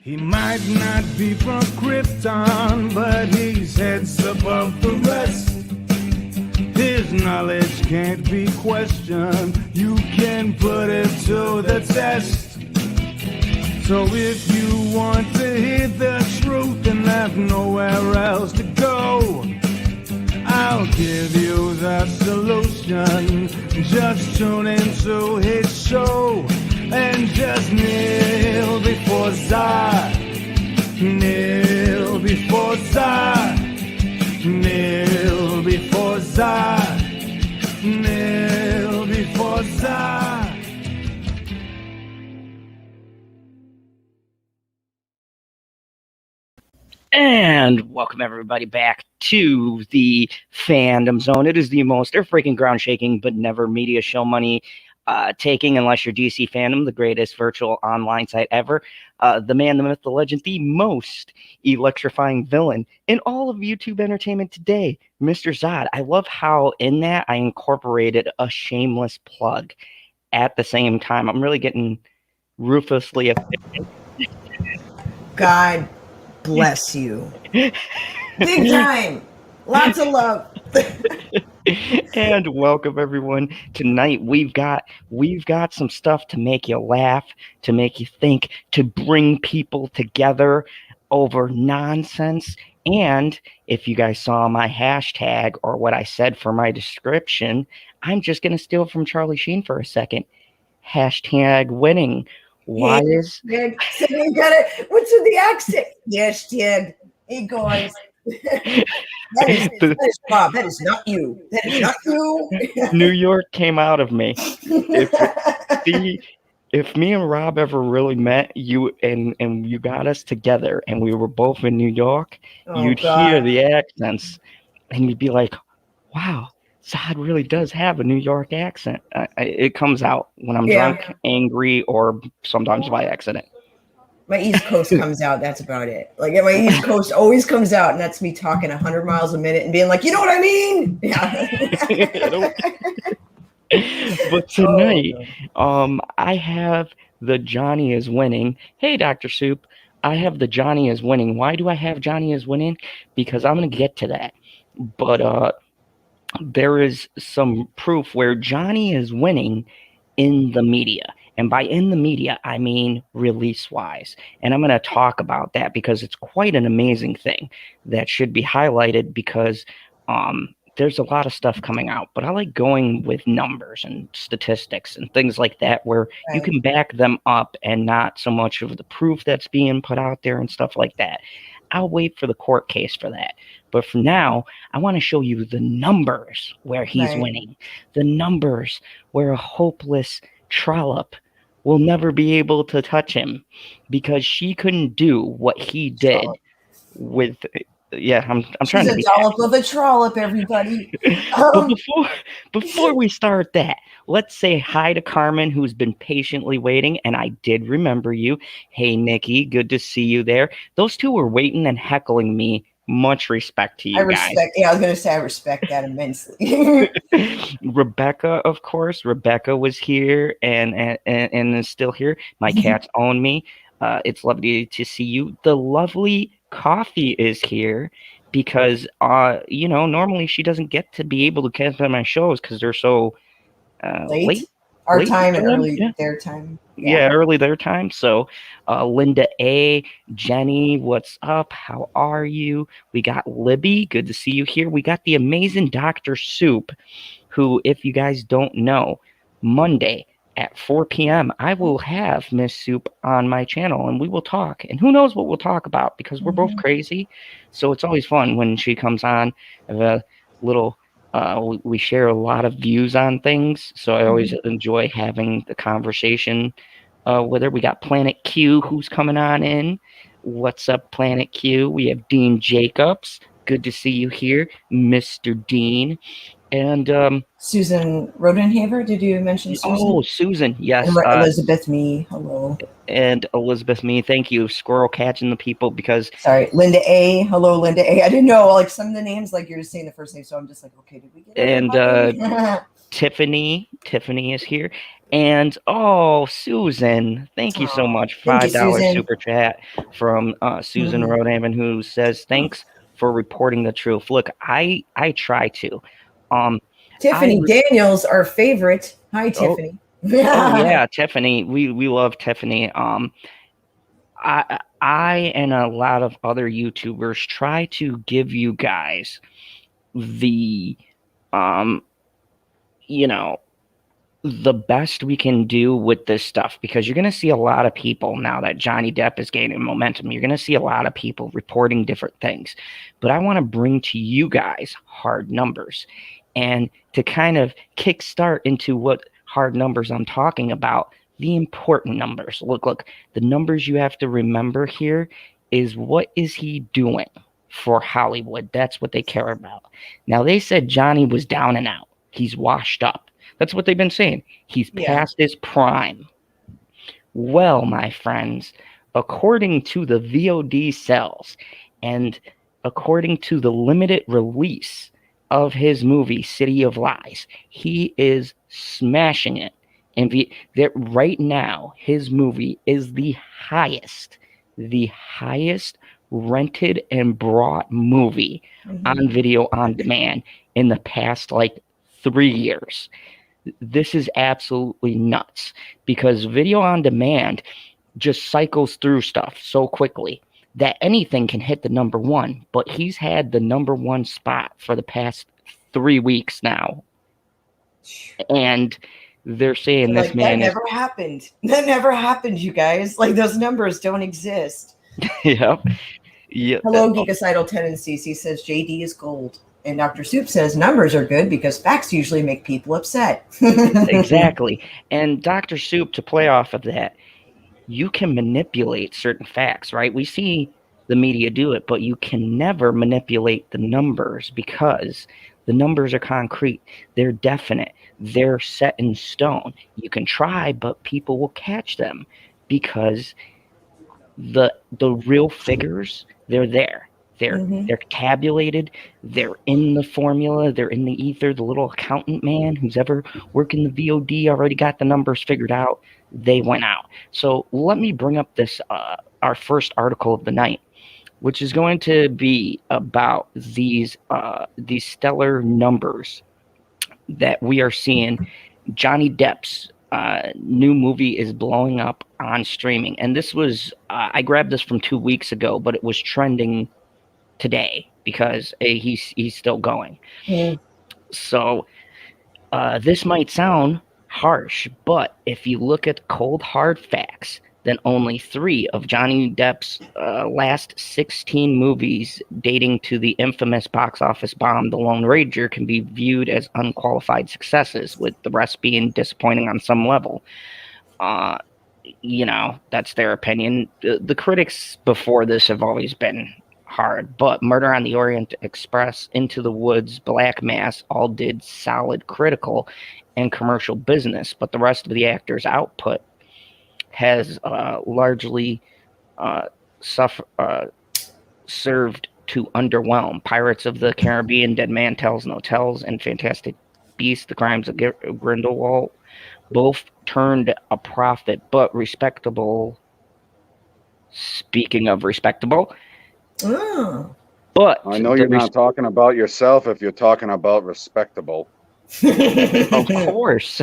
He might not be from Krypton, but he's heads above the rest. His knowledge can't be questioned. You can put it to the test. So if you want to hear the truth and have nowhere else to go, I'll give you the solution. Just tune into his show and just kneel before Zod. Kneel before Zod. Kneel before Zod. Kneel before Zod. And welcome everybody back to the Fandom Zone. It is the most earth-breaking, ground-shaking, but never media show money taking, unless you're DC Fandom, the greatest virtual online site ever. The man, the myth, the legend, the most electrifying villain in all of YouTube entertainment today, Mr. Zod. I love how in that I incorporated a shameless plug at the same time. I'm really getting ruthlessly efficient. God bless you. Big time. Lots of love. And welcome everyone. Tonight we've got some stuff to make you laugh, to make you think, to bring people together over nonsense. And if you guys saw my hashtag or what I said for my description, I'm just gonna steal from Charlie Sheen for a second. Hashtag winning. Why is so you got it? What's with the accent? Hashtag. Hey guys. That is Bob. That is not you. That is not you. New York came out of me. If me and Rob ever really met, you and you got us together, and we were both in New York, you'd hear the accents, and you'd be like, "Wow, Zod really does have a New York accent." It comes out when I'm drunk, angry, or sometimes by accident. My East Coast comes out. That's about it. Like my East Coast always comes out, and that's me talking 100 miles a minute and being like, you know what I mean? Yeah. But tonight, I have the Johnny is winning. Hey, Dr. Soup, I have the Johnny is winning. Why do I have Johnny is winning? Because I'm going to get to that. But there is some proof where Johnny is winning in the media. And by in the media, I mean release-wise. And I'm going to talk about that because it's quite an amazing thing that should be highlighted because there's a lot of stuff coming out. But I like going with numbers and statistics and things like that where you can back them up and not so much of the proof that's being put out there and stuff like that. I'll wait for the court case for that. But for now, I want to show you the numbers where he's winning. The numbers where a hopeless trollop will never be able to touch him because she couldn't do what he did with. Yeah, I'm trying to be. She's a dollop of a trollop, everybody. But before we start that, let's say hi to Carmen, who's been patiently waiting, and I did remember you. Hey, Nikki, good to see you there. Those two were waiting and heckling me. Much respect to you guys. Yeah, I was going to say I respect that immensely. Rebecca, of course. Rebecca was here and is still here. My cats own me. It's lovely to see you. The lovely Coffee is here because, normally she doesn't get to be able to catch on my shows because they're so late. Our time and early their time. Yeah, early their time. So Linda A, Jenny, what's up? How are you? We got Libby. Good to see you here. We got the amazing Dr. Soup, who, if you guys don't know, Monday at 4 p.m., I will have Miss Soup on my channel, and we will talk. And who knows what we'll talk about, because we're both crazy. So it's always fun when she comes on. I have a little... we share a lot of views on things, so I always enjoy having the conversation with her. We got Planet Q, who's coming on in. What's up, Planet Q? We have Dean Jacobs. Good to see you here, Mr. Dean. And Susan Rodenhaver, did you mention Susan? Oh, Susan, yes. And Elizabeth Me, hello. And Elizabeth Me, thank you. Squirrel catching the people because... Sorry, Linda A, hello, Linda A. I didn't know, like, some of the names, like, you're just saying the first name, so I'm just like, okay, did we get it? And Tiffany is here. And Susan, thank you so Aw, much. thank you, $5 Susan. super chat from Susan Mhm. Rodhaven, who says thanks for reporting the truth. Look, I try to. I Tiffany re- Daniels, our favorite. Hi, oh Tiffany. yeah, Tiffany. We love Tiffany. I and a lot of other YouTubers try to give you guys the um you know the best we can do with this stuff, because you're going to see a lot of people now that Johnny Depp is gaining momentum. You're going to see a lot of people reporting different things. But I want to bring to you guys hard numbers, and to kind of kickstart into what hard numbers I'm talking about, the important numbers. Look, the numbers you have to remember here is, what is he doing for Hollywood? That's what they care about. Now, they said Johnny was down and out. He's washed up. That's what they've been saying. He's Yeah. past his prime. Well, my friends, according to the VOD sales and according to the limited release of his movie City of Lies, he is smashing it. And that right now, his movie is the highest rented and brought movie on video on demand in the past like 3 years. This is absolutely nuts, because video on demand just cycles through stuff so quickly that anything can hit the number one. But he's had the number one spot for the past 3 weeks now. And they're saying this Like, that man is. never happened. That never happened, you guys. Like, those numbers don't exist. Yep. Yeah. Hello, Geekocidal Tendencies. He says JD is gold. And Dr. Soup says numbers are good because facts usually make people upset. Exactly. And Dr. Soup, to play off of that, you can manipulate certain facts, right? We see the media do it, but you can never manipulate the numbers, because the numbers are concrete. They're definite. They're set in stone. You can try, but people will catch them, because the real figures, they're there. They're tabulated. They're in the formula. They're in the ether. The little accountant man who's ever working the VOD already got the numbers figured out. They went out. So let me bring up this our first article of the night, which is going to be about these stellar numbers that we are seeing. Johnny Depp's new movie is blowing up on streaming, and this was I grabbed this from 2 weeks ago, but it was trending today because he's still going. So this might sound harsh, but if you look at cold hard facts, then only 3 of Johnny Depp's last 16 movies dating to the infamous box office bomb The Lone Ranger can be viewed as unqualified successes, with the rest being disappointing on some level. That's their opinion. The critics before this have always been hard, but Murder on the Orient Express, Into the Woods, Black Mass all did solid critical and commercial business, but the rest of the actors' output has largely served to underwhelm. Pirates of the Caribbean, Dead Man Tells No Tales, and Fantastic Beasts: The Crimes of Grindelwald both turned a profit, but respectable. Speaking of respectable, but I know you're not talking about yourself if you're talking about respectable. Of course.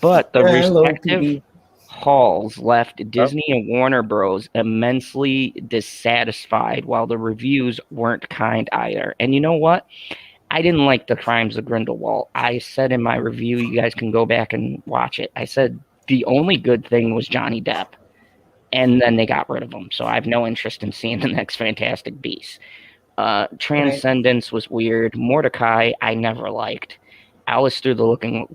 But the respective halls left Disney and Warner Bros. Immensely dissatisfied, while the reviews weren't kind either. And you know what? I didn't like The Crimes of Grindelwald. I said in my review, you guys can go back and watch it, I said the only good thing was Johnny Depp. And then they got rid of him. So I have no interest in seeing the next Fantastic Beasts. Transcendence was weird. Mordecai, I never liked. Alice Through the Looking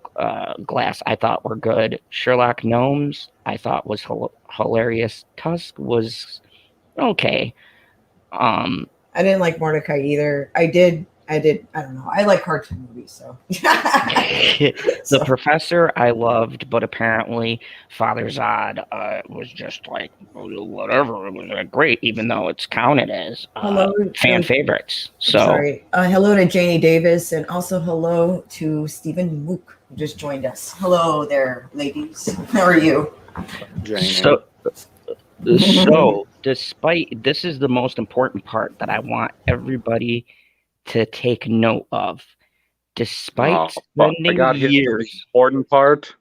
Glass, I thought were good. Sherlock Gnomes, I thought was hilarious. Tusk was okay. I didn't like Mordecai either. I I don't know. I like cartoon movies, so. The Professor I loved, but apparently Father Zod was just like whatever. It was great, even though it's counted as fan favorites. So sorry. Hello to Janie Davis, and also hello to Stephen Mook, who just joined us. Hello there, ladies. How are you? Janie. So despite this is the most important part that I want everybody to take note of. Despite spending years, the important part.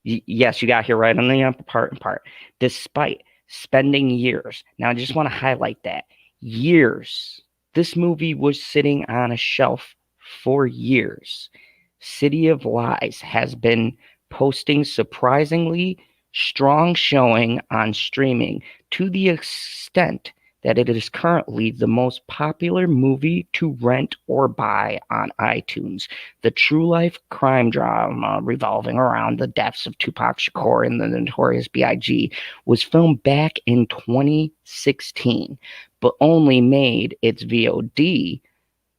Yes, you got here right on the important part. Despite spending years, now I just want to highlight that years. This movie was sitting on a shelf for years. City of Lies has been posting surprisingly strong showing on streaming to the extent that it is currently the most popular movie to rent or buy on iTunes. The true life crime drama revolving around the deaths of Tupac Shakur and the notorious b.i.g. was filmed back in 2016, but only made its VOD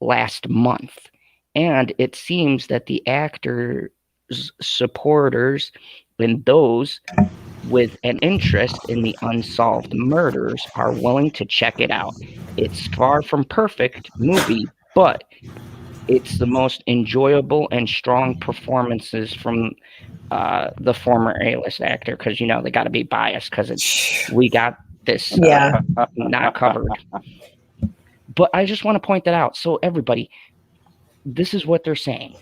last month. And it seems that the actors, supporters, and those with an interest in the unsolved murders are willing to check it out. It's far from perfect movie, but it's the most enjoyable and strong performances from the former A-list actor, because they got to be biased because we got this not covered. But I just want to point that out. So everybody, this is what they're saying.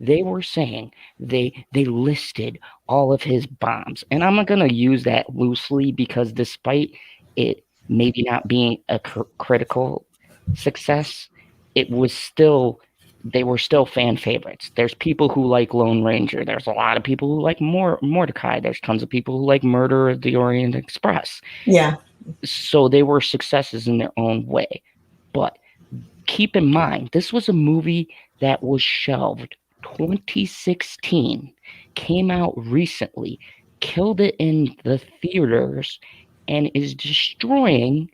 They were saying they listed all of his bombs. And I'm going to use that loosely because despite it maybe not being a critical success, they were still fan favorites. There's people who like Lone Ranger. There's a lot of people who like Mordecai. There's tons of people who like Murder of the Orient Express. Yeah. So they were successes in their own way. But keep in mind, this was a movie that was shelved 2016, came out recently, killed it in the theaters, and is destroying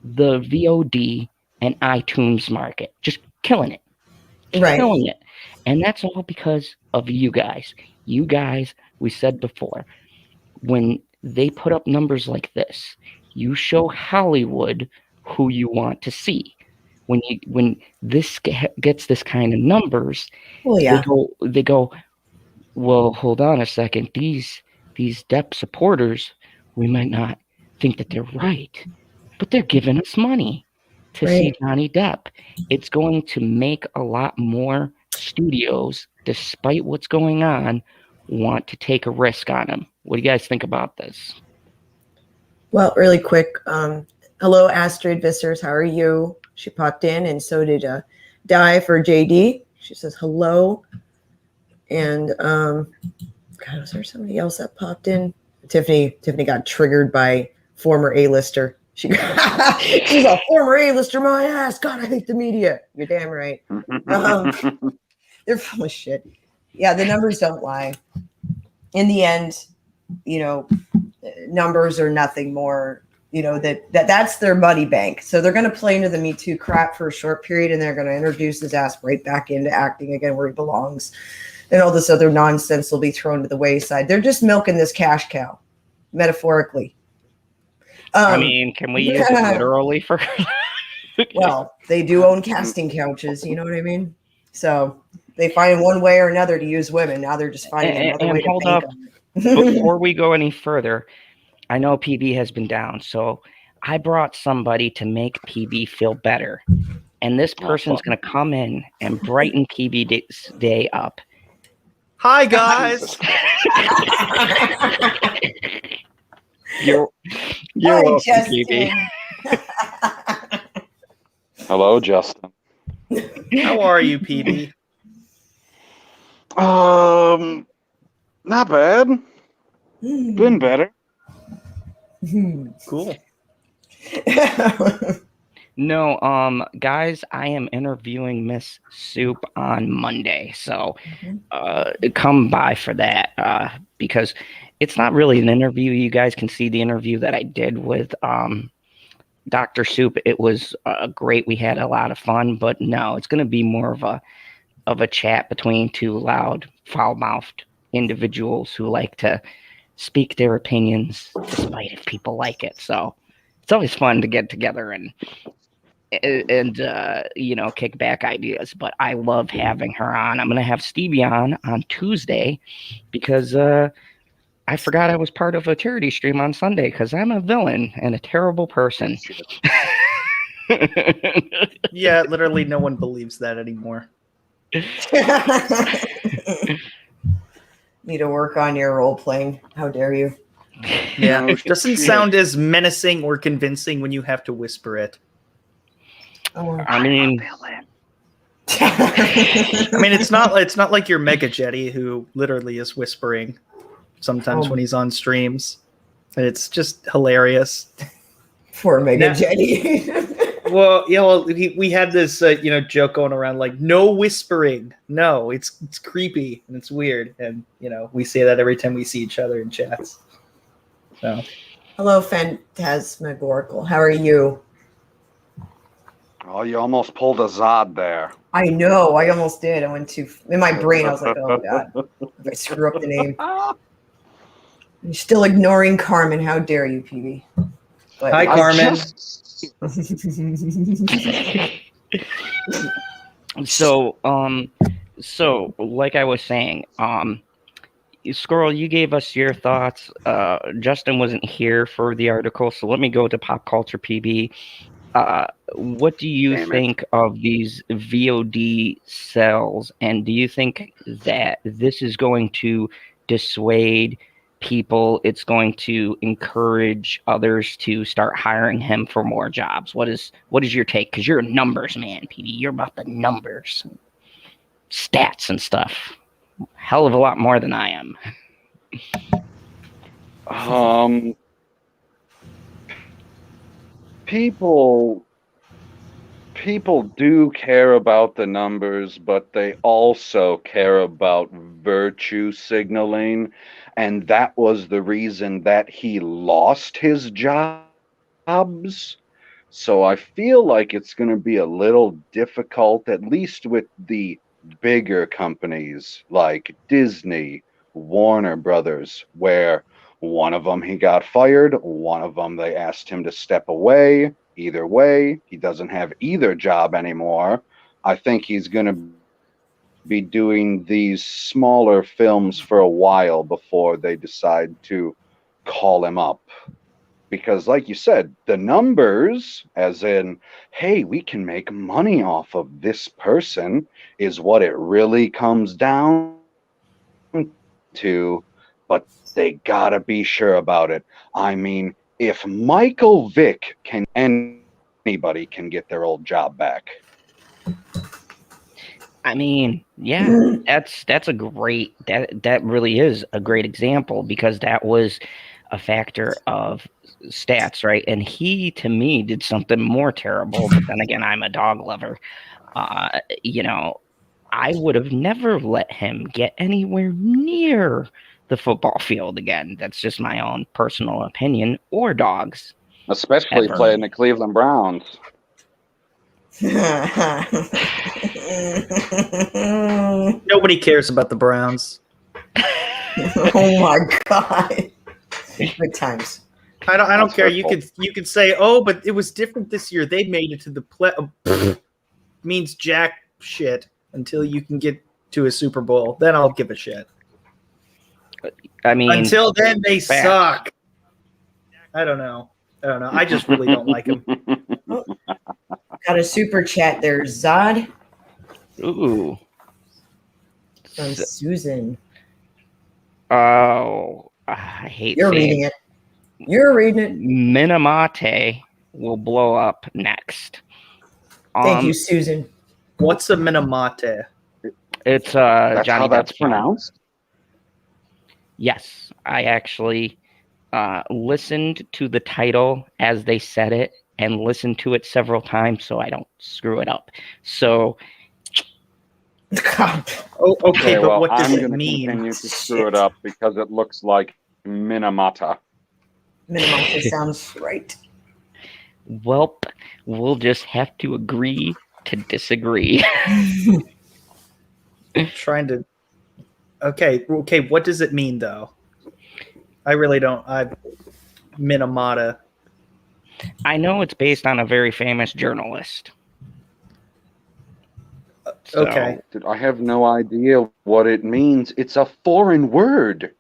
the VOD and iTunes market. Just killing it. Killing it. And that's all because of you guys. You guys, we said before, when they put up numbers like this, you show Hollywood who you want to see. When this gets this kind of numbers, they go, well, hold on a second. These Depp supporters, we might not think that they're right, but they're giving us money to see Johnny Depp. It's going to make a lot more studios, despite what's going on, want to take a risk on him. What do you guys think about this? Well, really quick. Hello, Astrid Vissers. How are you? She popped in, and so did Di for JD. She says hello. And God, was there somebody else that popped in? Tiffany got triggered by former A-lister. She's a former A-lister, my ass. God, I hate the media. You're damn right. They're full of shit. Yeah, the numbers don't lie. In the end, numbers are nothing more. That's their money bank. So they're going to play into the Me Too crap for a short period, and they're going to introduce his ass right back into acting again where he belongs. And all this other nonsense will be thrown to the wayside. They're just milking this cash cow, metaphorically. I mean, can we use it literally for? Well, they do own casting couches. You know what I mean? So they find one way or another to use women. Now they're just finding another way to bank on it. Before we go any further, I know PB has been down, so I brought somebody to make PB feel better. And this person's going to come in and brighten PB's day up. Hi, guys. You're welcome, PB. Hello, Justin. How are you, PB? Not bad. Been better. Cool. No, guys, I am interviewing Miss Soup on Monday, so come by for that because it's not really an interview. You guys can see the interview that I did with Dr. Soup, it was great. We had a lot of fun, but no, it's going to be more of a chat between two loud, foul-mouthed individuals who like to speak their opinions despite if people like it. So it's always fun to get together and kick back ideas. But I love having her on. I'm going to have Stevie on Tuesday because I forgot I was part of a charity stream on Sunday because I'm a villain and a terrible person. Yeah, literally no one believes that anymore. Need to work on your role playing. How dare you? Yeah, No it doesn't shit. sound as menacing or convincing when you have to whisper it. Oh. I mean, I mean, it's not like your Mega Jetty who literally is whispering sometimes when he's on streams. It's just hilarious. Poor Mega Now- Jetty. Well, yeah, we had this joke going around like no whispering. No, it's creepy and it's weird, and we say that every time we see each other in chats. So Hello, Phantasmagorical. How are you? Oh, you almost pulled a Zod there. I know. I almost did. I went too in my brain. I was like, oh god, if I screw up the name. You're still ignoring Carmen. How dare you, PB? But hi, Carmen. so like I was saying, Squirrel, you gave us your thoughts. Justin wasn't here for the article, so let me go to Pop Culture PB. What do you think of these VOD sales, and do you think that this is going to dissuade people? It's going to encourage others to start hiring him for more jobs. What is your take? Because you're a numbers man, PD. You're about the numbers, and stats, and stuff. Hell of a lot more than I am. People do care about the numbers, but they also care about virtue signaling, and that was the reason that he lost his jobs. So I feel like it's going to be a little difficult, at least with the bigger companies like Disney, Warner Brothers, where one of them he got fired, one of them they asked him to step away. Either way, he doesn't have either job anymore. I think he's going to be doing these smaller films for a while before they decide to call him up. Because, like you said, the numbers, as in, hey, we can make money off of this person, is what it really comes down to. But they gotta be sure about it. I mean, if Michael Vick can, anybody can get their old job back. I mean, yeah, that's a great that really is a great example, because that was a factor of stats, right? And he, to me, did something more terrible. But then again, I'm a dog lover. I would have never let him get anywhere near the football field again. That's just my own personal opinion. Or dogs. Especially Ever. playing the Cleveland Browns. Nobody cares about the Browns. Oh my god. Good times. I don't That's care. hurtful. You could say, oh, but it was different this year. They made it to the play. Means jack shit until you can get to a Super Bowl. Then I'll give a shit. I mean, Until then, they facts. suck. I don't know. I just really don't like them. Got a super chat there, Zod Ooh. from Susan. Oh, I hate You're saying reading it. You're reading it. Minamate will blow up next. Thank you, Susan. What's a Minamate? It's That's Johnny how that's Depp's son. pronounced? Yes, I actually listened to the title as they said it and listened to it several times so I don't screw it up. So, God. Oh, okay, but well, what does I'm it gonna mean? continue to screw it up because it looks like Minamata. Minamata sounds right. Welp, we'll just have to agree to disagree. Trying to. Okay. What does it mean though? I really don't. Minamata. I know it's based on a very famous journalist. So, Okay. Dude, I have no idea what it means. It's a foreign word.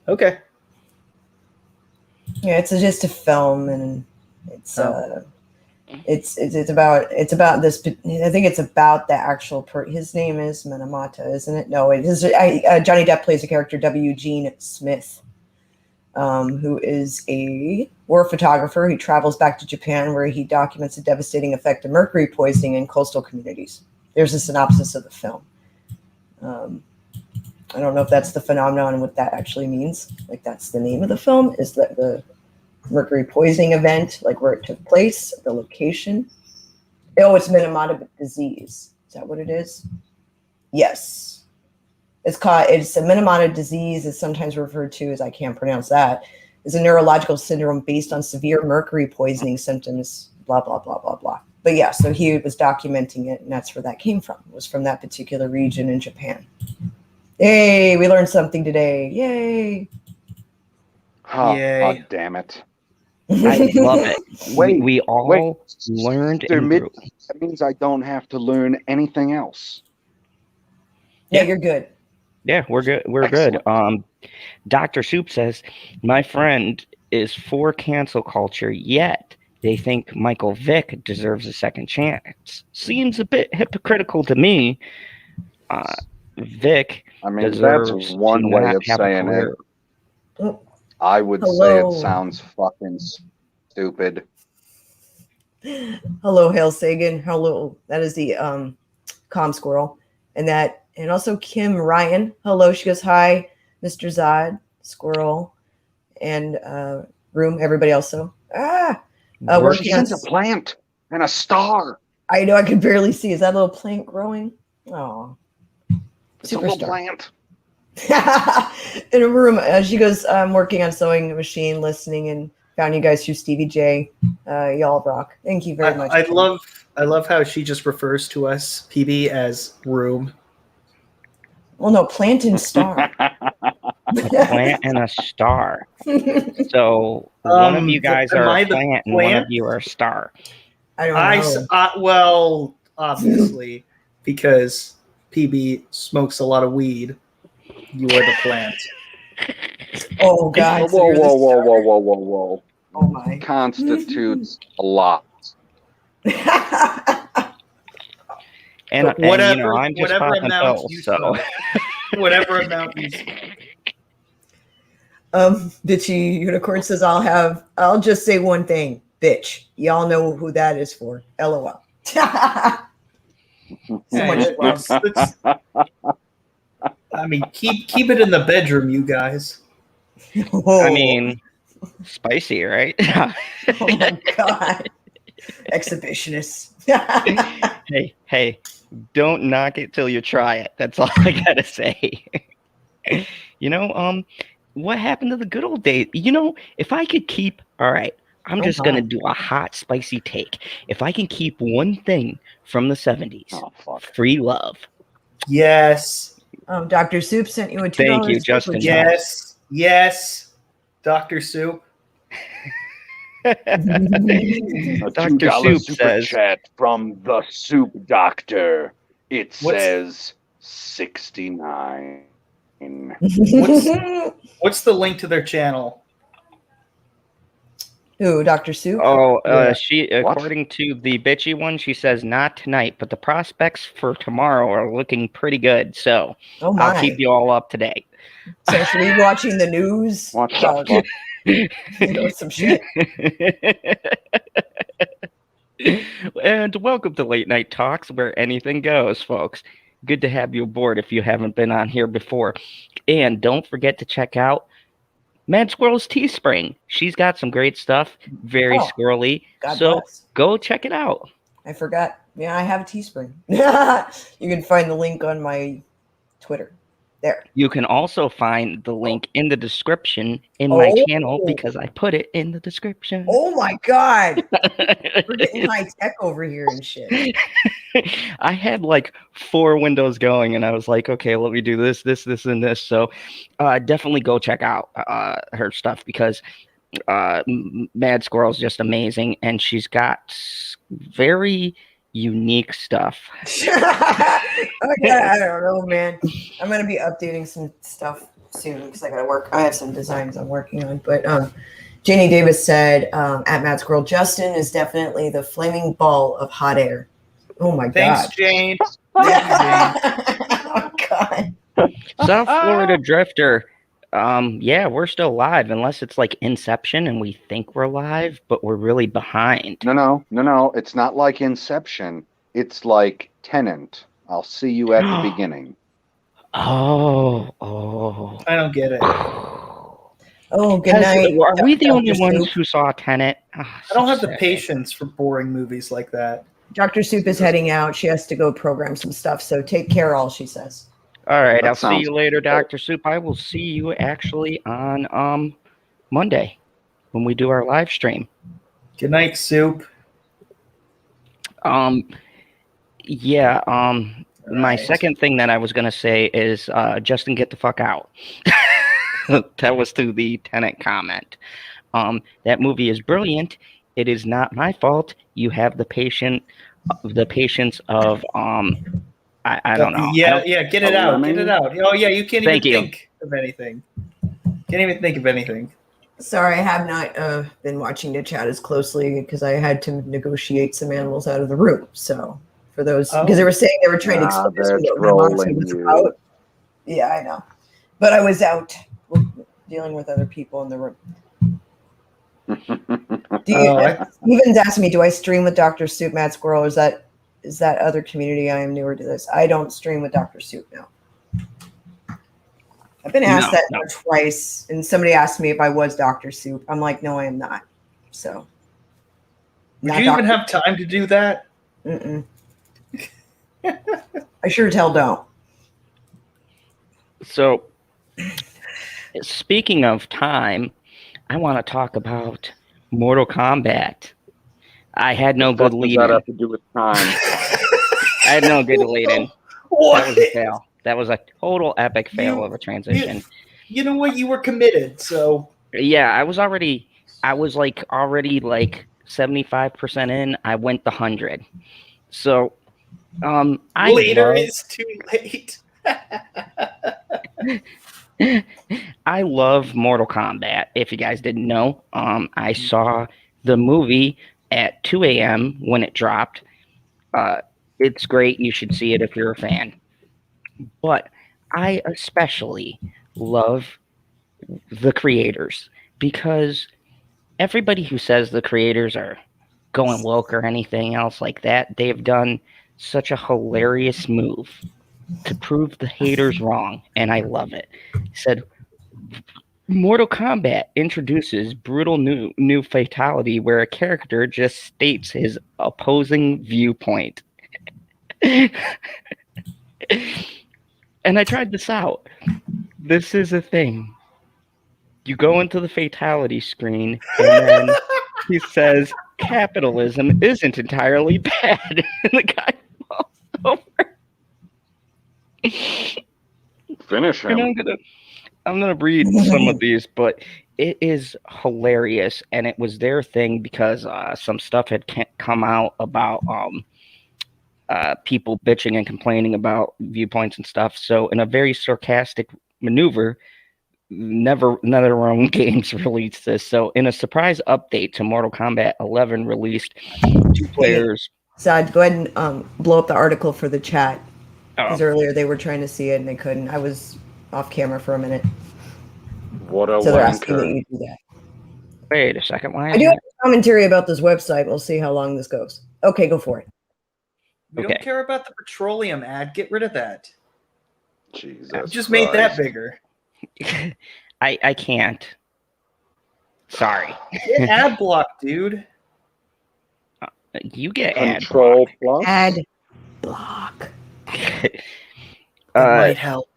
Okay. Yeah, it's just a film, and it's Oh. it's about this. I think it's about the actual. His name is Minamata, isn't it? No, it is. Johnny Depp plays a character, W. Gene Smith, who is a war photographer. He travels back to Japan, where he documents the devastating effect of mercury poisoning in coastal communities. There's a synopsis of the film. I don't know if that's the phenomenon and what that actually means. Like, that's the name of the film, is that the mercury poisoning event, like where it took place, the location. Oh, it's Minamata disease. Is that what it is? Yes. It's a Minamata disease, is sometimes referred to as, I can't pronounce that, is a neurological syndrome based on severe mercury poisoning symptoms, blah, blah, blah, blah, blah. But yeah, so he was documenting it, and that's where that came from. It was from that particular region in Japan. Hey, we learned something today. Yay. Yay. Damn it. I love it. Wait, we all learned and grew. That means I don't have to learn anything else. Yeah, you're good. Yeah, we're good. We're Excellent. good. Dr. Soup says, my friend is for cancel culture, yet they think Michael Vick deserves a second chance. Seems a bit hypocritical to me. Vick I mean, deserves that's one to way not of have a saying it. career. Oh, I would say it sounds fucking stupid. hello, Hail Sagan. Hello. That is the Squirrel. And also Kim Ryan. Hello. She goes, hi, Mr. Zod, Squirrel, and Room, everybody else. So, She sent a plant and a star. I know, I could barely see. Is that little plant growing? Oh, It's a little plant. In a room, she goes, I'm working on sewing a machine, listening, and found you guys through Stevie J. Y'all rock. Thank you very much. I love how she just refers to us, PB, as Room. Well, no, plant and star. A plant and a star. So one of you guys are a plant and one of you are a star. I don't know. Well, obviously, because PB smokes a lot of weed. You are the plant. Oh, God. Whoa. Oh, my. Constitutes a lot. And whatever, you know, I'm just whatever popping amount pills, you so. smoke. Whatever amount you smoke. Bitchy Unicorn says, I'll just say one thing. Bitch. Y'all know who that is for. LOL. I mean, keep it in the bedroom, you guys. Oh. I mean, spicy, right? Oh my God. Exhibitionists. Hey, don't knock it till you try it. That's all I gotta say. You know, what happened to the good old days? You know, if I could keep, all right, I'm just gonna do a hot, spicy take. If I can keep one thing from the 70s, free love. Yes. Dr. Soup sent you a $2. Thank you, Justin. Yes. Dr. Soup. A Dr. $2 Soup super says, chat from the Soup Doctor. It says 69. What's the link to their channel? Who, Dr. Soup? Oh, Yeah. she, according to the bitchy one, she says not tonight, but the prospects for tomorrow are looking pretty good. So I'll keep you all up to date. So should we be watching the news? What the fuck? You know, some shit. And welcome to Late Night Talks, where anything goes, folks. Good to have you aboard if you haven't been on here before. And don't forget to check out Mad Squirrel's Teespring. She's got some great stuff, very squirrely. God so bless. Go check it out. I forgot. Yeah, I have a Teespring. You can find the link on my Twitter. There. You can also find the link in the description in my channel because I put it in the description. Oh my God. We're getting high tech over here and shit. I had like 4 windows going and I was like, okay, let me do this, and this. So definitely go check out her stuff because Mad Squirrel's just amazing and she's got very unique stuff. I don't know, man. I'm gonna be updating some stuff soon because I gotta work. I have some designs I'm working on. But Janie Davis said at Mad Squirrel, Justin is definitely the flaming ball of hot air. Oh my Thanks, God. Jane. Oh God. South Florida Drifter. Yeah, we're still live unless it's like Inception and we think we're live, but we're really behind. No. It's not like Inception. It's like Tenant. I'll see you at the beginning. Oh. I don't get it. Oh, good night. Are we the Dr. only ones Soup. who saw Tenet? I don't have the patience for boring movies like that. Dr. Soup is heading out. She has to go program some stuff. So take care, all she says. All right, That I'll see sounds you later, good. Dr. Soup. I will see you actually on Monday when we do our live stream. Good night, Soup. Yeah, my Right. second thing that I was gonna say is Justin, get the fuck out. That was to the Tenet comment. That movie is brilliant. It is not my fault. You have the patience of I don't know. Yeah, get it out. Get lemming? it out. Oh yeah, you can't Thank even you. think of anything. Can't even think of anything. Sorry, I have not been watching the chat as closely because I had to negotiate some animals out of the room. So for those, because they were saying they were trying to explain they're what my monster trolling was you. about. Yeah, I know. But I was out dealing with other people in the room. Steven's asked me, do I stream with Dr. Soup, Mad Squirrel? Or is that other community? I am newer to this. I don't stream with Dr. Soup now. I've been asked that twice, and somebody asked me if I was Dr. Soup. I'm like, no, I am not. So, Would you even have time to do that? Mm-mm. I sure as hell don't. So, speaking of time, I want to talk about Mortal Kombat. I had no good lead in. What does that have to do with time? I had no good lead in. What? That was a fail. That was a total epic fail of a transition. You know what? You were committed, so yeah, I was already like 75% in. I went the 100. So, later is too late. I love Mortal Kombat. If you guys didn't know, I saw the movie at 2 a.m. when it dropped. It's great. You should see it if you're a fan. But I especially love the creators because everybody who says the creators are going woke or anything else like that, they've done such a hilarious move to prove the haters wrong, and I love it. He said, Mortal Kombat introduces brutal new fatality where a character just states his opposing viewpoint. And I tried this out. This is a thing. You go into the fatality screen, and then he says, capitalism isn't entirely bad. And the guy falls over. Finish him. And I'm gonna read some of these, but it is hilarious, and it was their thing because some stuff had come out about people bitching and complaining about viewpoints and stuff. So, in a very sarcastic maneuver, none of their own games released this. So, in a surprise update to Mortal Kombat 11, released 2 players. Sad, go ahead and blow up the article for the chat. Because Oh. earlier they were trying to see it and they couldn't. I was off camera for a minute. What a So they're asking that wanker. you do that. Wait a second. Why? I do have a commentary about this website. We'll see how long this goes. Okay, go for it. We don't care about the petroleum ad. Get rid of that. Jesus. Just made that bigger. I can't. Sorry. Get ad block, dude. You get Control plus. Ad block. That might help.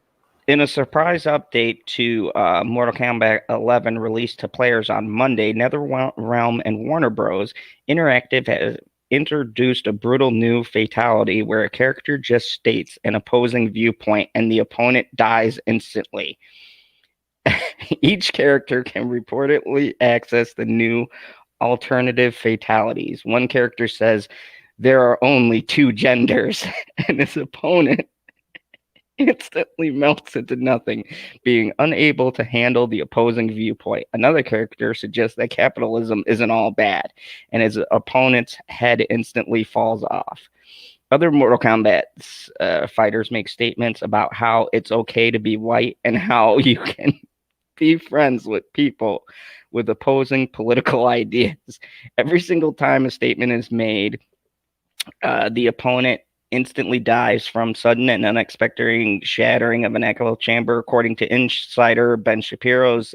In a surprise update to Mortal Kombat 11 released to players on Monday, NetherRealm and Warner Bros. Interactive has introduced a brutal new fatality where a character just states an opposing viewpoint and the opponent dies instantly. Each character can reportedly access the new alternative fatalities. One character says there are only two genders, and his opponent instantly melts into nothing, being unable to handle the opposing viewpoint. Another character suggests that capitalism isn't all bad, and his opponent's head instantly falls off. Other Mortal Kombat fighters make statements about how it's okay to be white and how you can be friends with people with opposing political ideas. Every single time a statement is made, the opponent instantly dies from sudden and unexpected shattering of an echo chamber. According to insider Ben Shapiro's,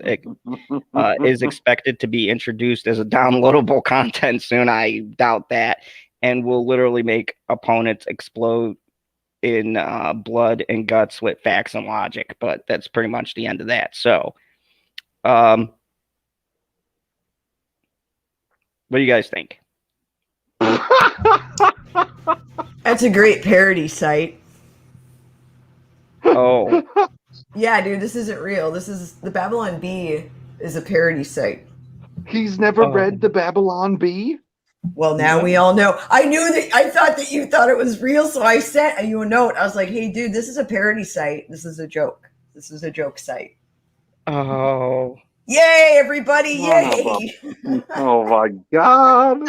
is expected to be introduced as a downloadable content soon. I doubt that, and will literally make opponents explode in blood and guts with facts and logic. But that's pretty much the end of that. So, what do you guys think? That's a great parody site. Oh, Yeah, dude, this isn't real. This is the Babylon Bee is a parody site. He's never read the Babylon Bee? Well, now we all know. I knew that. I thought that you thought it was real, so I sent you a note. I was like, "Hey, dude, this is a parody site. This is a joke. This is a joke site." oh, Yay, everybody! Yay! Oh my God!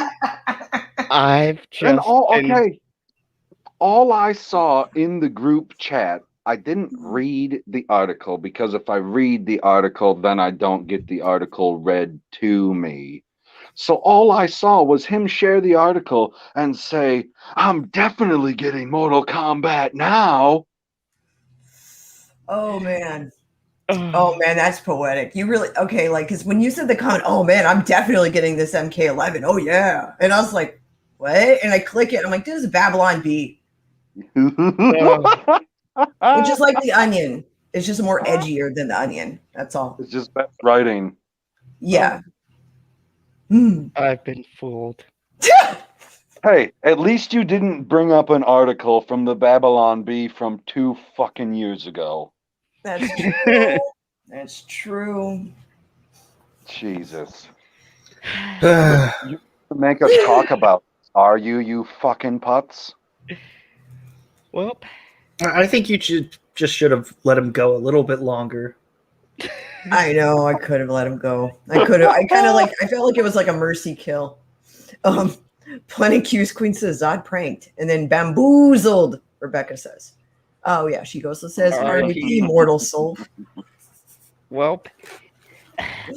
I've And just all I saw in the group chat, I didn't read the article because if I read the article, then I don't get the article read to me. So all I saw was him share the article and say, "I'm definitely getting Mortal Kombat now." Oh man. Oh man, that's poetic. You really okay? Like, because when you said the comment, "Oh man, I'm definitely getting this MK11." Oh yeah, and I was like, "What?" And I click it. And I'm like, "This is Babylon Bee." It's just like the Onion. It's just more edgier than the Onion. That's all. It's just best writing. Yeah. I've been fooled. Hey, at least you didn't bring up an article from the Babylon Bee from 2 fucking years ago. That's true. That's true. Jesus. You make us talk about, are you fucking putz? Well, I think you should have let him go a little bit longer. I know. I could have let him go. I could have. I kind of like. I felt like it was like a mercy kill. Plenty Q's Queen says Zod pranked and then bamboozled. Rebecca says, "Oh yeah." She goes and says, "R.I.P. mortal soul." well,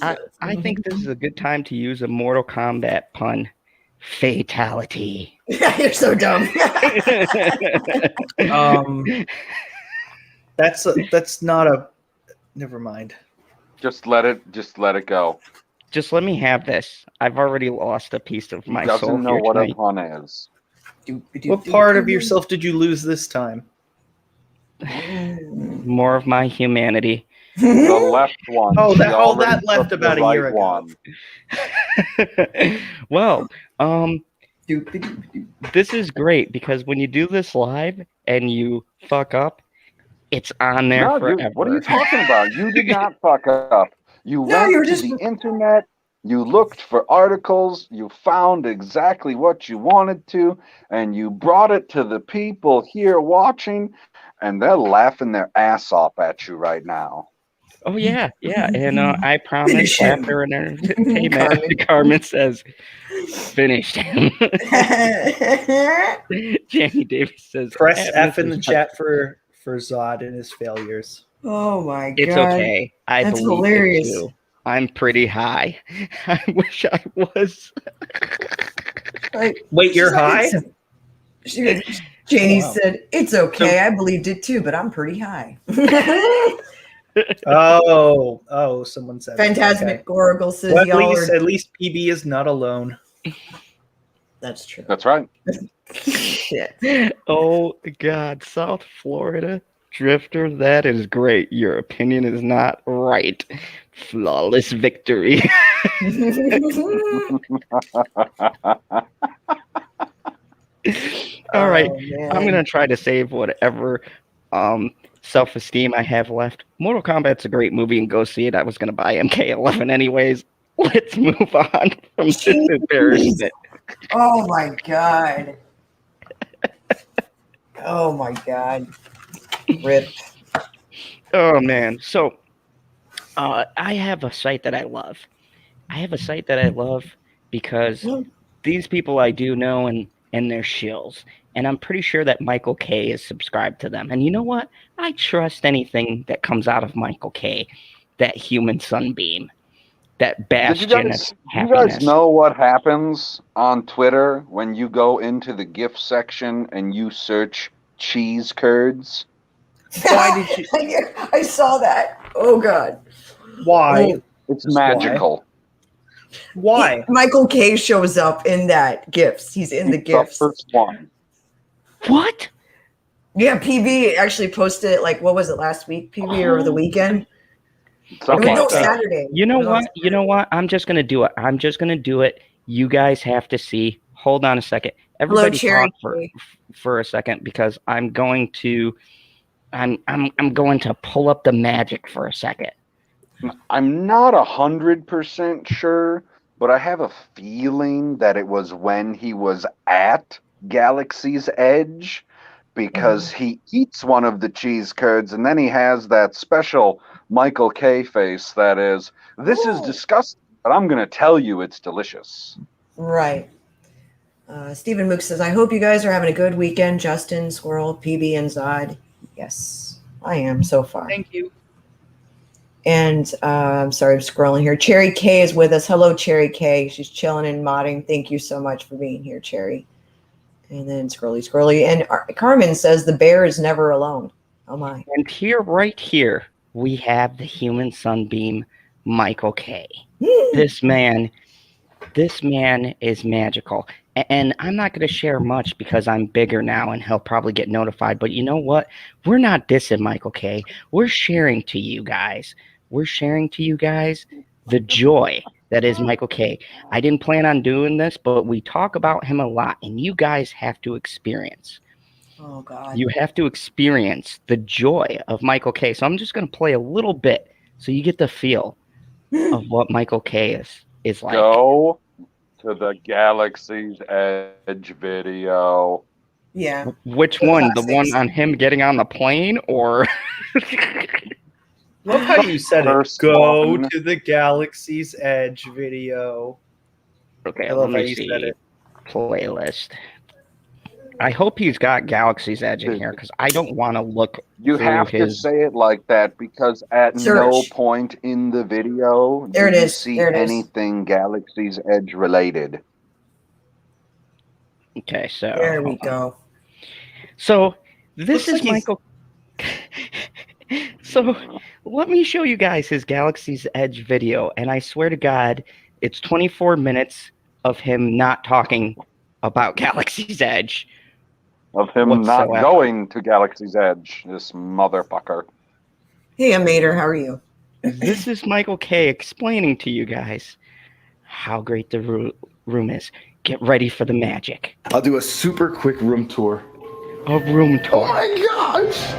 I think this is a good time to use a Mortal Kombat pun. Fatality. You're so dumb. That's not a. Never mind. Just let it go. Just let me have this. I've already lost a piece of my soul. Doesn't know here what tonight. a pun is. What part of yourself did you lose this time? More of my humanity. The left one. Oh, She that already left took about the a year right ago. one. Well, this is great because when you do this live and you fuck up, it's on there No, forever. dude, what are you talking about? You did not fuck up. You No, went you were to just- the internet, you looked for articles, you found exactly what you wanted to, and you brought it to the people here watching, and they're laughing their ass off at you right now. Oh yeah, and I promise Finish him. after an entertainment, Carmen says, "Finish him." Jamie Davis says, Press F in Mrs. the chat for Zod and his failures. Oh my god. It's okay. I That's believe hilarious. it too. I'm pretty high. I wish I was. Like, Wait, you're she's like, high? Janie Wow. said, "It's okay. I believed it too, but I'm pretty high." Oh, someone said Phantasmic okay. Oracle says, Well, "Y'all are." at least PB is not alone. That's true. That's right. Shit. Oh God, South Florida. Drifter, that is great. Your opinion is not right. Flawless victory. All right. Oh I'm man. gonna try to save whatever self-esteem I have left. Mortal Kombat's a great movie and go see it. I was gonna buy MK11 anyways. Let's move on from this Jeez. embarrassment. Oh my god. Oh my god. Rip. Oh man. So I have a site that I love. I have a site that I love because these people I do know and they're shills. And I'm pretty sure that Michael K is subscribed to them. And you know what? I trust anything that comes out of Michael K. That human sunbeam, that Did you bastion of guys happiness. know what happens on Twitter when you go into the GIF section and you search cheese curds? Why did you? I saw that. Oh god. Why? Oh, It's Just why? magical. Why? Michael K shows up in that gifts. He's in the It's gifts. the first one. What? Yeah, PB actually posted it like what was it last week? PB or the weekend? Something Okay. No, like that. Saturday. You know It was on what? You know what? I'm just gonna do it. I'm just gonna do it. You guys have to see. Hold on a second. Everybody Cherry talk K. for a second because I'm going to pull up the magic for a second. I'm not 100% sure, but I have a feeling that it was when he was at Galaxy's Edge because he eats one of the cheese curds and then he has that special Michael K face that is, this is Ooh. disgusting, but I'm going to tell you it's delicious. Right. Stephen Mook says, I hope you guys are having a good weekend. Justin, Squirrel, PB, and Zod. Yes, I am so far. Thank you. And I'm sorry, I'm scrolling here. Cherry K is with us. Hello, Cherry K. She's chilling and modding. Thank you so much for being here, Cherry. And then Scrolly. And Carmen says, the bear is never alone. Oh, my. And here, right here, we have the human sunbeam, Michael K. This man is magical. And I'm not going to share much because I'm bigger now and he'll probably get notified. But you know what? We're not dissing Michael K. We're sharing to you guys. We're sharing to you guys the joy that is Michael K. I didn't plan on doing this, but we talk about him a lot, and you guys have to experience. Oh, God. You have to experience the joy of Michael K. So I'm just going to play a little bit so you get the feel of what Michael K is like. Go to the Galaxy's Edge video. Yeah. Which The one? The classics. one on him getting on the plane, or Love how you said it. First Go one. to the Galaxy's Edge video. okay? I Let love how me you see. said it. Playlist. I hope he's got Galaxy's Edge in here because I don't want to look. You through have to his... say it like that because at no Search. point in the video There do it you is. see There it is. anything Galaxy's Edge related. Okay, so There we go. So this Looks is like he's- Michael. So let me show you guys his Galaxy's Edge video, and I swear to God, it's 24 minutes of him not talking about Galaxy's Edge. Of him Whatsoever. not going to Galaxy's Edge, this motherfucker. Hey, Mater, how are you? This is Michael K explaining to you guys how great the room is. Get ready for the magic. I'll do a super quick room tour. A room tour. Oh my gosh!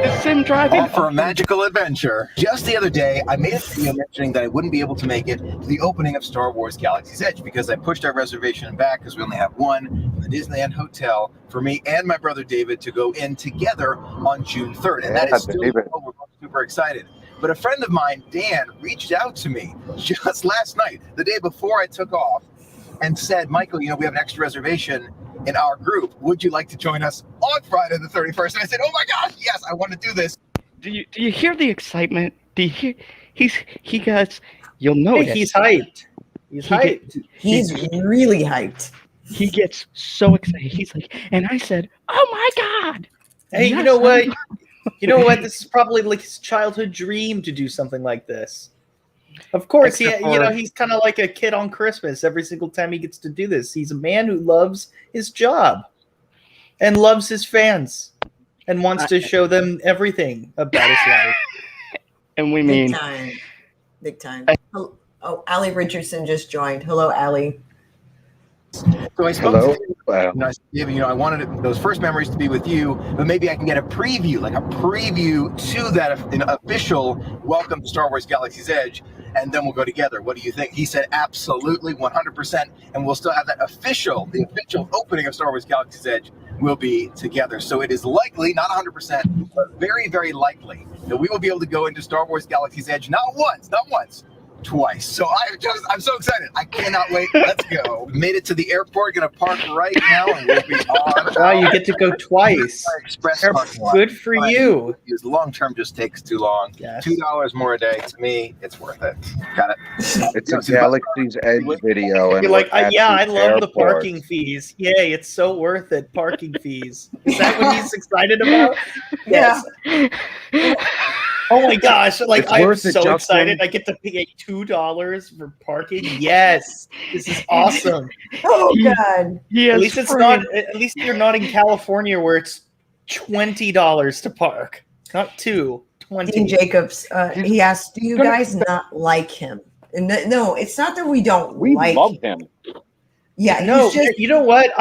It's him driving. Off for a magical adventure. Just the other day, I made a video mentioning that I wouldn't be able to make it to the opening of Star Wars Galaxy's Edge because I pushed our reservation back because we only have one in the Disneyland Hotel for me and my brother David to go in together on June 3rd. And that Yeah, is still David. we're both super excited. But a friend of mine, Dan, reached out to me just last night, the day before I took off, and said, Michael, you know, we have an extra reservation in our group. Would you like to join us on Friday the 31st? And I said, oh my gosh, yes, I want to do this. Do you hear the excitement? Do you hear? He goes. You'll notice. Hey, he's hyped. He's hyped. He's really hyped. He gets so excited. He's like, and I said, "Oh my God!" Hey, Yes, you know what? You know what? This is probably like his childhood dream to do something like this. Of course, Except you know, for- he's kind of like a kid on Christmas every single time he gets to do this. He's a man who loves his job. and loves his fans and wants to show them everything about his life. And we Big mean, time. Big time. Oh, Allie Richardson just joined. Hello, Allie. So I spoke Hello? to you, and I said, I wanted those first memories to be with you, but maybe I can get a preview to that official welcome to Star Wars Galaxy's Edge, and then we'll go together. What do you think? He said absolutely, 100%, and we'll still have the official opening of Star Wars Galaxy's Edge will be together. So it is likely, not 100%, but very, very likely that we will be able to go into Star Wars Galaxy's Edge not once, twice. So I'm so excited. I cannot wait. Let's go. We made it to the airport. Gonna park right now and we'll be on. Wow, you get to go twice. Express parking lot. Good for you. Long term just takes too long. Yes. $2 more a day. To me, it's worth it. Got it. It's a Galaxy's Edge video. And You're like, we're at yeah, I love the airport. parking fees. Yay, it's so worth it. Parking fees. Is that what he's excited about? Yeah. Oh my gosh! Like It's I'm worth it, so Justin. excited. I get to pay $2 for parking. Yes, this is awesome. Oh God. At least it's not. At least you're not in California where it's $20 to park, not $2. Dean 20. Jacobs, he asked, "Do you guys not like him?" And no, it's not that we don't We like love him. him. Yeah, No, he's just you know what?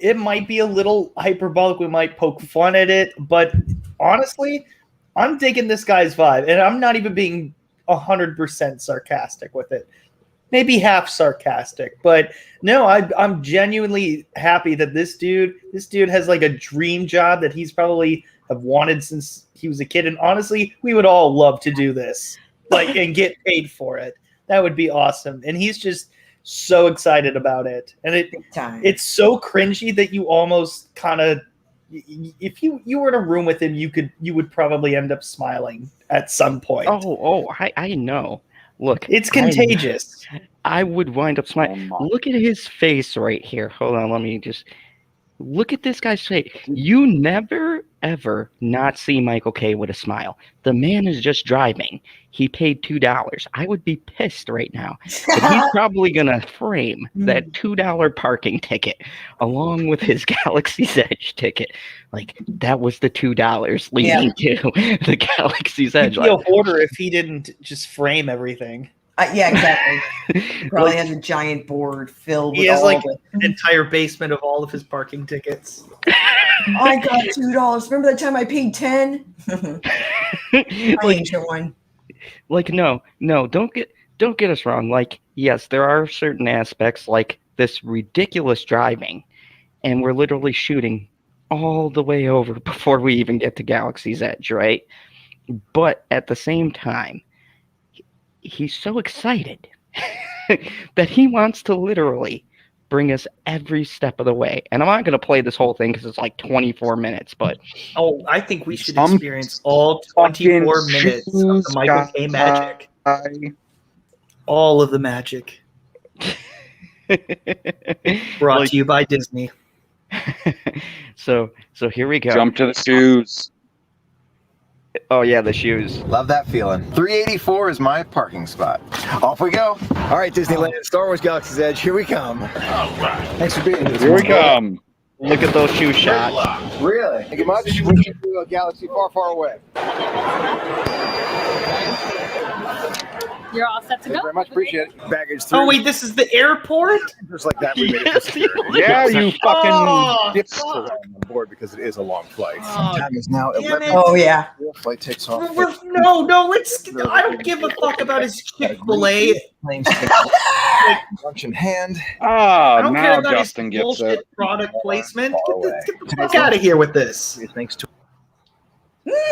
It might be a little hyperbolic. We might poke fun at it, but honestly, I'm digging this guy's vibe, and I'm not even being 100% sarcastic with it. Maybe half sarcastic, but no, I'm genuinely happy that this dude has like a dream job that he's probably have wanted since he was a kid. And honestly, we would all love to do this, like, and get paid for it. That would be awesome. And he's just so excited about it, and big time. it's so cringy that you almost kind of, if you were in a room with him, you would probably end up smiling at some point. I know. Look, It's contagious. I would wind up smiling. Look at his face right here. Hold on, let me just look at this guy's face. You never ever not see Michael K with a smile. The man is just driving. He paid $2. I would be pissed right now. But he's probably gonna frame that $2 parking ticket along with his Galaxy's Edge ticket. Like that was the $2 leading to the Galaxy's Edge. He'd be a hoarder if he didn't just frame everything. Yeah, exactly. He probably has a giant board filled He with has all like the. an entire basement of all of his parking tickets. I got $2. Remember that time I paid 10? I ain't your one. Like no, don't get us wrong. Like yes, there are certain aspects like this ridiculous driving, and we're literally shooting all the way over before we even get to Galaxy's Edge, right? But at the same time, he's so excited that he wants to literally bring us every step of the way. And I'm not going to play this whole thing because it's like 24 minutes, but I think we should experience all 24 minutes of the Michael K magic. All of the magic. Brought to you by Disney. So here we go. Jump to the shoes. Oh yeah, the shoes. Love that feeling. 384 is my parking spot. Off we go. All right, Disneyland, Star Wars Galaxy's Edge. Here we come. All right. Thanks for being here. Here we come. Look at those shoe shots. Really? Thank you much. We should do a galaxy far, far away. You're all set to Thank you go. very much. Appreciate it. Baggage through. Oh wait, this is the airport? Just like that. We made it. Yeah, you fucking Dips around on board because it is a long flight. Oh, Time is now damn 11. it. Oh, yeah. Flight takes off. No, I don't give a fuck about his Chick-fil-A. Planes take lunch in hand. I don't care now about Justin his gets bullshit it. product placement. Get the fuck out of here with this. Thanks to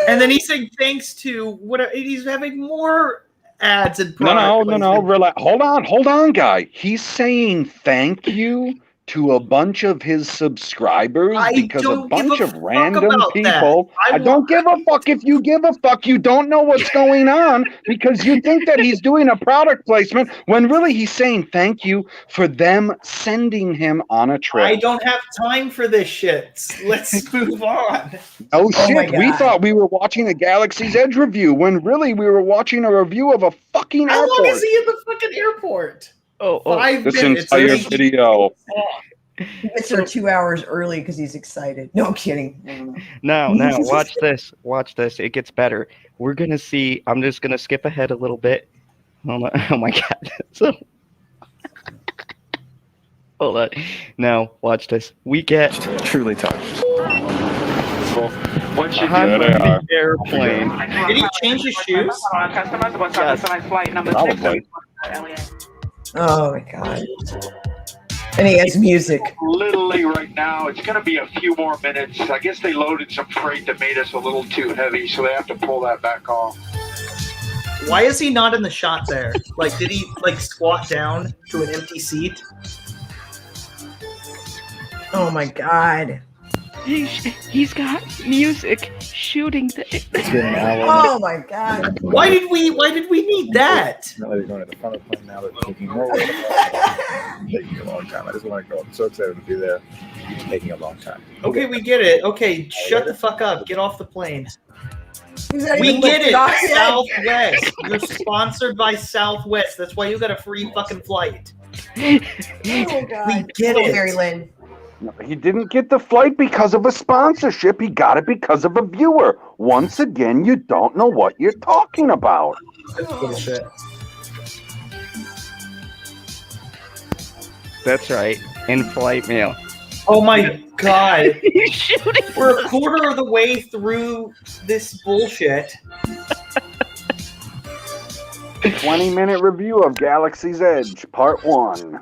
And then he's saying thanks to he's having more ads and product No. placement. Relax. Hold on, guy. He's saying thank you to a bunch of his subscribers I because a don't give bunch a of fuck random about that. people. I I don't give a fuck. If you give a fuck, you don't know what's going on because you think that he's doing a product placement when really he's saying thank you for them sending him on a trip. I don't have time for this shit. Let's move on. Oh my shit, we God. thought we were watching a Galaxy's Edge review when really we were watching a review of a fucking How airport. long is he in the fucking airport? Oh, 5 This minutes. entire and he video. takes off. He gets there 2 hours early because he's excited. No, I'm kidding. I don't know. Now, watch this. Watch this. It gets better. We're gonna see. I'm just gonna skip ahead a little bit. Hold on. Oh my god. So, hold on. Now, watch this. We get Truly touched. Once you on do the airplane. Did he change his shoes? Oh my god. And he has music. literally right now, it's going to be a few more minutes. I guess they loaded some freight that made us a little too heavy, so they have to pull that back off. Why is he not in the shot there? Like, did he like squat down to an empty seat? Oh my god. He's got music shooting. It's been an hour. Oh my god. Why did we need that? Now they're going to the front of the plane. Now they're taking more. Taking a long time. I just want to go. I'm so excited to be there. It's taking a long time. Okay, we get it. Okay, shut the fuck up. Get off the plane. He's not We even get lifted it. off yet. Southwest. You're sponsored by Southwest. That's why you got a free fucking flight. Oh god. We get Oh, it. Mary Lynn. He didn't get the flight because of a sponsorship. He got it because of a viewer. Once again, you don't know what you're talking about. That's bullshit. That's right. In-flight meal. Oh my god. He's shooting. We're a quarter of the way through this bullshit. 20-minute review of Galaxy's Edge, Part 1.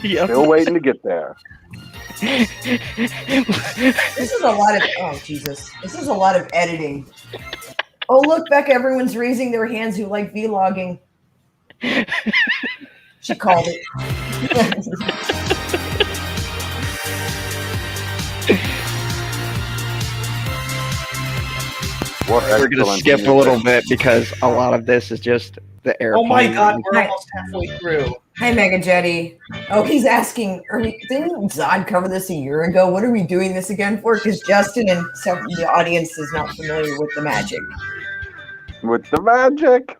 Yep. Still waiting to get there. This is a lot of Jesus. This is a lot of editing. Oh look, Becca, everyone's raising their hands who like vlogging. She called it. We're gonna skip a little bit because a lot of this is just the airplane. Oh my god, we're almost halfway through. Hi, Mega Jetty. Oh, he's asking, didn't Zod cover this a year ago? What are we doing this again for? Because Justin and the audience is not familiar with the magic. With the magic.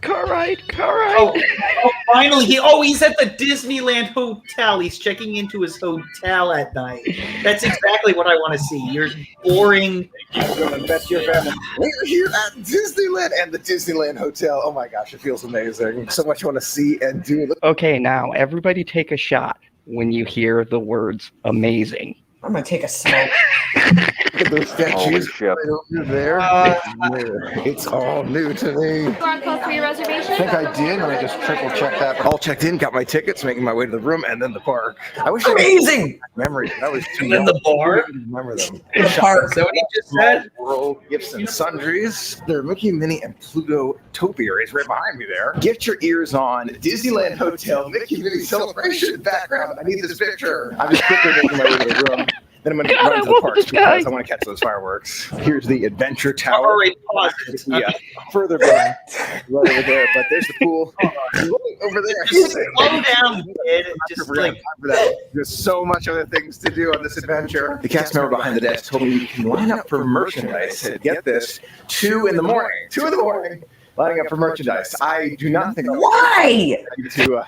Car ride. Oh, finally, he's at the Disneyland hotel. He's checking into his hotel at night. That's exactly what I want to see. You're boring. That's your family. We're here at Disneyland and the Disneyland Hotel. Oh my gosh, it feels amazing. So much I want to see and do. Okay, now everybody take a shot when you hear the words amazing. I'm gonna take a smoke. Look at those Holy statues shit. right over there. It's all new to me. QR code for your reservation? I think I did, and I just triple checked that. All checked in, got my tickets, making my way to the room, and then the park. I wish I Amazing. had memories. That was too And then the bar? Remember them. The park. Is that what he just said? World gifts and sundries. There are Mickey, Minnie, and Pluto topiaries right behind me there. Get your ears on. Disneyland Hotel, Mickey, Minnie celebration background. I need this picture. I'm just quickly making my way to the room. Then I'm going to God, run I to the love parks this guy. because I want to catch those fireworks. Here's the Adventure All Tower. right, pause it. Yeah, further back, right over there. But there's the pool right over there. Just slow down, kid. Just like For that. There's so much other things to do on this adventure. The cast member behind the desk told me you can line up for merchandise. And get this, 2 in the morning. 2 in the morning, lining up for merchandise. I do not think Why? to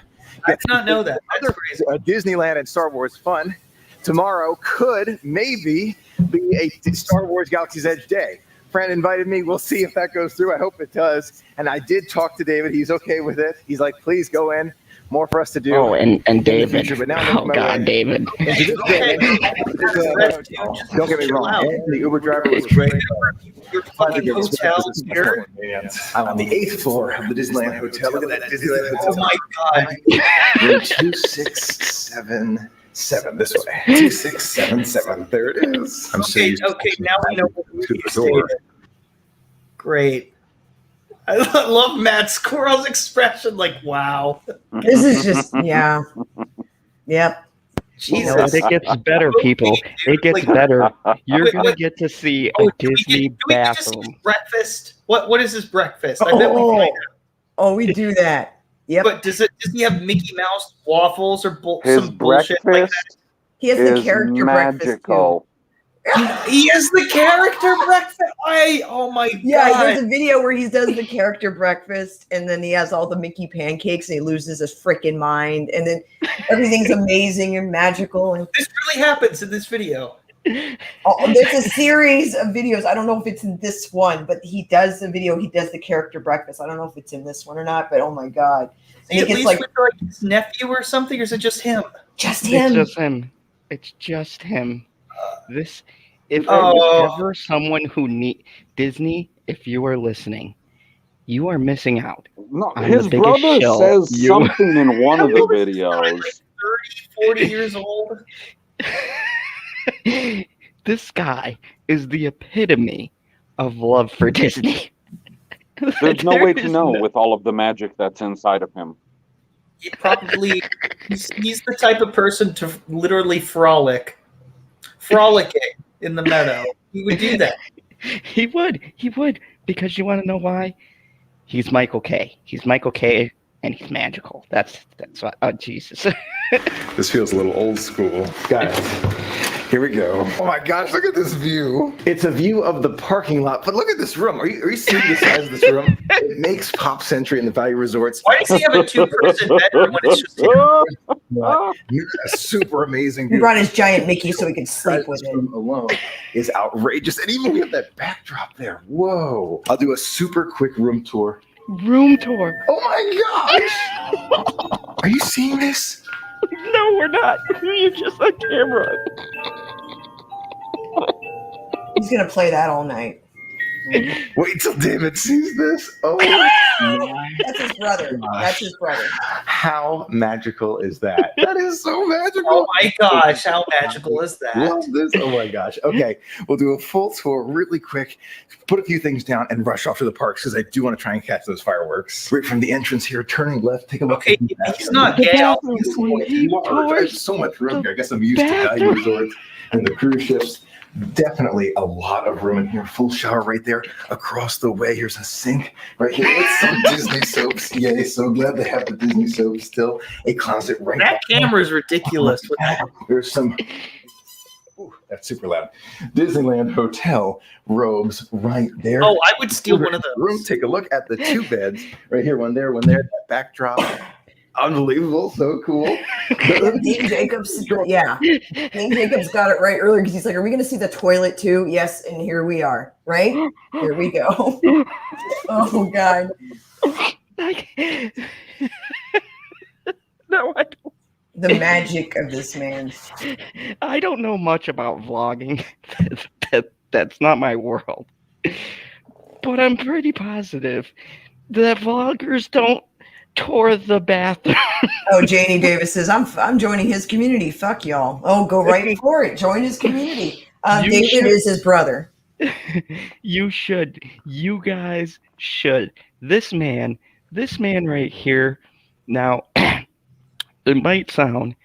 I did not know that. That's crazy. Disneyland and Star Wars fun. Tomorrow could maybe be a Star Wars Galaxy's Edge day. Friend invited me. We'll see if that goes through. I hope it does. And I did talk to David. He's okay with it. He's like, please go in. More for us to do. Oh, and in the David. future, but now I'm Oh making my God, way David. into this Okay. day. Don't get me wrong. The Uber driver was great. Your fucking hotel here. I'm on the 8th floor of the Disneyland Hotel. Look at that Disneyland Oh Hotel. my god. Room 2677 this way. 2677. There it is. I'm so Okay, used to okay, now we know what to the we door. stated. Great. I love Matt Squirrel's expression, like, wow. This is just Yep. Jesus. It gets better, people. It gets better. You're gonna get to see a Disney do we get to see his bathroom. breakfast? What is his breakfast? I bet we Oh, find out. we do that. Yep. But does he have Mickey Mouse waffles or His some bullshit like breakfast that? He has the is character breakfast too. magical. He is the character breakfast. Oh my Yeah, god. there's a video where he does the character breakfast, and then he has all the Mickey pancakes, and he loses his freaking mind, and then everything's amazing and magical. And This really happens in this video. there's a series of videos. I don't know if it's in this one, but he does the video. He does the character breakfast. I don't know if it's in this one or not, but oh my god! And At he least gets with his nephew or something, or is it just him? just him. It's just him. It's just him. This, if there was ever someone who need Disney, if you are listening, you are missing out. No, I'm his the biggest brother shell. says You- something in one of the How old is this guy? videos. Like 30, 40 years old. This guy is the epitome of love for Disney. There's no way to There know is with all of the magic that's inside of him. He probably he's the type of person to literally frolicking in the meadow. He would do that. He would, because you want to know why? He's Michael K. He's Michael K. and he's magical. That's what. Oh Jesus! This feels a little old school. Guys, here we go. Oh my gosh, look at this view. It's a view of the parking lot, but look at this room. Are you seeing the size of this room? It makes Pop Century and the Value Resorts. Why does he have a 2-person bedroom when it's just him? A super amazing He view. brought his giant Mickey so he could sleep with This it. room alone is outrageous. And even we have that backdrop there. Whoa. I'll do a super quick room tour. Room tour. Oh my gosh. Are you seeing this? No, we're not. You're just on camera. He's gonna play that all night. Wait till David sees this. Oh my. That's his brother. That's his brother. How magical is that? That is so magical. Oh my gosh, how magical is that? Love this. Oh my gosh. Okay, we'll do a full tour really quick, put a few things down, and rush off to the parks because I do want to try and catch those fireworks. Right from the entrance here, turning left, take a look. Okay, he's not gay. There's so much room here. I guess I'm used to value resorts and the cruise ships. Definitely a lot of room in here. Full shower right there. Across the way, here's a sink right here with some Disney soaps. Yay, so glad they have the Disney soaps still. A closet right That camera is ridiculous. There's some, ooh, that's super loud. Disneyland Hotel robes right there. Oh, I would steal one of those. Room. Take a look at the two beds right here. One there, that backdrop. Unbelievable, so cool. Dean Jacobs, yeah. Dean Jacobs got it right earlier because he's like, "Are we going to see the toilet too?" Yes, and here we are. Right here we go. Oh God. No, I don't. The magic of this man. I don't know much about vlogging. That's not my world. But I'm pretty positive that vloggers don't tour the bathroom. Oh, Janie Davis says, I'm joining his community. Fuck y'all. Oh, go right for it. Join his community. David is his brother. You should. You guys should. This man right here. Now, it might sound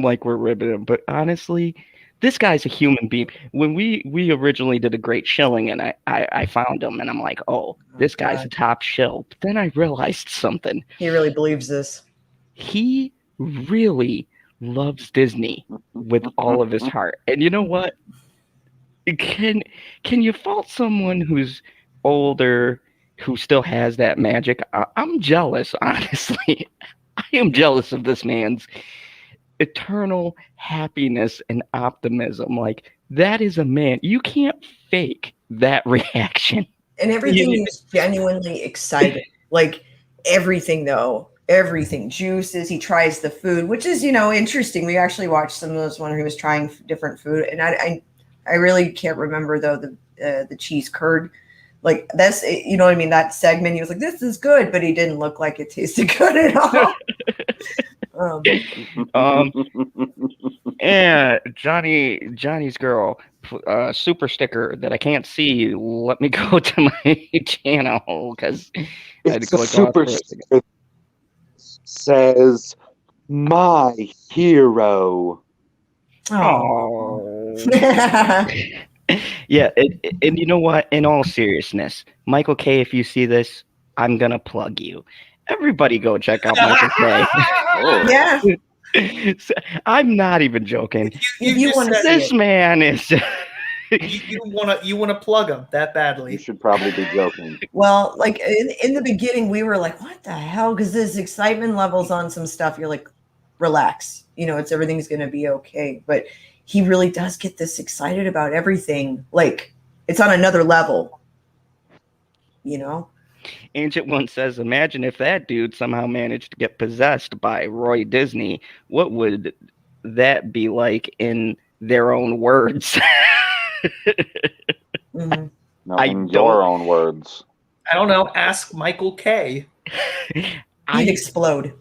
like we're ribbing him, but honestly, this guy's a human being. When we originally did a great shilling, and I found him, and I'm like, oh, this guy's a top shill. But then I realized something. He really believes this. He really loves Disney with all of his heart. And you know what? Can you fault someone who's older who still has that magic? I'm jealous, honestly. I am jealous of this man's eternal happiness and optimism. Like, that is a man. You can't fake that reaction. And everything is genuinely excited. Like everything though. Everything. Juices. He tries the food, which is, interesting. We actually watched some of those when he was trying different food. And I really can't remember though the cheese curd. Like that's, you know what I mean? That segment, he was like, this is good, but he didn't look like it tasted good at all. And Johnny's girl, super sticker that I can't see. Let me go to my channel because I had to It's a click super off. sticker says my hero. Oh. Yeah, and you know what? In all seriousness, Michael K, if you see this, I'm gonna plug you. Everybody go check out Michael K. Oh. Yeah. I'm not even joking. You just wanna said see This man is. you want to plug him that You badly. should probably be joking. Well, like in the beginning, we were like, "What the hell?" Because this excitement levels on some stuff. You're like, "Relax, it's everything's gonna be okay." But he really does get this excited about everything. Like it's on another level, Ancient One says, imagine if that dude somehow managed to get possessed by Roy Disney. What would that be like in their own words? Mhm. No, I in don't- your own words. I don't know. Ask Michael K. He'd I, explode.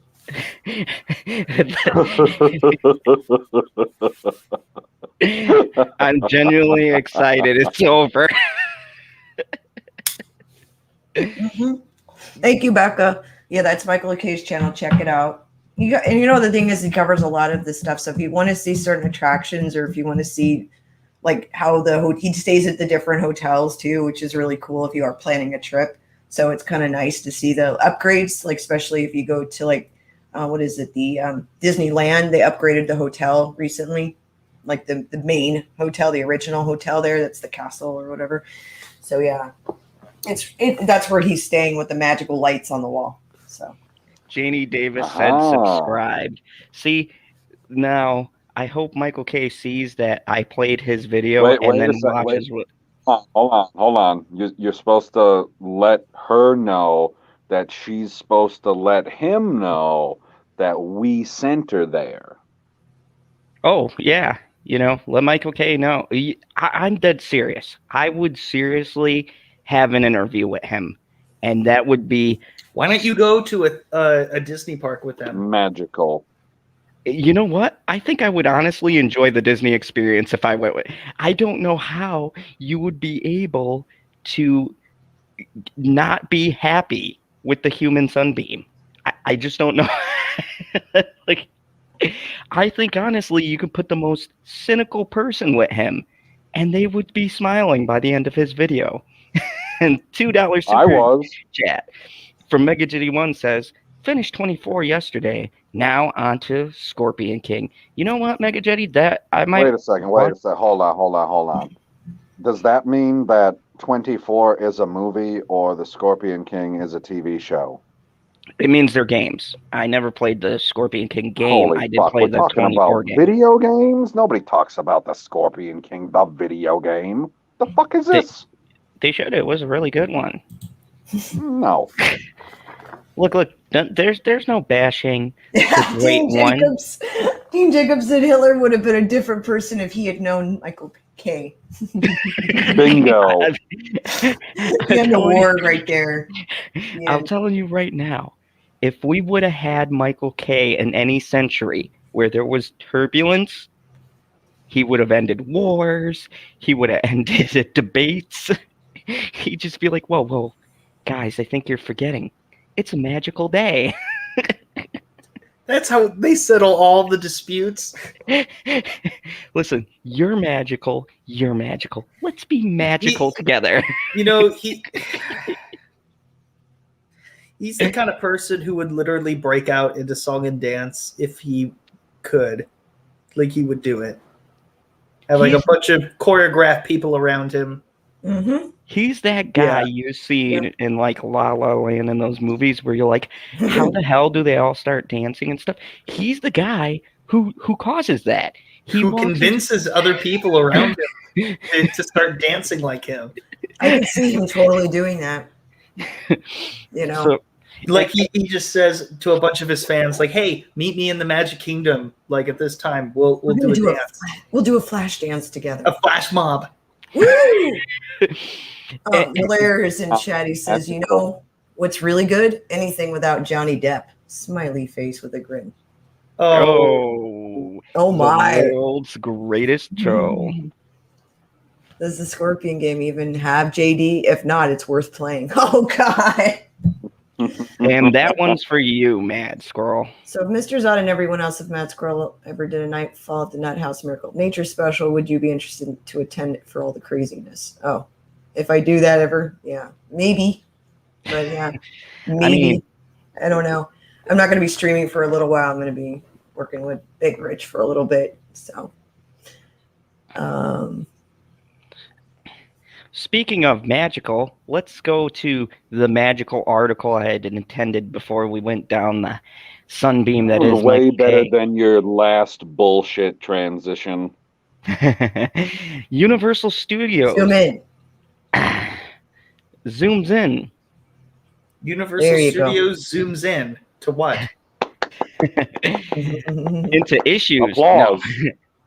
I'm genuinely excited. It's over. Mhm. Thank you, Becca. Yeah, that's Michael K's channel. Check it out. And the thing is, he covers a lot of this stuff. So if you want to see certain attractions, or if you want to see like how he stays at the different hotels too, which is really cool if you are planning a trip. So it's kind of nice to see the upgrades, like especially if you go to like what is it, the Disneyland? They upgraded the hotel recently, like the main hotel, the original hotel there. That's the castle or whatever. So yeah, that's where he's staying with the magical lights on the wall. So Janie Davis said subscribed. See, now I hope Michael K sees that I played his video and Wait then a sec. Wait. watches what. Hold on. You're supposed to let her know that she's supposed to let him know that we sent her there. Oh, yeah. Let Michael K know. I'm dead serious. I would seriously have an interview with him. And that would be, Why don't you go to a Disney park with them? Magical. you know what? I think I would honestly enjoy the Disney experience if I went with. I don't know how you would be able to not be happy with the human sunbeam. I just don't know. Like, I think honestly, you could put the most cynical person with him, and they would be smiling by the end of his video. And $2 super I was. chat from MegaJitty1 says, finished 24 yesterday. Now on to Scorpion King. You know what, MegaJetty? That I might. Wait a second. Hold on. Does that mean that 24 is a movie or the Scorpion King is a TV show? It means they're games. I never played the Scorpion King game. Holy I did fuck, play we're the talking 24 about game. video games? Nobody talks about the Scorpion King, the video game. The fuck is this? They showed it was a really good one. No. Look, there's no bashing the great Dean one. Jacobs said Hitler would have been a different person if he had known Michael K. Bingo. He had the war right there. Yeah. I'm telling you right now, if we would have had Michael K in any century where there was turbulence, he would have ended wars. He would have ended debates. He'd just be like, whoa, guys, I think you're forgetting. It's a magical day. That's how they settle all the disputes. Listen, you're magical. You're magical. Let's be magical together. He's the kind of person who would literally break out into song and dance if he could. Like, he would do it. Have like a bunch of choreographed people around him. Mm-hmm. He's that guy you see in like La La Land and those movies where you're like, how the hell do they all start dancing and stuff? He's the guy who causes that. Who convinces other people around him to start dancing like him. I can see him totally doing that. So, like he just says to a bunch of his fans, like, "Hey, meet me in the Magic Kingdom. Like at this time, we'll do a dance. We'll do a flash dance together. A flash mob." Woo! Blair is in chat. He says, "You know what's really good? Anything without Johnny Depp." Smiley face with a grin. Oh my! The world's greatest troll. Does the Scorpion game even have JD? If not, it's worth playing. Oh God! And that one's for you, Mad Squirrel. So if Mr. Zod and everyone else of Mad Squirrel ever did a Nightfall at the Nut House Miracle Nature Special, would you be interested to attend it for all the craziness? Oh, if I do that ever, yeah, maybe. But yeah, maybe. I don't know. I'm not going to be streaming for a little while. I'm going to be working with Big Rich for a little bit. So, speaking of magical, let's go to the magical article I had intended before we went down the sunbeam that That was is way better Michael than your last bullshit transition. K. Universal Studios zoom in. zooms in Universal There you go. Studios zooms in to what? into issues. Applause.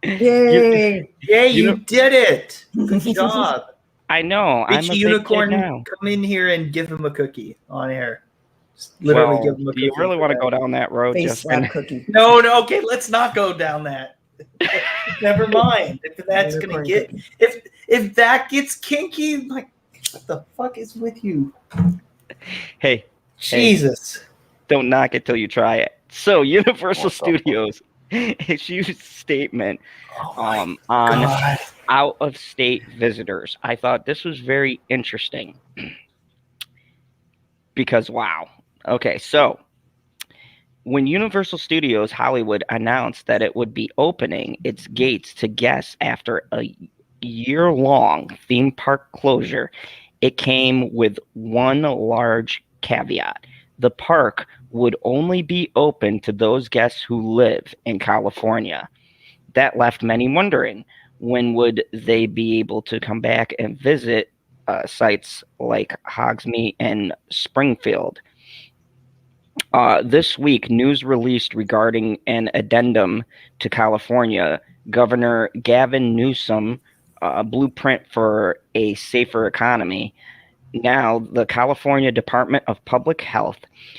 Yay! Yay, You you know- did it! Good job. I know. I'm Bitchy a Unicorn, big kid now. come in here and give him a cookie on air. Just literally Well, give him a do cookie. you really for want to that. go down that road, Face Justin? slap cookie. No, okay, let's not go down that. Never mind. If that's gonna Unicorn get cookie. if that gets kinky, like what the fuck is with you? Hey, Jesus. don't knock it till you try it. So, Universal What the fuck? Studios issued a statement Oh my on God. out-of-state visitors. I thought this was very interesting because wow. Okay, so when Universal Studios Hollywood announced that it would be opening its gates to guests after a year-long theme park closure, it came with one large caveat. The park would only be open to those guests who live in California. That left many wondering, when would they be able to come back and visit sites like Hogsmeade and Springfield? This week, news released regarding an addendum to California Governor Gavin Newsom blueprint for a safer economy. Now, the California Department of Public Health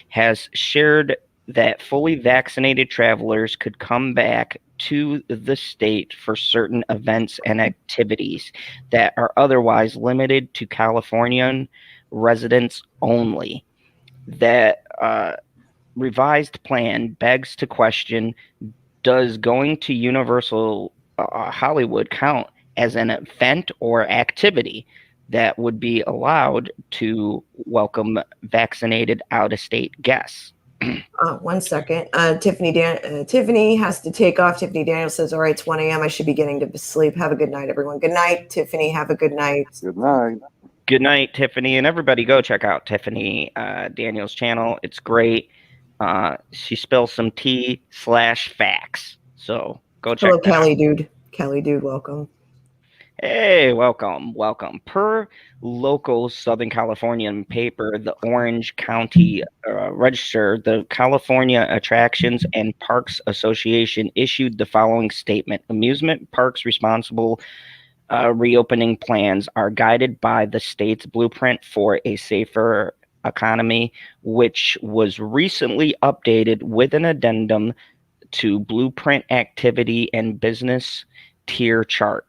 has shared that fully vaccinated travelers could come back to the state for certain events and activities that are otherwise limited to Californian residents only. That revised plan begs to question, does going to Universal Hollywood count as an event or activity that would be allowed to welcome vaccinated out-of-state guests? 1 second. Tiffany has to take off. Tiffany Daniel says, all right, it's 1 a.m. I should be getting to sleep. Have a good night, everyone. Good night, Tiffany. Have a good night. Good night. Good night, Tiffany, and everybody go check out Tiffany Daniel's channel. It's great. She spills some tea/facts. So go check Hello, that out. Kelly, dude. Kelly, dude, welcome. Hey, welcome. Per local Southern Californian paper, the Orange County Register, the California Attractions and Parks Association issued the following statement. Amusement parks responsible reopening plans are guided by the state's blueprint for a safer economy, which was recently updated with an addendum to Blueprint Activity and Business Tier Chart.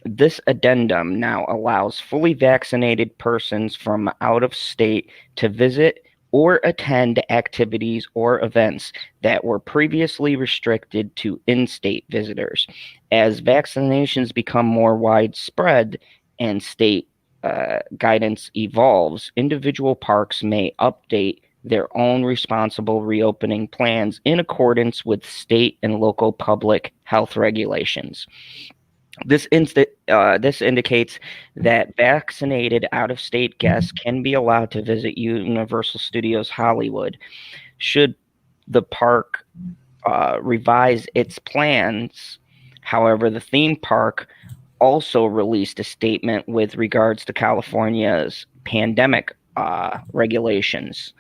This addendum now allows fully vaccinated persons from out of state to visit or attend activities or events that were previously restricted to in-state visitors. As vaccinations become more widespread and state guidance evolves, individual parks may update their own responsible reopening plans in accordance with state and local public health regulations. This indicates that vaccinated out-of-state guests can be allowed to visit Universal Studios Hollywood. Should the park revise its plans, however, the theme park also released a statement with regards to California's pandemic regulations.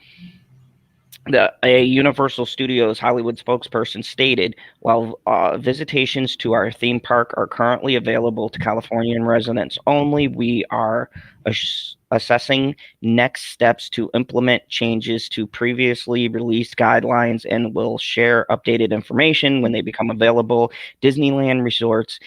A Universal Studios Hollywood spokesperson stated, while visitations to our theme park are currently available to Californian residents only, we are assessing next steps to implement changes to previously released guidelines and will share updated information when they become available. Disneyland Resorts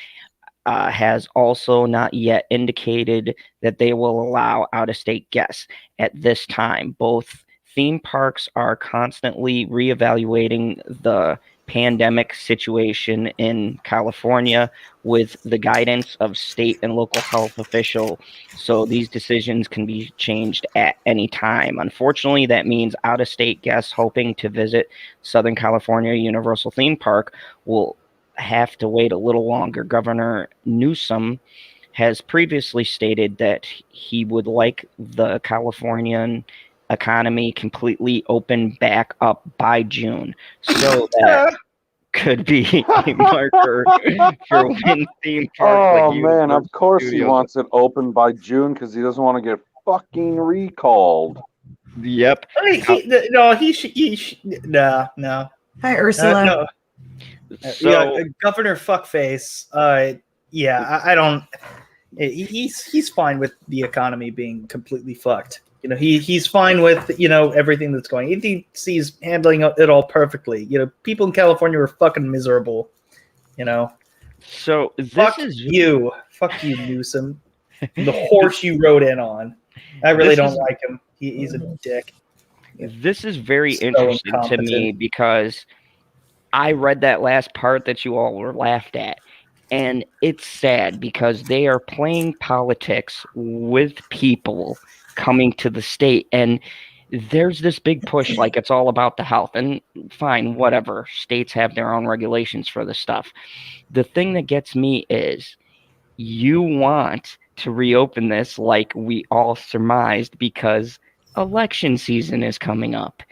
has also not yet indicated that they will allow out-of-state guests at this time. Both theme parks are constantly reevaluating the pandemic situation in California with the guidance of state and local health official. So these decisions can be changed at any time. Unfortunately, that means out-of-state guests hoping to visit Southern California Universal Theme Park will have to wait a little longer. Governor Newsom has previously stated that he would like the Californian economy completely open back up by June. So that could be a marker for when theme parks like Oh man, Universal of course he Studios. wants it open by June because he doesn't want to get fucking recalled. Yep. No. Hi, Ursula. No. So Governor Fuckface. I don't. He's fine with the economy being completely fucked. He's fine with everything that's going. He thinks he's handling it all perfectly. People in California are fucking miserable. So this Fuck is you, Newsom. The horse you rode in on. I really don't like him. He's a dick. This is very So interesting to incompetent. me because I read that last part that you all were laughed at. And it's sad because they are playing politics with people coming to the state. And there's this big push like it's all about the health. And fine, whatever. States have their own regulations for this stuff. The thing that gets me is you want to reopen this like we all surmised because election season is coming up.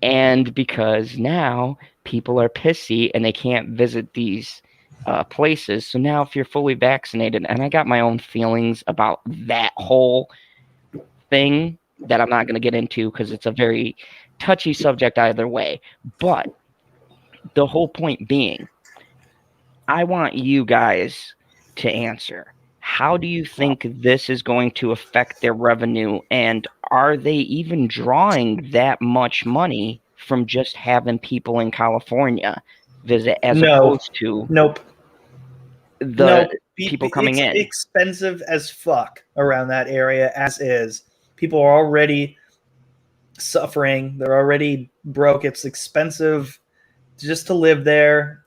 And because now people are pissy and they can't visit these places. So now if you're fully vaccinated, and I got my own feelings about that whole thing that I'm not going to get into because it's a very touchy subject either way. But the whole point being, I want you guys to answer. How do you think this is going to affect their revenue? And are they even drawing that much money from just having people in California visit as opposed to the people coming in? It's expensive as fuck around that area as is. People are already suffering. They're already broke. It's expensive just to live there,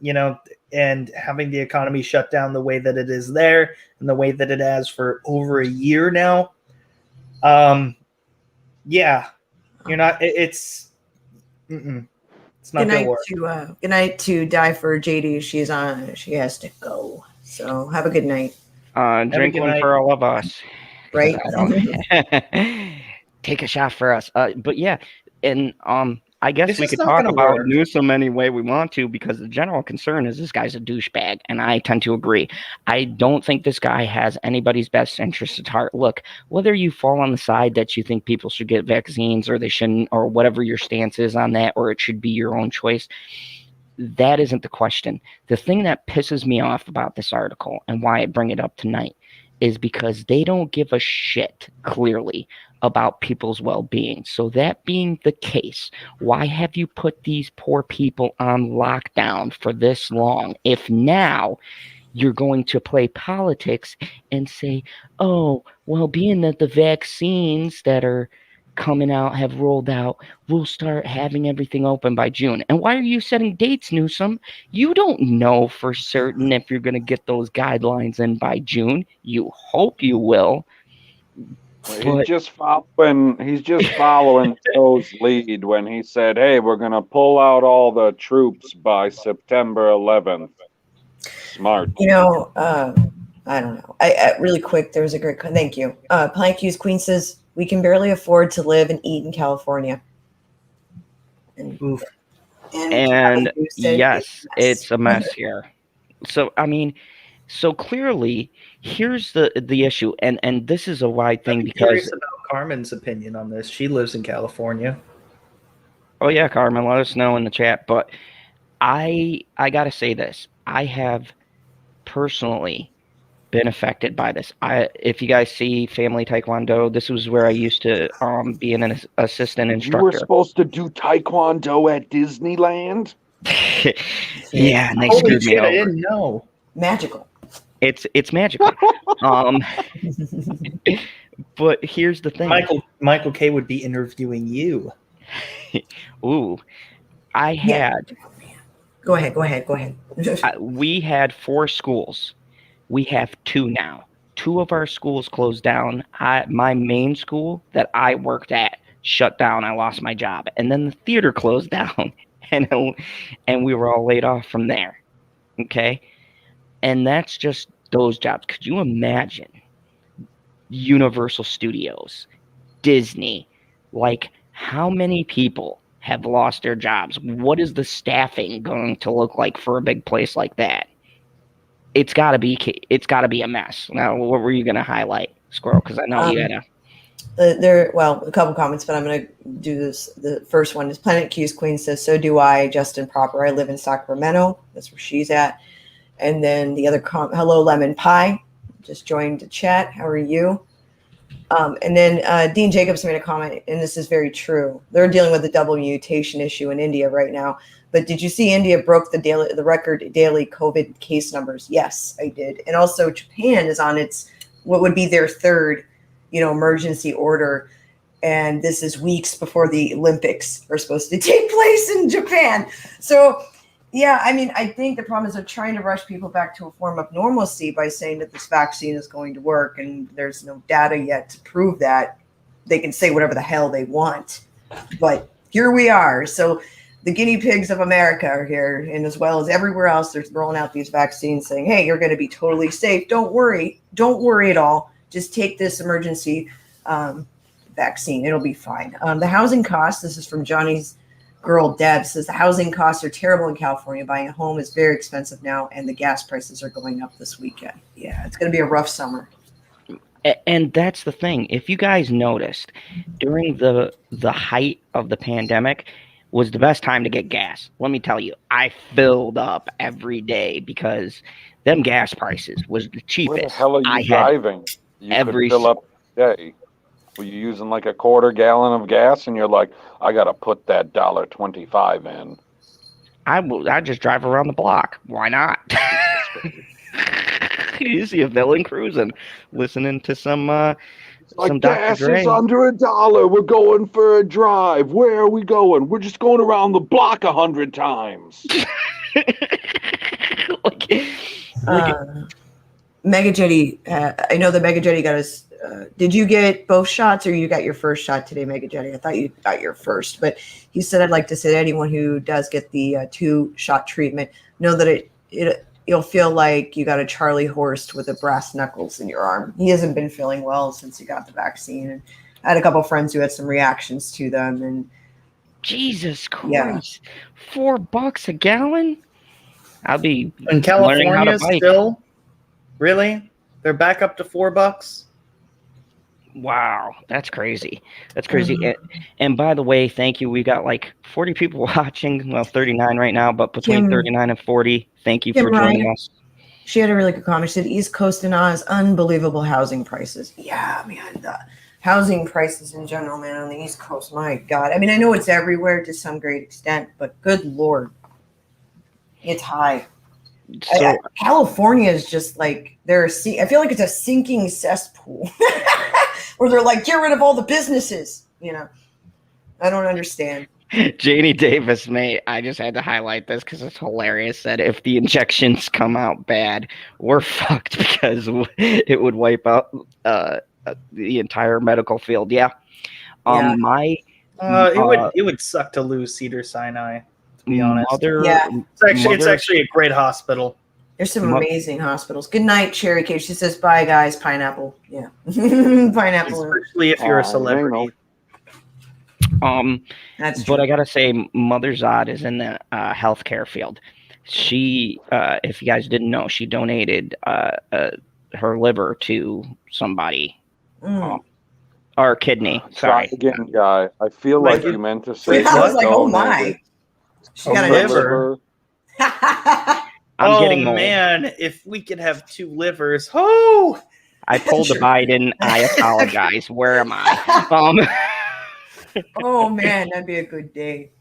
and having the economy shut down the way that it is there and the way that it has for over a year now. You're not, it's not going to work. Good night to Die for JD. She has to go. So have a good night. Drink one for all of us. Right. Take a shot for us. But yeah, and I guess This we is could not talk gonna about work. Newsom any way we want to because the general concern is this guy's a douchebag, and I tend to agree. I don't think this guy has anybody's best interest at heart. Look, whether you fall on the side that you think people should get vaccines or they shouldn't, or whatever your stance is on that, or it should be your own choice, that isn't the question. The thing that pisses me off about this article and why I bring it up tonight is because they don't give a shit, clearly, about people's well-being. So that being the case, why have you put these poor people on lockdown for this long if now you're going to play politics and say, oh, well, being that the vaccines that are coming out have rolled out, we'll start having everything open by June. And why are you setting dates, Newsom? You don't know for certain if you're going to get those guidelines in by June. You hope you will. He's just following Joe's lead when he said, "Hey, we're going to pull out all the troops by September 11th." Smart. I don't know. I really quick. There was a great. Thank you. Plank Hughes Queen says we can barely afford to live and eat in California. And yes, it's a mess here. So I mean, so clearly, here's the issue, and this is a wide thing because Curious about Carmen's opinion on this. She lives in California. Oh yeah, Carmen, let us know in the chat. But I gotta say this: I have personally been affected by this. If you guys see Family Taekwondo, this was where I used to be an assistant instructor. You were supposed to do Taekwondo at Disneyland? Yeah, and they screwed me over. I didn't know. Magical. It's magical. But here's the thing. Michael K would be interviewing you. Ooh, I had Go ahead. We had 4 schools. We have 2 now. 2 of our schools closed down. My main school that I worked at shut down. I lost my job, and then the theater closed down, and we were all laid off from there. Okay, and that's just those jobs. Could you imagine Universal Studios, Disney? Like, how many people have lost their jobs? What is the staffing going to look like for a big place like that? It's got to be a mess. Now, what were you going to highlight, Squirrel? Because I know you had a. A couple comments, but I'm going to do this. The first one is Planet Q's Queen says, so do I, Justin Proper. I live in Sacramento. That's where she's at. And then the other hello, Lemon Pie. Just joined the chat. How are you? And then Dean Jacobs made a comment, and this is very true. They're dealing with the double mutation issue in India right now. But did you see India broke the record daily COVID case numbers? Yes, I did. And also Japan is on its what would be their third, emergency order. And this is weeks before the Olympics are supposed to take place in Japan. So, yeah, I mean, I think the problem is they're trying to rush people back to a form of normalcy by saying that this vaccine is going to work, and there's no data yet to prove that. They can say whatever the hell they want, but here we are. So the guinea pigs of America are here, and as well as everywhere else, they're rolling out these vaccines saying, hey, you're going to be totally safe. Don't worry at all. Just take this emergency vaccine. It'll be fine. The housing costs, this is from Johnny's girl Deb, says the housing costs are terrible in California. Buying a home is very expensive now, and the gas prices are going up this weekend. Yeah, it's going to be a rough summer. And that's the thing. If you guys noticed, during the height of the pandemic was the best time to get gas. Let me tell you, I filled up every day because them gas prices was the cheapest. Where the hell are you driving? You could fill up a day. Were you using like a quarter gallon of gas, and you're like, I got to put that $1.25 in? I just drive around the block. Why not? You see a villain cruising, listening to some like Dr. gas Dre. is under $1. We're going for a drive. Where are we going? We're just going around the block 100 times. Mega Jetty, I know the Mega Jetty got us. Did you get both shots, or you got your first shot today, Mega Jetty? I thought you got your first, but he said, I'd like to say to anyone who does get the 2-shot treatment, know that you'll feel like you got a Charlie horse with a brass knuckles in your arm. He hasn't been feeling well since he got the vaccine, and I had a couple of friends who had some reactions to them. And Jesus Christ, yeah. $4 a gallon? I'll be in California still. Really? They're back up to $4? Wow, that's crazy. That's crazy. And by the way, thank you. We got like 40 people watching. Well, 39 right now, but between 39 and 40. Thank you for joining us. She had a really good comment. She said, East Coast and Oz, unbelievable housing prices. Yeah, man, the housing prices in general, man, on the East Coast, my God. I mean, I know it's everywhere to some great extent, but good Lord, it's high. So, California is just like I feel like it's a sinking cesspool where they're like, get rid of all the businesses. I don't understand. Janie Davis, mate, I just had to highlight this because it's hilarious. Said if the injections come out bad, we're fucked because it would wipe out the entire medical field. Yeah. It would suck to lose Cedars-Sinai. To be honest, it's actually a great hospital. There's some amazing hospitals. Good night, Cherry Cake. She says, "Bye, guys." Pineapple, yeah, pineapple. Especially if you're a celebrity. That's true. But I gotta say, Mother Zod is in the healthcare field. She, if you guys didn't know, she donated her liver to somebody. Or kidney. Sorry. Again, guy. I feel like you meant to say. I was like, oh my. She got a liver. I'm getting old. Man, if we could have 2 livers. Oh, I pulled a Biden. I apologize. Where am I? Oh man, that'd be a good day.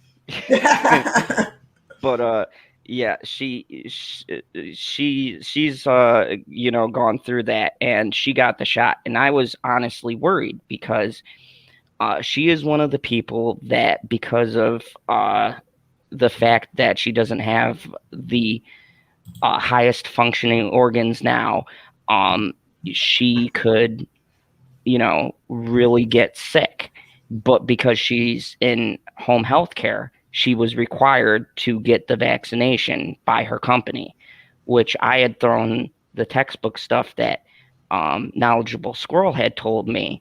But yeah, she's gone through that, and she got the shot, and I was honestly worried because she is one of the people that, because of the fact that she doesn't have the highest functioning organs now, she could, really get sick. But because she's in home health care, she was required to get the vaccination by her company, which I had thrown the textbook stuff that knowledgeable Squirrel had told me.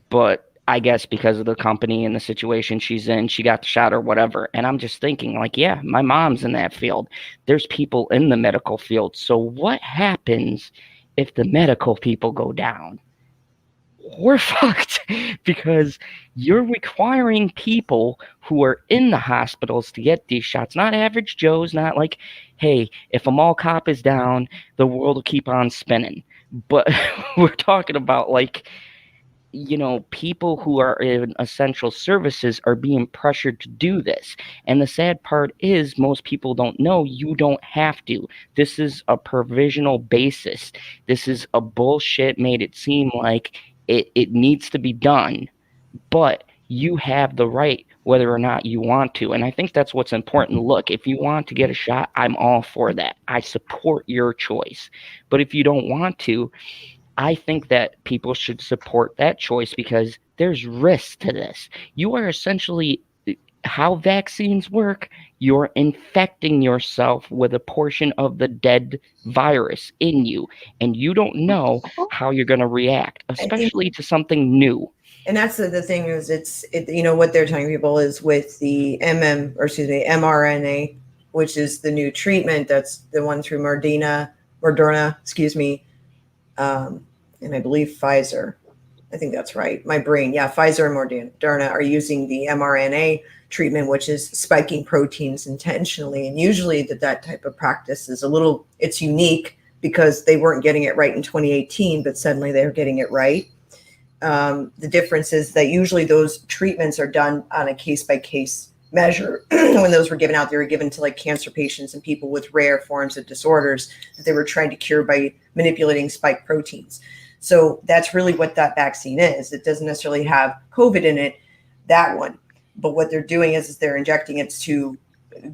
But I guess because of the company and the situation she's in, she got the shot or whatever. And I'm just thinking, like, yeah, my mom's in that field. There's people in the medical field. So what happens if the medical people go down? We're fucked because you're requiring people who are in the hospitals to get these shots, not average Joes, not like, hey, if a mall cop is down, the world will keep on spinning. But we're talking about like, people who are in essential services are being pressured to do this. And the sad part is most people don't know you don't have to. This is a provisional basis. This is a bullshit made it seem like it needs to be done, but you have the right whether or not you want to. And I think that's what's important. Look, if you want to get a shot, I'm all for that. I support your choice. But if you don't want to, I think that people should support that choice because there's risk to this. You are essentially, how vaccines work, you're infecting yourself with a portion of the dead virus in you, and you don't know how you're going to react, especially to something new. And that's the thing is what they're telling people is with the mRNA, which is the new treatment. That's the one through Moderna, and I believe Pfizer. I think that's right. My brain. Yeah, Pfizer and Moderna are using the mRNA treatment, which is spiking proteins intentionally. And usually that type of practice is it's unique because they weren't getting it right in 2018, but suddenly they're getting it right. The difference is that usually those treatments are done on a case-by-case measure. When those were given out, they were given to like cancer patients and people with rare forms of disorders that they were trying to cure by manipulating spike proteins. So that's really what that vaccine is. It doesn't necessarily have COVID in it, that one. But what they're doing is they're injecting it to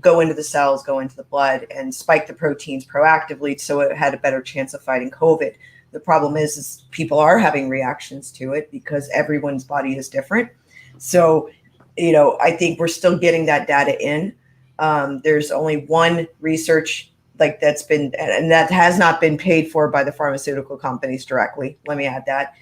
go into the cells, go into the blood, and spike the proteins proactively so it had a better chance of fighting COVID. The problem is people are having reactions to it because everyone's body is different. So, I think we're still getting that data in. There's only one research that's been, and that has not been paid for by the pharmaceutical companies directly. Let me add that.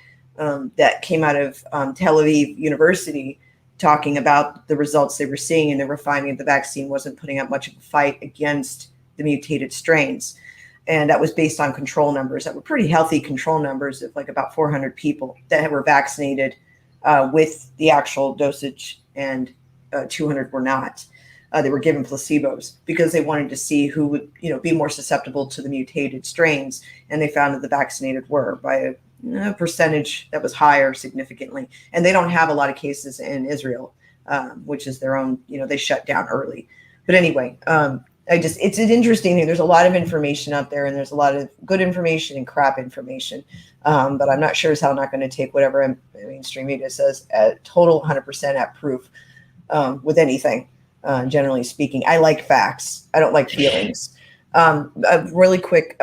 That came out of Tel Aviv University talking about the results they were seeing, and they were finding the vaccine wasn't putting up much of a fight against the mutated strains. And that was based on control numbers that were pretty healthy control numbers of like about 400 people that were vaccinated with the actual dosage, and 200 were not. They were given placebos because they wanted to see who would, be more susceptible to the mutated strains. And they found that the vaccinated were by a percentage that was higher significantly. And they don't have a lot of cases in Israel, which is their own, they shut down early. But anyway, it's an interesting thing. There's a lot of information out there, and there's a lot of good information and crap information. But I'm not sure as hell not going to take whatever mainstream media says at total 100% at proof with anything. Generally speaking, I like facts. I don't like feelings. Really quick,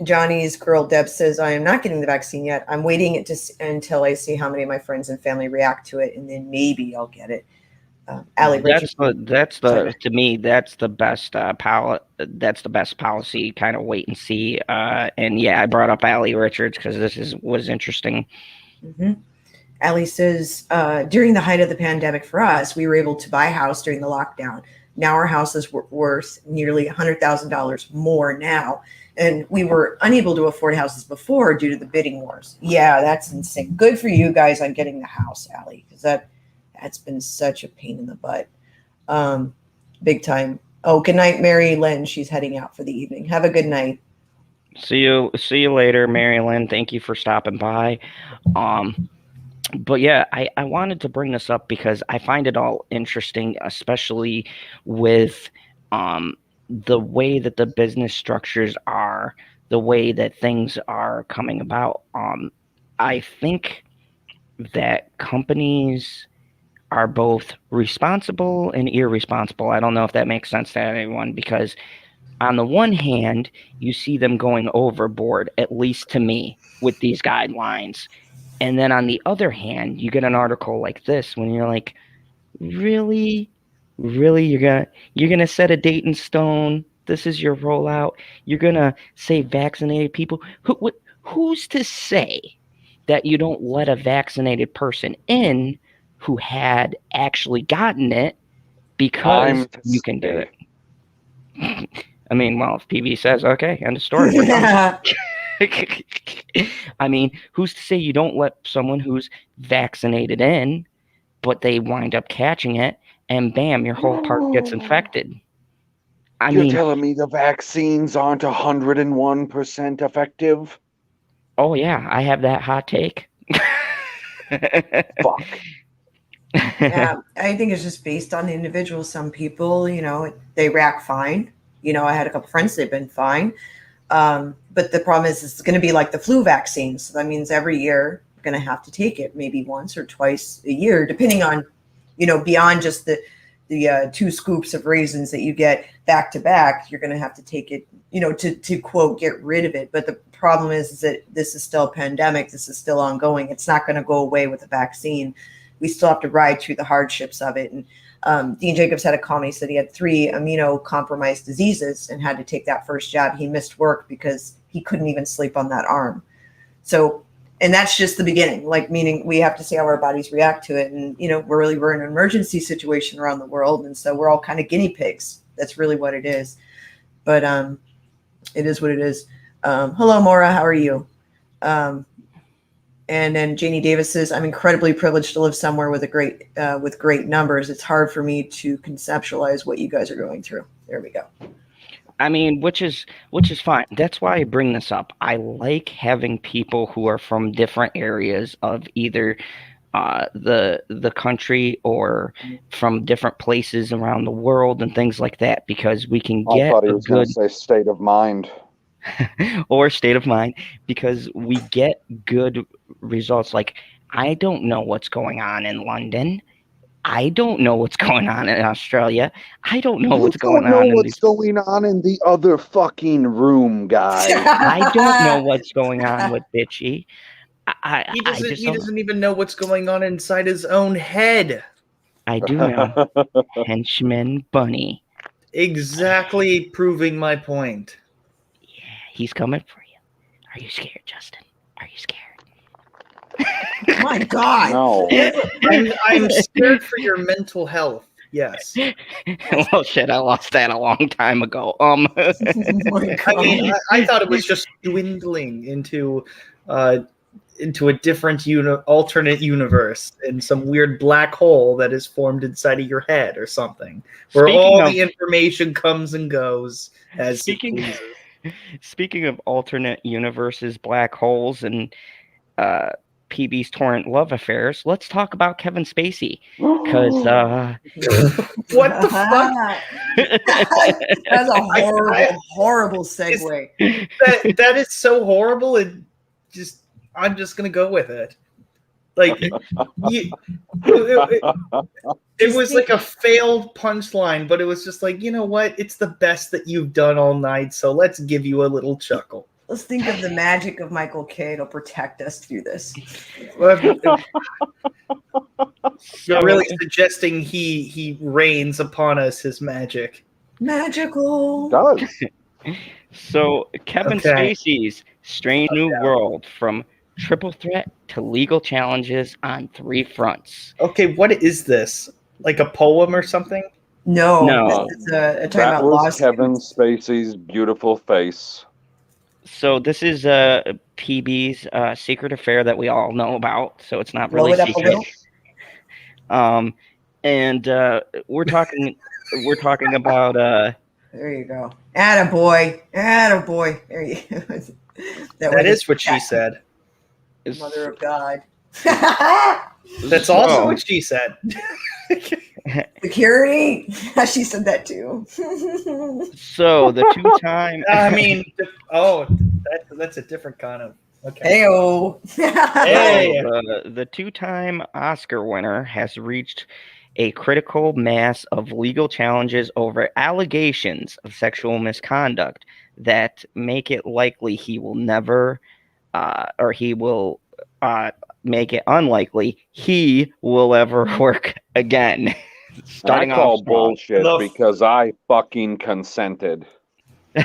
Johnny's girl Deb says, I am not getting the vaccine yet. I'm waiting until I see how many of my friends and family react to it, and then maybe I'll get it. Allie, to me, that's the best that's the best policy. Kind of wait and see. And yeah, I brought up Allie Richards because this was interesting. Mm-hmm. Allie says, during the height of the pandemic for us, we were able to buy a house during the lockdown. Now our house is worth nearly $100,000 more now. And we were unable to afford houses before due to the bidding wars. Yeah, that's insane. Good for you guys on getting the house, Allie, because that's been such a pain in the butt. Big time. Oh, good night, Mary Lynn. She's heading out for the evening. Have a good night. See you later, Mary Lynn. Thank you for stopping by. But yeah, I wanted to bring this up because I find it all interesting, especially with the way that the business structures are, the way that things are coming about. I think that companies are both responsible and irresponsible. I don't know if that makes sense to anyone, because on the one hand, you see them going overboard, at least to me, with these guidelines. And then on the other hand, you get an article like this when you're like, really? Really? You're gonna set a date in stone? This is your rollout? You're gonna say vaccinated people? Who's to say that you don't let a vaccinated person in who had actually gotten it because I'm to you can do say. it? I mean, well, if PB says, okay, end of story, we're done. I mean, who's to say you don't let someone who's vaccinated in, but they wind up catching it, and bam, your whole park gets infected? I You're mean, telling me the vaccines aren't 101% effective? oh yeah, I have that hot take. Fuck. Yeah, I think it's just based on the individual. Some people, they react fine. I had a couple friends, they've been fine. But the problem is it's going to be like the flu vaccine. So that means every year you're going to have to take it, maybe once or twice a year, depending on, beyond just the 2 scoops of raisins that you get back to back. You're going to have to take it, to quote, get rid of it. But the problem is that this is still a pandemic. This is still ongoing. It's not going to go away with the vaccine. We still have to ride through the hardships of it. And Dean Jacobs had a comment. He said he had 3 immunocompromised diseases and had to take that first jab. He missed work because he couldn't even sleep on that arm. So, and that's just the beginning, meaning we have to see how our bodies react to it. And, we're in an emergency situation around the world. And so we're all kind of guinea pigs. That's really what it is. But it is what it is. Hello, Maura. How are you? And then Janie Davis says, I'm incredibly privileged to live somewhere with great numbers. It's hard for me to conceptualize what you guys are going through. There we go. I mean, which is fine. That's why I bring this up. I like having people who are from different areas of either the country or from different places around the world and things like that, because we can I get thought he a was going good to say state of mind. or state of mind, because we get good results. Like, I don't know what's going on in London. I don't know what's going on in Australia. I don't know what's going don't know on in what's these. going on in the other fucking room, guy. I don't know what's going on with Bitchy. He I doesn't. just He don't. doesn't even know what's going on inside his own head. I do know. Henchman Bunny. Exactly, proving my point. Yeah, he's coming for you. Are you scared, Justin? Are you scared? My God. No. I'm scared for your mental health. Yes. Well, shit, I lost that a long time ago. Oh my I mean, God. I thought it was just dwindling into a different alternate universe in some weird black hole that is formed inside of your head or something, where the information comes and goes as it pleases. Speaking of alternate universes, black holes, and PB's torrent love affairs, let's talk about Kevin Spacey. Because what the fuck? That's a horrible segue. That is so horrible. I'm just gonna go with it. Like, it was like a failed punchline, but it was just like, you know what? It's the best that you've done all night, so let's give you a little chuckle. Let's think of the magic of Michael K. It'll protect us through this. You're really suggesting he rains upon us his magic. Magical. Does. So Kevin Spacey's Strange New World, from triple threat to legal challenges on 3 fronts. Okay, what is this? Like a poem or something? No. This is a talking about lawsuits. Kevin Spacey's beautiful face. So this is PB's secret affair that we all know about. So it's not really secret. And we're talking about. There you go. Attaboy. There you go. That is what she said. Mother of God. That's also what she said. Security. She said that too. So the 2-time. I mean, that's a different kind of Okay. Heyo. Hey. The two-time Oscar winner has reached a critical mass of legal challenges over allegations of sexual misconduct that make it likely he will never, or he will make it unlikely he will ever work again. I Starting call off strong. bullshit because I fucking consented. Oh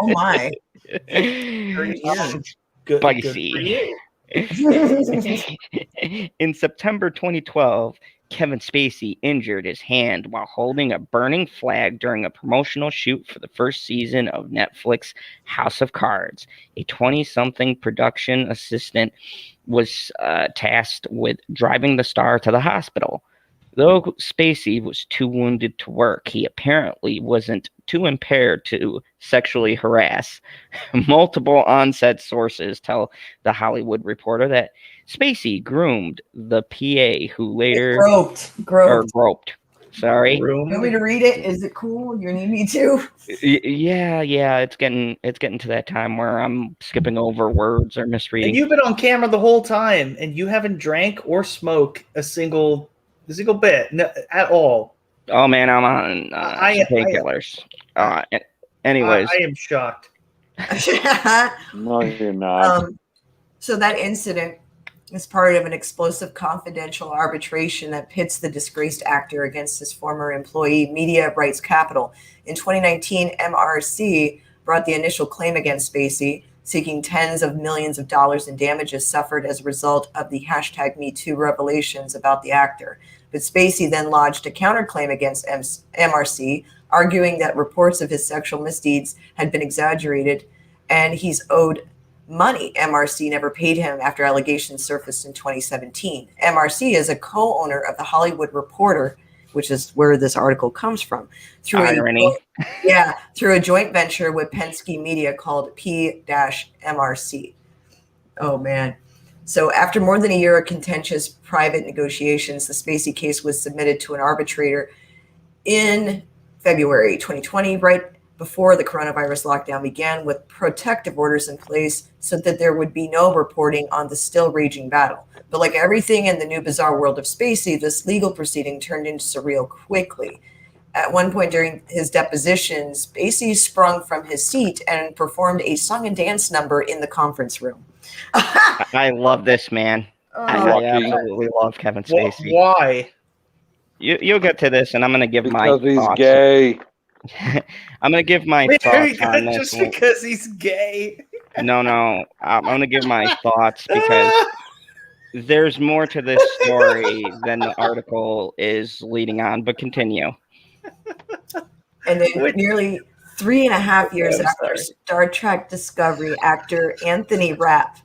my. Good, Spicy. for you. In September 2012, Kevin Spacey injured his hand while holding a burning flag during a promotional shoot for the first season of Netflix House of Cards. A 20-something production assistant was tasked with driving the star to the hospital. Though Spacey was too wounded to work, he apparently wasn't too impaired to sexually harass. Multiple on-set sources tell The Hollywood Reporter that Spacey groomed the PA who later groped. Sorry. You want me to read it? Is it cool? You need me to? Yeah. It's getting to that time where I'm skipping over words or misreading. And you've been on camera the whole time, and you haven't drank or smoked a single bit at all. Oh man, I'm on painkillers. Anyways, I am shocked. No, you're not. So that incident is part of an explosive confidential arbitration that pits the disgraced actor against his former employee, Media Rights Capital. In 2019, MRC brought the initial claim against Spacey, seeking tens of millions of dollars in damages suffered as a result of the #MeToo revelations about the actor. But Spacey then lodged a counterclaim against MRC, arguing that reports of his sexual misdeeds had been exaggerated and he's owed money MRC never paid him after allegations surfaced in 2017. MRC is a co-owner of The Hollywood Reporter, which is where this article comes from, through a joint venture with Penske Media called P-MRC. Oh, man. So after more than a year of contentious private negotiations, the Spacey case was submitted to an arbitrator in February 2020, right before the coronavirus lockdown began, with protective orders in place so that there would be no reporting on the still raging battle. But like everything in the new bizarre world of Spacey, this legal proceeding turned into surreal quickly. At one point during his deposition, Spacey sprung from his seat and performed a song and dance number in the conference room. I love this man. I absolutely love Kevin Spacey. Why? You'll get to this, and I'm going to give my thoughts. Because he's gay. I'm going to give my thoughts on this. Just because he's gay. No. I'm going to give my thoughts because there's more to this story than the article is leading on, but continue. And then nearly 3.5 years after Star Trek Discovery, actor Anthony Rapp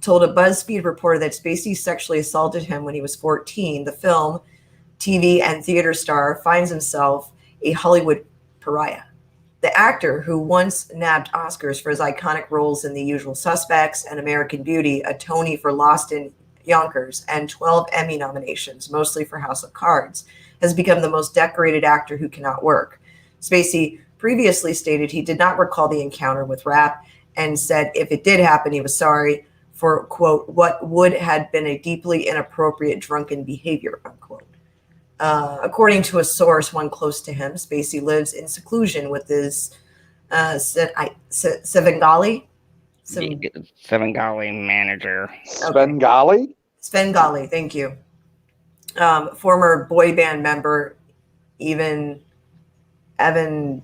told a BuzzFeed reporter that Spacey sexually assaulted him when he was 14. The film, TV, and theater star finds himself a Hollywood pariah. The actor, who once nabbed Oscars for his iconic roles in The Usual Suspects and American Beauty, a Tony for Lost in Yonkers, and 12 Emmy nominations, mostly for House of Cards, has become the most decorated actor who cannot work. Spacey previously stated he did not recall the encounter with Rapp and said if it did happen, he was sorry for, quote, what would have been a deeply inappropriate drunken behavior, unquote. According to a source, one close to him, Spacey lives in seclusion with his Svengali manager. Svengali, thank you. Former boy band member, Evan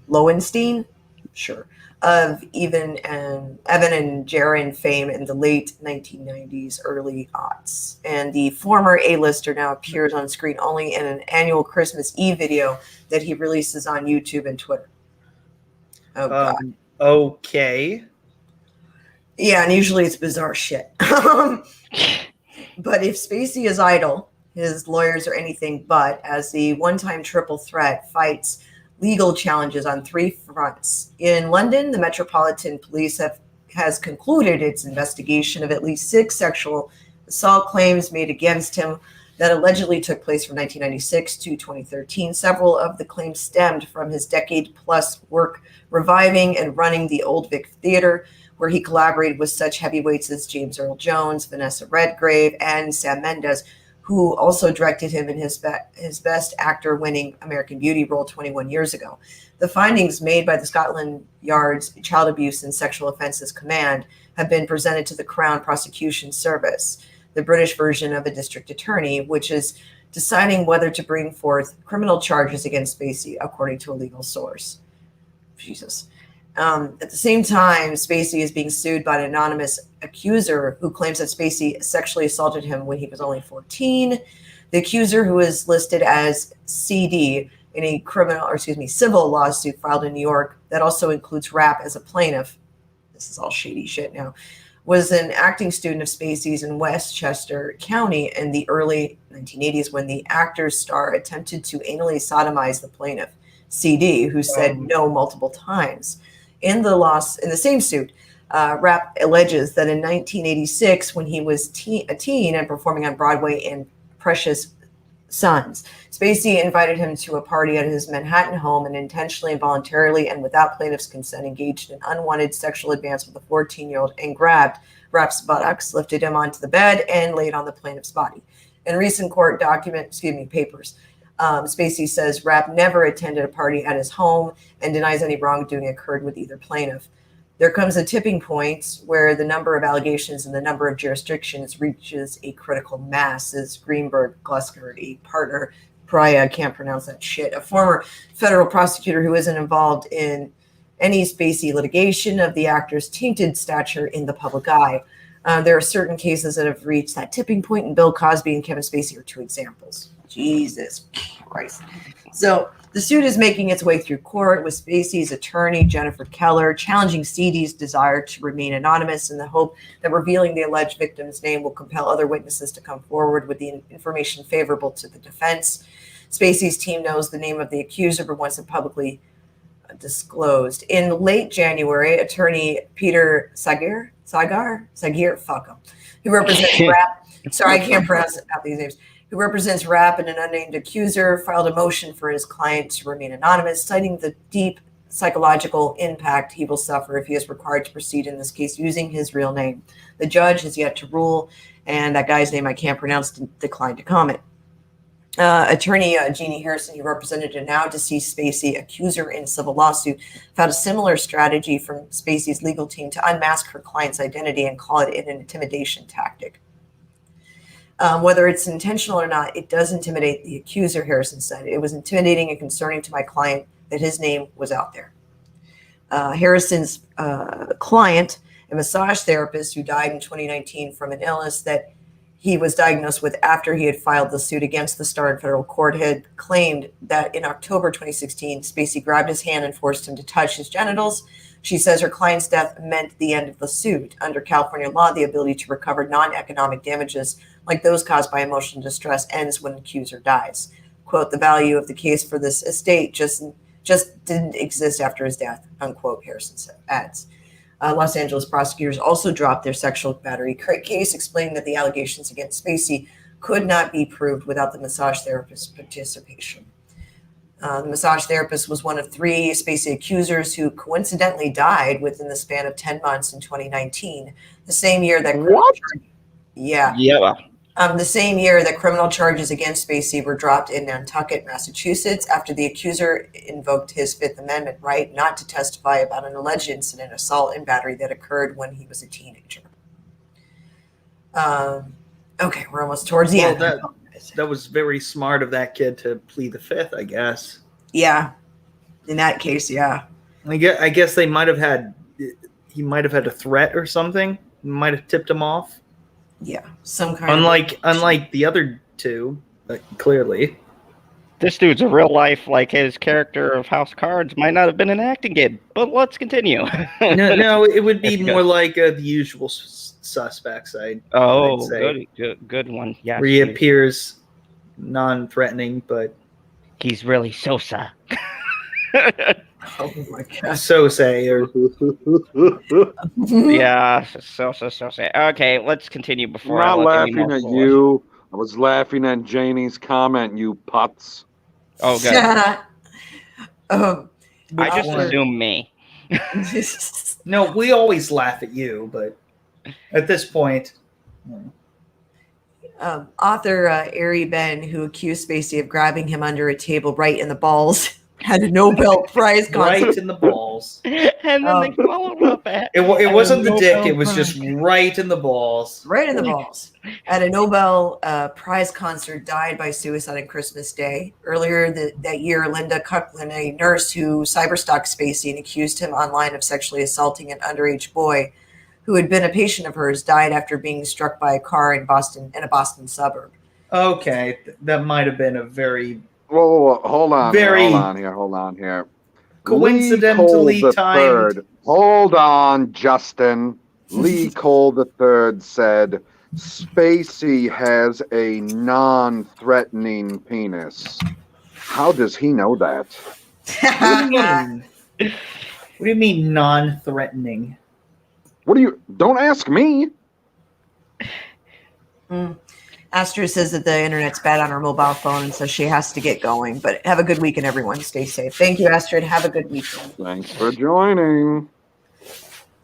Lowenstein, sure, of Evan and Jaron fame in the late 1990s, early aughts. And the former A-lister now appears on screen only in an annual Christmas Eve video that he releases on YouTube and Twitter. Oh, God. Okay. Yeah, and usually it's bizarre shit. But if Spacey is idle, his lawyers are anything but, as the one-time triple threat fights legal challenges on 3 fronts. In London, the Metropolitan Police has concluded its investigation of at least 6 sexual assault claims made against him that allegedly took place from 1996 to 2013. Several of the claims stemmed from his decade-plus work reviving and running the Old Vic Theatre, where he collaborated with such heavyweights as James Earl Jones, Vanessa Redgrave, and Sam Mendes, who also directed him in his Best Actor winning American Beauty role 21 years ago. The findings made by the Scotland Yard's Child Abuse and Sexual Offences Command have been presented to the Crown Prosecution Service, the British version of a district attorney, which is deciding whether to bring forth criminal charges against Spacey, according to a legal source. Jesus. At the same time, Spacey is being sued by an anonymous accuser who claims that Spacey sexually assaulted him when he was only 14. The accuser, who is listed as CD in a civil lawsuit filed in New York that also includes Rapp as a plaintiff, this is all shady shit now, was an acting student of Spacey's in Westchester County in the early 1980s when the actor's star attempted to anally sodomize the plaintiff, CD, who said no multiple times. In the same suit, Rapp alleges that in 1986, when he was a teen and performing on Broadway in Precious Sons, Spacey invited him to a party at his Manhattan home and intentionally, voluntarily, and without plaintiff's consent engaged in unwanted sexual advance with a 14-year-old and grabbed Rapp's buttocks, lifted him onto the bed, and laid on the plaintiff's body. In recent court papers, Spacey says Rapp never attended a party at his home and denies any wrongdoing occurred with either plaintiff. There comes a tipping point where the number of allegations and the number of jurisdictions reaches a critical mass, says Greenberg Glusker, a partner, I can't pronounce that shit, a former federal prosecutor who isn't involved in any Spacey litigation of the actor's tainted stature in the public eye. There are certain cases that have reached that tipping point, and Bill Cosby and Kevin Spacey are two examples. Jesus Christ. So the suit is making its way through court with Spacey's attorney, Jennifer Keller, challenging CD's desire to remain anonymous in the hope that revealing the alleged victim's name will compel other witnesses to come forward with the information favorable to the defense. Spacey's team knows the name of the accuser but wants it publicly disclosed. In late January, attorney Peter Sagar, fuck him, who represents Rapp. Sorry, I can't pronounce out these names. Who represents Rapp and an unnamed accuser, filed a motion for his client to remain anonymous, citing the deep psychological impact he will suffer if he is required to proceed in this case using his real name. The judge has yet to rule, and that guy's name I can't pronounce declined to comment. Attorney Jeannie Harrison, who represented a now deceased Spacey accuser in a civil lawsuit, found a similar strategy from Spacey's legal team to unmask her client's identity and call it an intimidation tactic. Whether it's intentional or not, it does intimidate the accuser, Harrison said. It was intimidating and concerning to my client that his name was out there. Harrison's client, a massage therapist who died in 2019 from an illness that he was diagnosed with after he had filed the suit against the star in federal court, had claimed that in October 2016, Spacey grabbed his hand and forced him to touch his genitals. She says her client's death meant the end of the suit. Under California law, the ability to recover non-economic damages like those caused by emotional distress ends when the accuser dies. Quote, the value of the case for this estate just didn't exist after his death, unquote, Harrison adds. Los Angeles prosecutors also dropped their sexual battery case, explaining that the allegations against Spacey could not be proved without the massage therapist's participation. The massage therapist was one of three Spacey accusers who coincidentally died within the span of 10 months in 2019, the same year that the same year that criminal charges against Spacey were dropped in Nantucket, Massachusetts, after the accuser invoked his Fifth Amendment right not to testify about an alleged incident, assault, and battery that occurred when he was a teenager. Okay, we're almost towards the end. That was very smart of that kid to plead the Fifth, I guess. Yeah, in that case, yeah. I guess he might have had a threat or something. Might have tipped him off. Yeah, some kind unlike the other two, clearly. This dude's a real life, like his character of House of Cards might not have been an acting gig, but let's continue. no, it would be more like the usual suspects. I'd say. Good one. Yeah, where he appears non-threatening, but he's really Sosa. Oh my god. Sosa or yeah, Sosa. Okay, let's continue before I'm not laughing at forward. you. I was laughing at Janie's comment, you putz. Oh god. I just assume me. No, we always laugh at you, but at this point, Author Ari Ben, who accused Spacey of grabbing him under a table right in the balls, had a Nobel Prize concert. right in the balls. And then they followed up at It wasn't the Nobel dick; it was Prize. just right in the balls. Right in the balls. At a Nobel Prize concert, died by suicide on Christmas Day. Earlier that year, Linda Cutlin, a nurse who cyberstalked Spacey and accused him online of sexually assaulting an underage boy who had been a patient of hers, died after being struck by a car in a Boston suburb. Okay, that might have been a very Whoa, hold on. Very Hold on here. coincidentally Lee Cole timed. III. Hold on, Justin. Lee Cole III said Spacey has a non-threatening penis. How does he know that? What do you mean? What do you mean non-threatening? Don't ask me. Astrid says that the internet's bad on her mobile phone, and so she has to get going. But have a good weekend, everyone. Stay safe. Thank you, Astrid. Have a good weekend. Thanks for joining.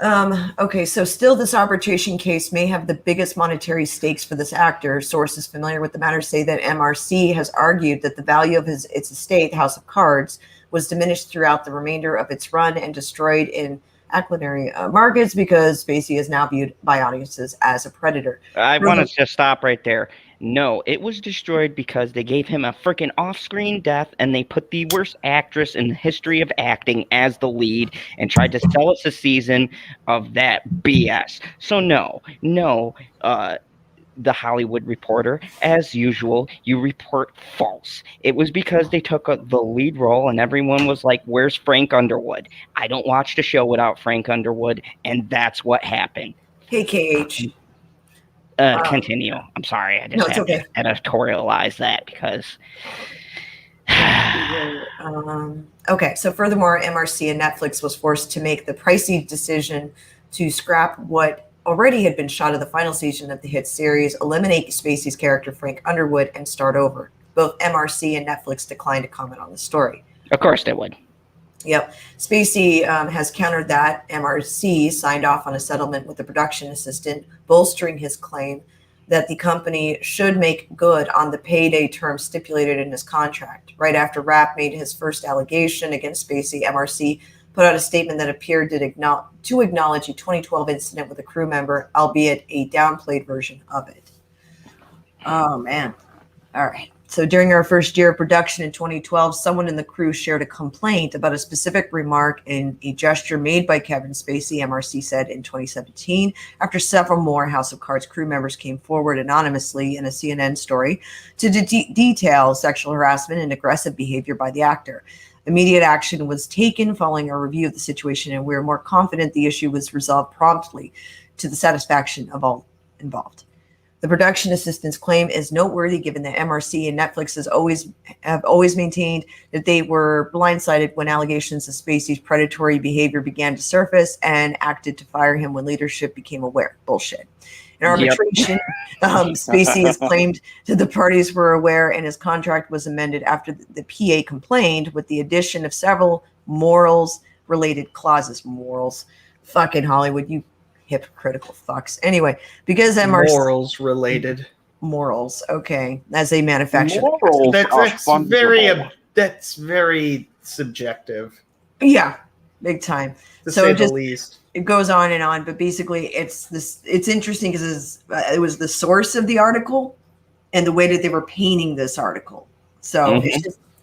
Okay, so still this arbitration case may have the biggest monetary stakes for this actor. Sources familiar with the matter say that MRC has argued that the value of its estate, House of Cards, was diminished throughout the remainder of its run and destroyed in culinary markets because Spacey is now viewed by audiences as a predator. I want to just stop right there. No, it was destroyed because they gave him a freaking off-screen death and they put the worst actress in the history of acting as the lead and tried to sell us a season of that BS. So no, the Hollywood Reporter, as usual, you report false. It was because they took the lead role and everyone was like, where's Frank Underwood? I don't watch the show without Frank Underwood, and that's what happened. Hey, KH. Continue. I'm sorry. I just to editorialize that because... Okay, so furthermore, MRC and Netflix was forced to make the pricey decision to scrap what already had been shot of the final season of the hit series, eliminate Spacey's character Frank Underwood, and start over. Both MRC and Netflix declined to comment on the story. Of course they would. Yep. Spacey has countered that. MRC signed off on a settlement with the production assistant, bolstering his claim that the company should make good on the payday terms stipulated in his contract. Right after Rapp made his first allegation against Spacey, MRC put out a statement that appeared to acknowledge a 2012 incident with a crew member, albeit a downplayed version of it. Oh, man. All right. So during our first year of production in 2012, someone in the crew shared a complaint about a specific remark and a gesture made by Kevin Spacey, MRC said in 2017, after several more House of Cards crew members came forward anonymously in a CNN story to detail sexual harassment and aggressive behavior by the actor. Immediate action was taken following a review of the situation, and we are more confident the issue was resolved promptly to the satisfaction of all involved. The production assistant's claim is noteworthy given that MRC and Netflix have always maintained that they were blindsided when allegations of Spacey's predatory behavior began to surface and acted to fire him when leadership became aware. Bullshit. In arbitration, Spacey has claimed that the parties were aware and his contract was amended after the PA complained with the addition of several morals-related clauses. Morals. Fucking Hollywood, you hypocritical fucks. Anyway, because MRC... Morals-related. Morals, okay. As they manufacture... Morals that's very subjective. Yeah, big time. To say the least. It goes on and on, but basically it's interesting because it was the source of the article and the way that they were painting this article. So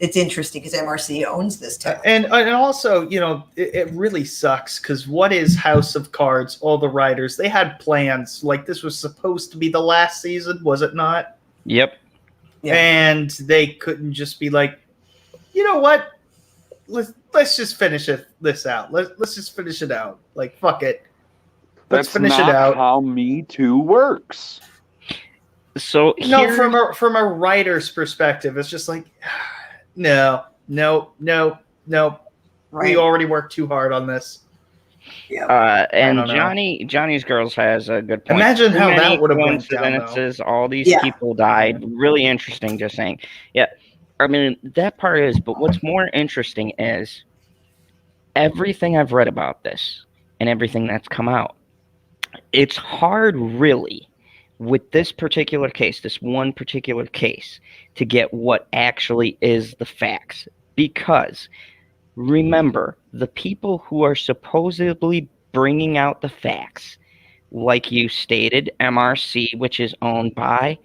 it's interesting because MRC owns this tech. And also, it really sucks because what is House of Cards? All the writers, they had plans. Like this was supposed to be the last season, was it not? Yep. Yeah. And they couldn't just be like, you know what? Let's just finish this out. Let's just finish it out. Like fuck it. Let's finish it out. That's not how Me Too works. So from a writer's perspective, it's just like, no. Right. We already worked too hard on this. Yeah. And Johnny's Girls has a good point. Imagine how that would have went down. All these people died. Really interesting. Just saying. Yeah. I mean, that part is, but what's more interesting is everything I've read about this and everything that's come out, it's hard really with this particular case, this one particular case, to get what actually is the facts. Because remember, the people who are supposedly bringing out the facts, like you stated, MRC, which is owned by,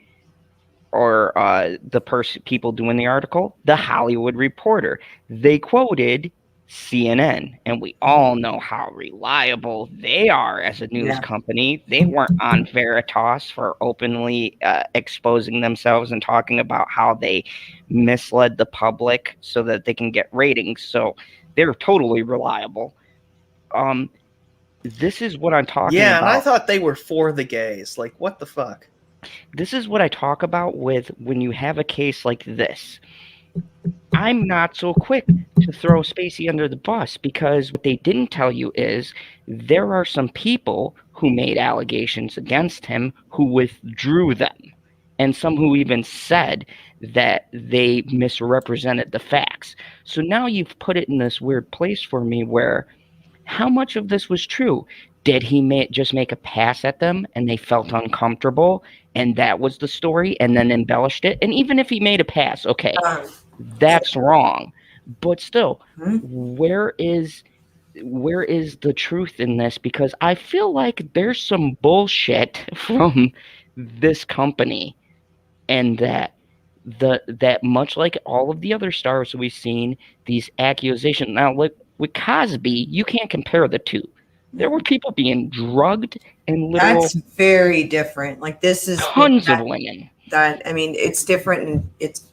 or the people doing the article, The Hollywood Reporter. They quoted CNN, and we all know how reliable they are as a news company. They weren't on Veritas for openly exposing themselves and talking about how they misled the public so that they can get ratings. So they're totally reliable. This is what I'm talking about. Yeah, and I thought they were for the gays. Like, what the fuck? This is what I talk about with when you have a case like this. I'm not so quick to throw Spacey under the bus, because what they didn't tell you is there are some people who made allegations against him who withdrew them, and some who even said that they misrepresented the facts. So now you've put it in this weird place for me where how much of this was true? Did he just make a pass at them and they felt uncomfortable and that was the story and then embellished it? And even if he made a pass, okay, that's wrong. But still, where is the truth in this? Because I feel like there's some bullshit from this company, and that much like all of the other stars we've seen, these accusations. Now, with Cosby, you can't compare the two. There were people being drugged and literal. That's very different. Like, this is tons of women. That, I mean, it's different, and it's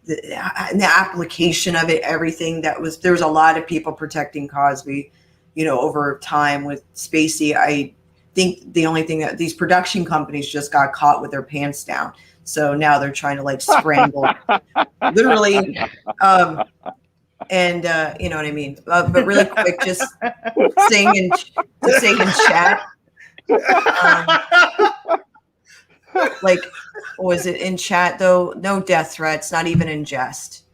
the application of it. Everything there was a lot of people protecting Cosby, over time. With Spacey, I think the only thing that these production companies just got caught with their pants down. So now they're trying to like scramble, literally. And you know what I mean? But really quick, just saying in chat, like, was it in chat though? No death threats, not even in jest,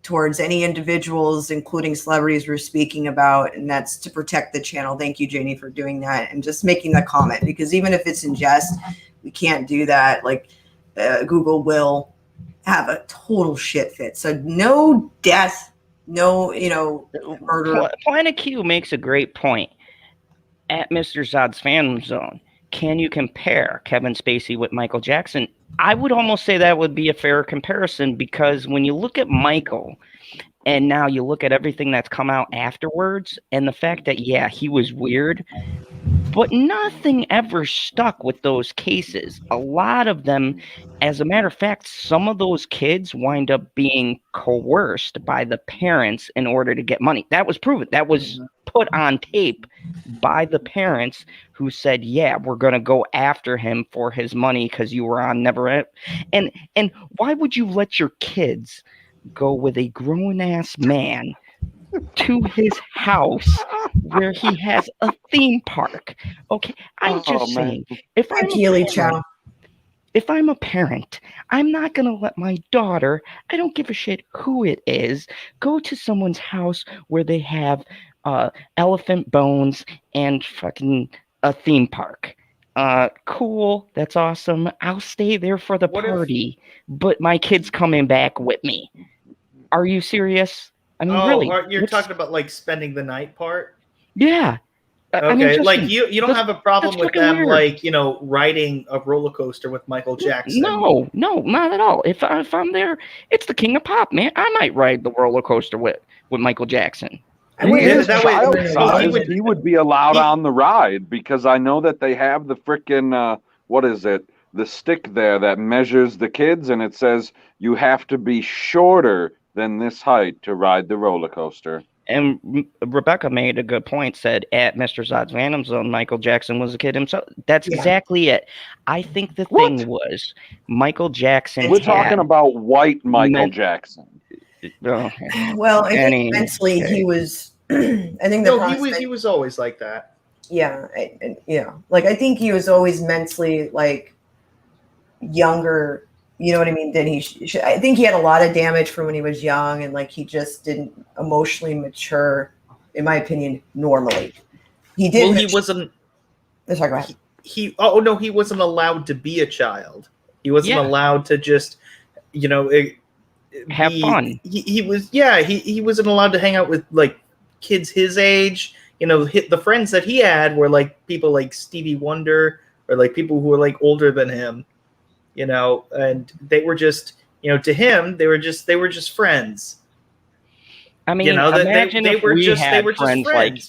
towards any individuals, including celebrities we're speaking about, and that's to protect the channel. Thank you, Janie, for doing that and just making that comment, because even if it's in jest, we can't do that. Like, Google will have a total shit fit. So no death. No, murder. Planet Q makes a great point. At Mr. Zod's Fan Zone, can you compare Kevin Spacey with Michael Jackson? I would almost say that would be a fair comparison, because when you look at Michael and now you look at everything that's come out afterwards, and the fact that, yeah, he was weird, but nothing ever stuck with those cases. A lot of them, as a matter of fact, some of those kids wind up being coerced by the parents in order to get money. That was proven. That was put on tape by the parents, who said, yeah, we're going to go after him for his money because you were on Never. And why would you let your kids go with a grown-ass man to his house where he has a theme park? Okay, I'm just saying, if I'm a parent, I'm not going to let my daughter, I don't give a shit who it is, go to someone's house where they have elephant bones and fucking a theme park. Cool, that's awesome. I'll stay there for the party, but my kid's coming back with me. Are you serious? I mean, really? You're talking about like spending the night part? Yeah. Okay, I mean, like you don't have a problem with them, weird. like, riding a roller coaster with Michael Jackson? No, not at all. If I'm there, it's the king of pop, man. I might ride the roller coaster with Michael Jackson. He would be allowed on the ride, because I know that they have the frickin' what is it? The stick there that measures the kids, and it says you have to be shorter than this height to ride the roller coaster. And Rebecca made a good point, said at Mr. Zod's Phantom Zone, Michael Jackson was a kid himself. That's exactly it. I think the thing was Michael Jackson. We're talking about white Michael Jackson. Well, I think mentally he was. I think he was always like that. Yeah, like I think he was always mentally like younger. You know what I mean? Then I think he had a lot of damage from when he was young, and like he just didn't emotionally mature in my opinion, normally. He did. Well, he wasn't. Sorry, go ahead. He wasn't allowed to be a child. He wasn't allowed to just, have fun. He wasn't allowed to hang out with like kids his age. The friends that he had were like people like Stevie Wonder or like people who were like older than him, and they were just, to him, they were just friends. I mean, imagine if we had friends like,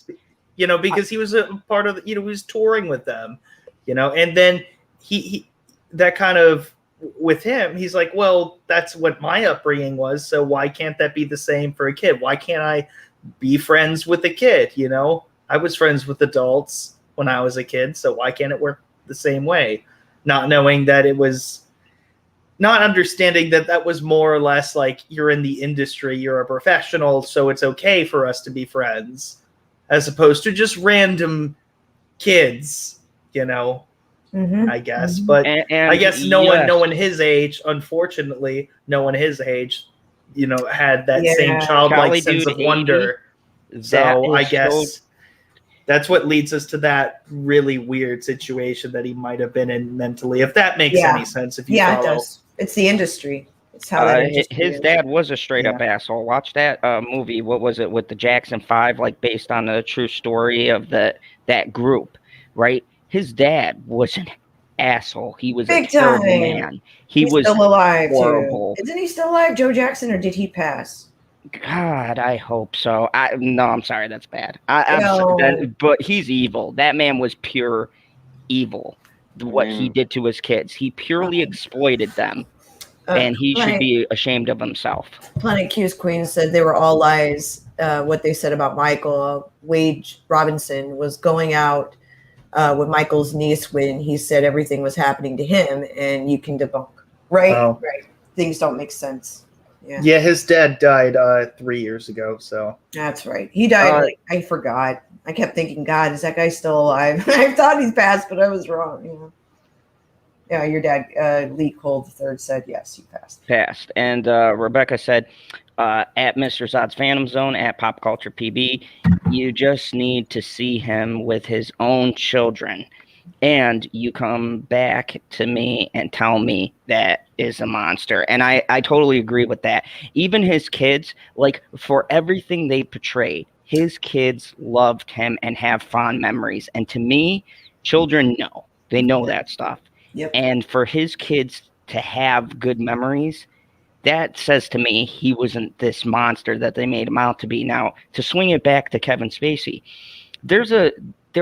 because he was a part of, he was touring with them, and then he that kind of, with him, he's like, well, that's what my upbringing was, so why can't that be the same for a kid? Why can't I be friends with a kid? I was friends with adults when I was a kid, so why can't it work the same way? Not knowing that it was, not understanding that was more or less like, you're in the industry, you're a professional, so it's okay for us to be friends, as opposed to just random kids, I guess. But and I guess no one his age, unfortunately, no one his age, had that same childlike sense of wonder. So I guess that's what leads us to that really weird situation that he might have been in mentally, if that makes any sense. If you follow. It does. It's the industry. It's how that industry his dad was a straight up asshole. Watch that movie. What was it, with the Jackson 5, like based on the true story of that group, right? His dad was an asshole. He was a terrible man. He's was still alive horrible. Too. Isn't he still alive, Joe Jackson, or did he pass? God, I hope so. I'm sorry, that's bad. But he's evil. That man was pure evil. What he did to his kids, he purely exploited them, and he should be ashamed of himself. Planet Q's Queen said they were all lies. What they said about Michael, Wade Robinson was going out with Michael's niece when he said everything was happening to him, and you can debunk, right? Right. Things don't make sense. Yeah, his dad died 3 years ago, so. That's right. He died, I forgot. I kept thinking, God, is that guy still alive? I thought he's passed, but I was wrong. Yeah, your dad, Lee Cole III, said, yes, he passed. Passed. And Rebecca said, at Mr. Zod's Phantom Zone, at Pop Culture PB, you just need to see him with his own children. And you come back to me and tell me that is a monster. And I totally agree with that. Even his kids, like, for everything they portrayed, his kids loved him and have fond memories. And to me, children know. They know that stuff. Yep. And for his kids to have good memories, that says to me he wasn't this monster that they made him out to be. Now, to swing it back to Kevin Spacey, there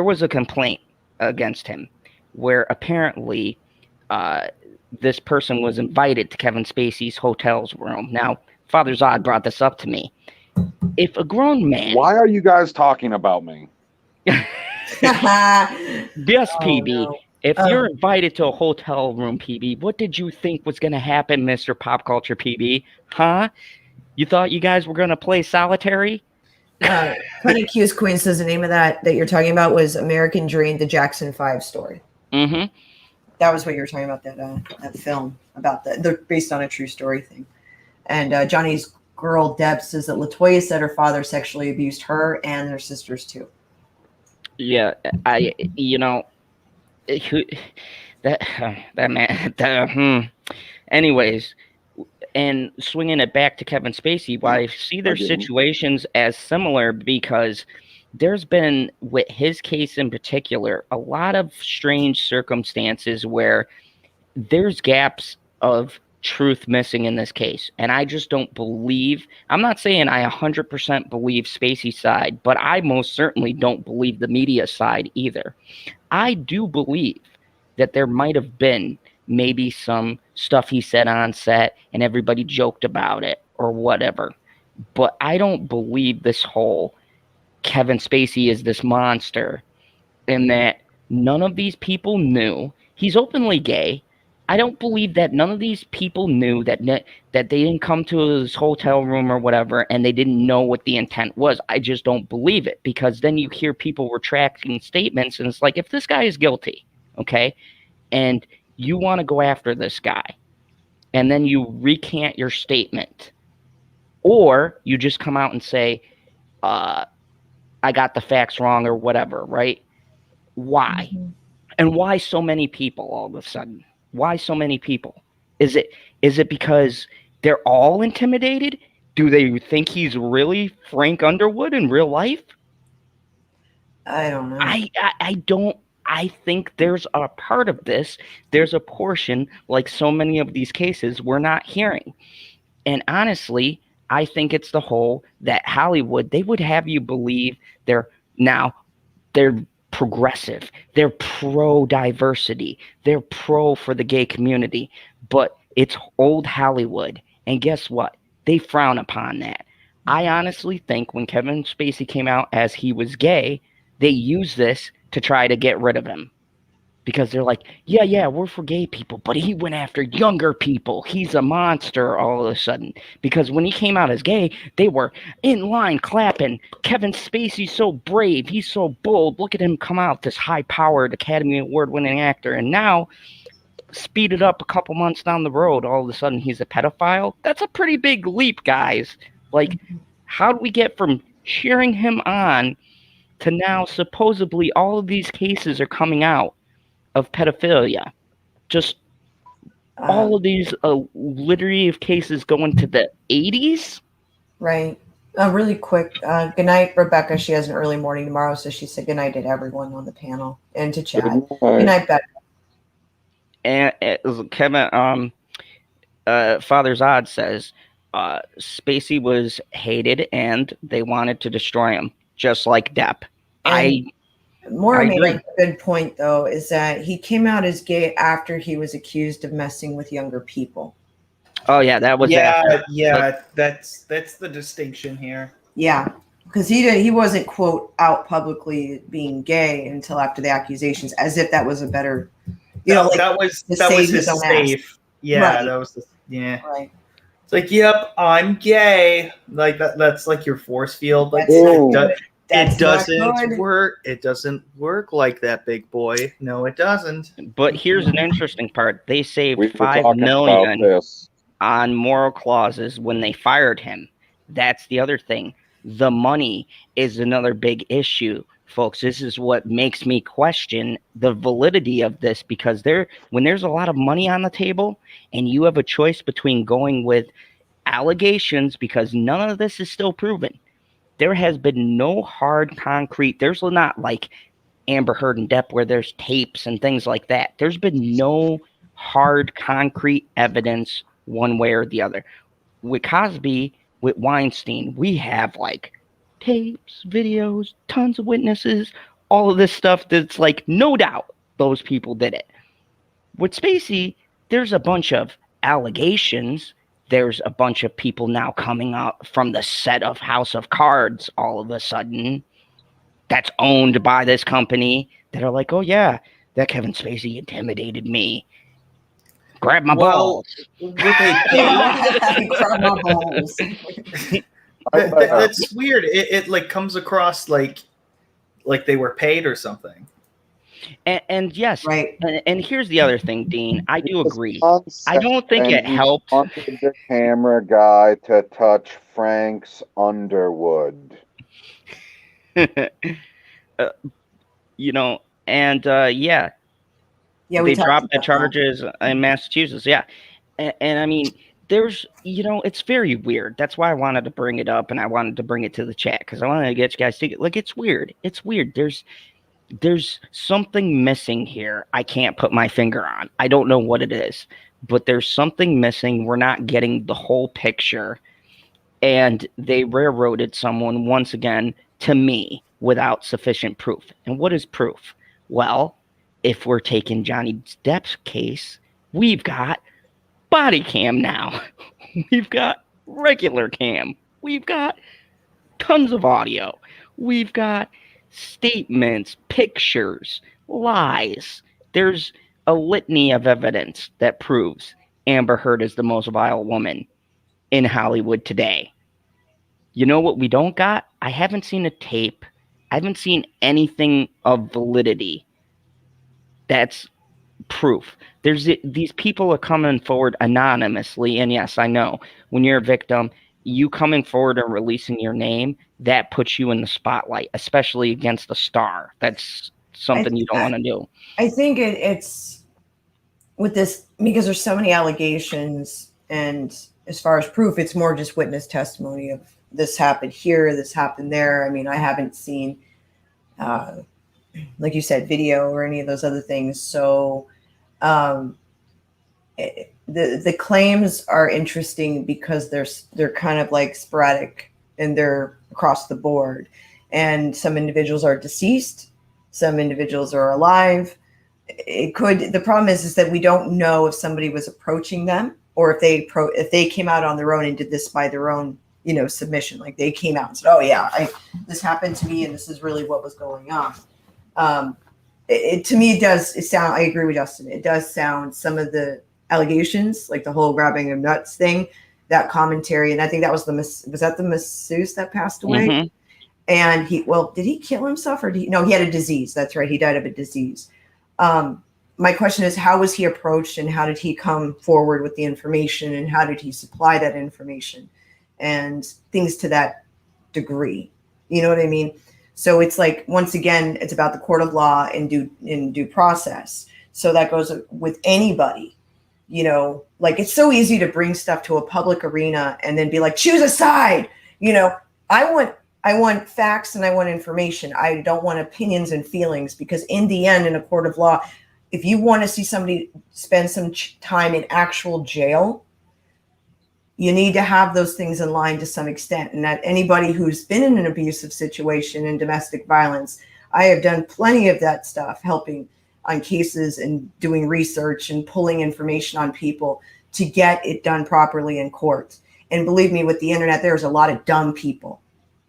was a complaint against him where apparently this person was invited to Kevin Spacey's hotel's room. Now, Father Zod brought this up to me. If a grown man... Why are you guys talking about me? Yes, PB. No. If you're invited to a hotel room, PB, what did you think was going to happen, Mr. Pop Culture PB? Huh? You thought you guys were going to play solitary? Planet Q's Queen says the name of that you're talking about was American Dream, the Jackson 5 story. Mm-hmm. That was what you were talking about, that film, about they're based on a true story thing. And Johnny's girl, Depp, says that LaToya said her father sexually abused her and their sisters, too. Yeah, that man, anyways, and swinging it back to Kevin Spacey, I see their situations as similar because there's been, with his case in particular, a lot of strange circumstances where there's gaps of truth missing in this case. And I just don't believe, I'm not saying I 100% believe Spacey's side, but I most certainly don't believe the media side either. I do believe that there might have been maybe some stuff he said on set and everybody joked about it or whatever. But I don't believe this whole Kevin Spacey is this monster, and that none of these people knew. He's openly gay. I don't believe that none of these people knew that they didn't come to his hotel room or whatever and they didn't know what the intent was. I just don't believe it, because then you hear people retracting statements and it's like, if this guy is guilty, okay, and you want to go after this guy and then you recant your statement, or you just come out and say, I got the facts wrong or whatever, right? Why? Mm-hmm. And why so many people all of a sudden? Why so many people? Is it because they're all intimidated? Do they think he's really Frank Underwood in real life? I don't know. I don't. I think there's a part of this. There's a portion, like so many of these cases, we're not hearing. And honestly, I think it's the whole that Hollywood, they would have you believe they're now they're progressive, they're pro diversity, they're pro for the gay community, but it's old Hollywood. And guess what? They frown upon that. I honestly think when Kevin Spacey came out as he was gay, they used this to try to get rid of him. Because they're like, yeah, we're for gay people, but he went after younger people. He's a monster all of a sudden. Because when he came out as gay, they were in line clapping. Kevin Spacey's so brave. He's so bold. Look at him come out, this high-powered Academy Award-winning actor. And now, speed it up a couple months down the road, all of a sudden he's a pedophile. That's a pretty big leap, guys. Like, how do we get from cheering him on to now supposedly all of these cases are coming out of pedophilia? Just all of these litany of cases going to the 80s? Right. Really quick. Good night, Rebecca. She has an early morning tomorrow, so she said good night to everyone on the panel and to Chad. Good night, Becca. And Kevin, Father Zod says Spacey was hated and they wanted to destroy him, just like Depp. Maura made a good point, though, is that he came out as gay after he was accused of messing with younger people. Oh yeah, that was that's the distinction here. Yeah, because he wasn't quote out publicly being gay until after the accusations, as if that was a better, that was his safe. Yeah, right. That was right. It's like, yep, I'm gay. Like that's like your force field. Like it doesn't work. It doesn't work like that, big boy. No, it doesn't. But here's an interesting part. They saved $5 million on moral clauses when they fired him. That's the other thing. The money is another big issue, folks. This is what makes me question the validity of this, because when there's a lot of money on the table and you have a choice between going with allegations, because none of this is still proven. There has been no hard concrete. There's not like Amber Heard and Depp where there's tapes and things like that. There's been no hard concrete evidence one way or the other. With Cosby, with Weinstein, we have like tapes, videos, tons of witnesses, all of this stuff that's like no doubt those people did it. With Spacey, there's a bunch of allegations. There's a bunch of people now coming out from the set of House of Cards all of a sudden that's owned by this company that are like, oh yeah, that Kevin Spacey intimidated me. Grab my balls. Grab my balls. That's weird. It like comes across like they were paid or something. And yes, right. And here's the other thing, Dean. I do agree. I don't think it helped. Wanted the camera guy to touch Frank's Underwood. Yeah, they dropped the charges in Massachusetts. Yeah, and I mean, there's, it's very weird. That's why I wanted to bring it up, and I wanted to bring it to the chat because I wanted to get you guys to like. It's weird. It's weird. There's something missing here. I can't put my finger on. I don't know what it is, but there's something missing. We're not getting the whole picture, and they railroaded someone once again to me without sufficient proof. And what is proof? Well, if we're taking Johnny Depp's case, we've got body cam now. We've got regular cam. We've got tons of audio. We've got statements, pictures, lies. There's a litany of evidence that proves Amber Heard is the most vile woman in Hollywood today. You know what we don't got? I haven't seen a tape. I haven't seen anything of validity that's proof. These people are coming forward anonymously, and yes, I know when you're a victim, you coming forward and releasing your name, that puts you in the spotlight, especially against a star. That's something you don't want to do. I think it's with this because there's so many allegations, and as far as proof, it's more just witness testimony of this happened here, this happened there. I mean, I haven't seen, like you said, video or any of those other things. So the claims are interesting because they're kind of like sporadic and they're across the board. And some individuals are deceased, some individuals are alive. The problem is that we don't know if somebody was approaching them or if they came out on their own and did this by their own, submission. Like they came out and said, "Oh yeah, this happened to me, and this is really what was going on." To me, it sound. I agree with Justin. It does sound some of the allegations, like the whole grabbing of nuts thing, that commentary, and I think that was the masseuse that passed away. Mm-hmm. And did he kill himself or no? He had a disease. That's right. He died of a disease. My question is, how was he approached and how did he come forward with the information and how did he supply that information and things to that degree? You know what I mean? So it's like, once again, it's about the court of law and due process. So that goes with anybody, like it's so easy to bring stuff to a public arena and then be like, choose a side. I want facts and I want information. I don't want opinions and feelings, because in the end, in a court of law, if you want to see somebody spend some time in actual jail, you need to have those things in line to some extent. And that anybody who's been in an abusive situation and domestic violence, I have done plenty of that stuff, helping on cases and doing research and pulling information on people to get it done properly in court. And believe me, with the internet, there's a lot of dumb people.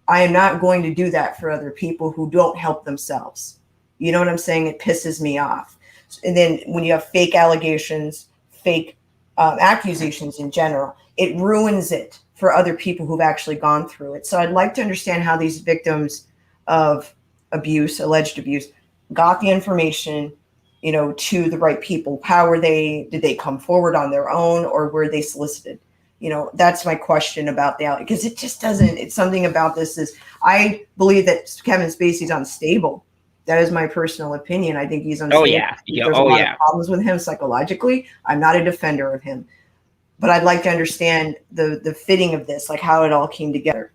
I am not going to do that for other people who don't help themselves. You know what I'm saying? It pisses me off. And then when you have fake allegations, fake accusations in general, it ruins it for other people who've actually gone through it. So I'd like to understand how these victims of abuse, alleged abuse, got the information, to the right people. Did they come forward on their own or were they solicited? That's my question about that, because it just doesn't, it's something about this is, I believe that Kevin Spacey's unstable. That is my personal opinion. I think he's unstable. Oh yeah. There's a lot of problems with him psychologically. I'm not a defender of him, but I'd like to understand the fitting of this, like how it all came together.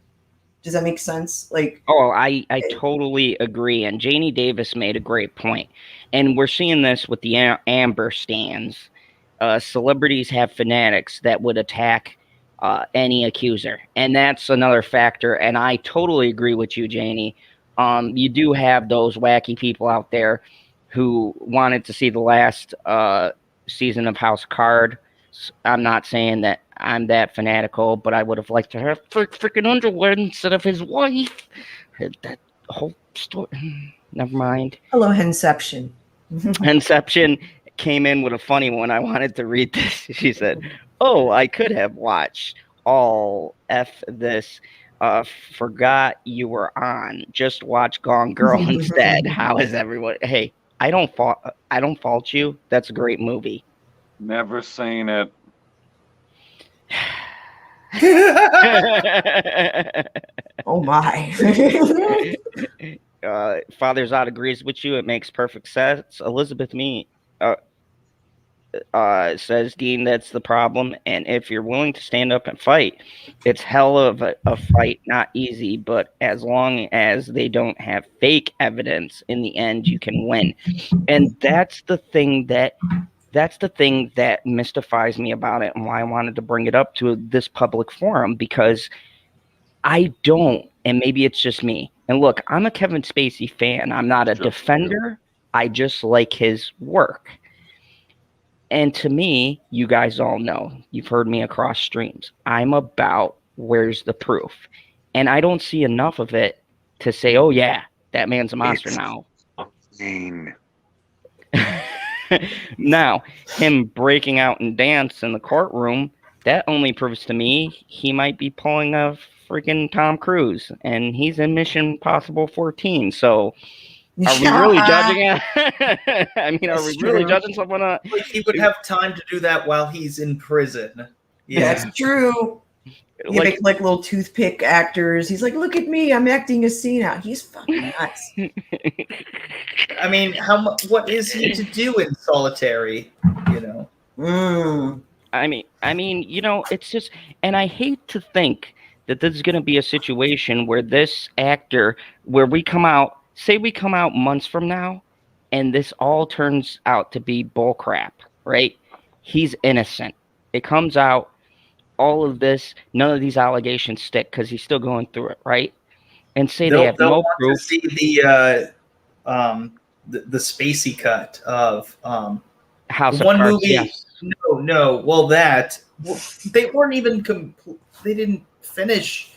Does that make sense? I totally agree. And Janie Davis made a great point. And we're seeing this with the Amber stands. Celebrities have fanatics that would attack any accuser. And that's another factor. And I totally agree with you, Janie. You do have those wacky people out there who wanted to see the last season of House of Cards. I'm not saying that I'm that fanatical, but I would have liked to have freaking Underwood instead of his wife. That whole story. Never mind. Hello, Henception. Henception came in with a funny one. I wanted to read this. She said, "Oh, I could have watched all F this. Forgot you were on. Just watch Gone Girl instead. How is everyone?" Hey, I don't fault you. That's a great movie. Never seen it. Oh my. Father's Odd agrees with you. It makes perfect sense. Elizabeth says, Dean, that's the problem. And if you're willing to stand up and fight, it's hell of a fight, not easy. But as long as they don't have fake evidence, in the end, you can win. And that's the thing that mystifies me about it, and why I wanted to bring it up to this public forum, because I don't, and maybe it's just me. And look, I'm a Kevin Spacey fan. I'm not a defender. I just like his work. And to me, you guys all know, you've heard me across streams, I'm about where's the proof. And I don't see enough of it to say, oh yeah, that man's a monster now. Now, him breaking out and dance in the courtroom, that only proves to me he might be pulling a freaking Tom Cruise, and he's in Mission Impossible 14. So, are we really judging it? I mean, are we really judging someone? He would have time to do that while he's in prison. Yeah, that's true. You make like little toothpick actors. He's like, look at me, I'm acting a scene out. He's fucking nuts. I mean, what is he to do in solitary? You know. I mean, you know, it's just, and I hate to think that this is going to be a situation where this actor, where we come out, say we come out months from now, and this all turns out to be bullcrap, right? He's innocent. It comes out, all of this, none of these allegations stick because he's still going through it, right? And say they have no proof. Want to see the Spacey cut of House the of one Cards, movie. yes. No. Well, they weren't even. They didn't finish.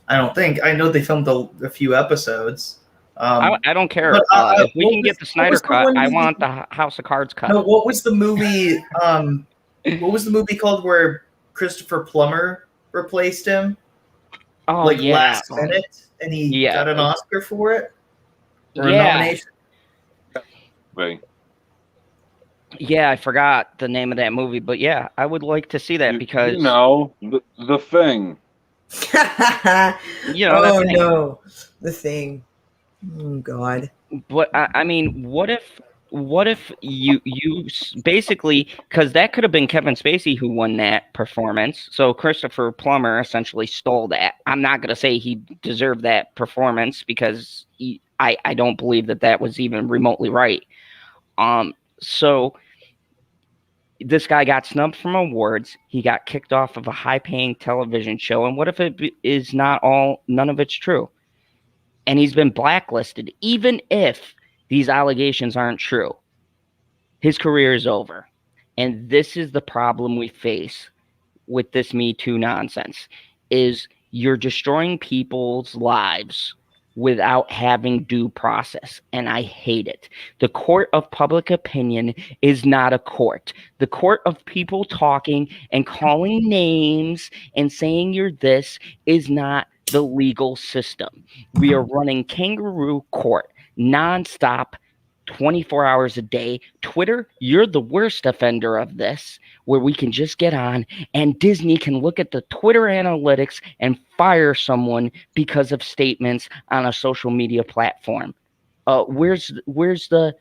I don't think. I know they filmed a few episodes. I don't care. If we can get the Snyder cut, I want the House of Cards cut. No, what was the movie? What was the movie called where Christopher Plummer replaced him? Oh, like yeah. last minute, and he got an Oscar for it, or a nomination. Right. Yeah, I forgot the name of that movie, but yeah, I would like to see that because you know the Thing. You know, oh no, The Thing. Oh God. But I mean, what if you basically, because that could have been Kevin Spacey who won that performance. So Christopher Plummer essentially stole that. I'm not gonna say he deserved that performance because I don't believe that was even remotely right. So this guy got snubbed from awards. He got kicked off of a high-paying television show. And what if it is none of it's true? And he's been blacklisted. Even if these allegations aren't true, his career is over. And this is the problem we face with this Me Too nonsense, is you're destroying people's lives without having due process, and I hate it. The court of public opinion is not a court. The court of people talking and calling names and saying you're this is not the legal system. We are running kangaroo court nonstop, 24 hours a day. Twitter, you're the worst offender of this, where we can just get on and Disney can look at the Twitter analytics and fire someone because of statements on a social media platform. Where's the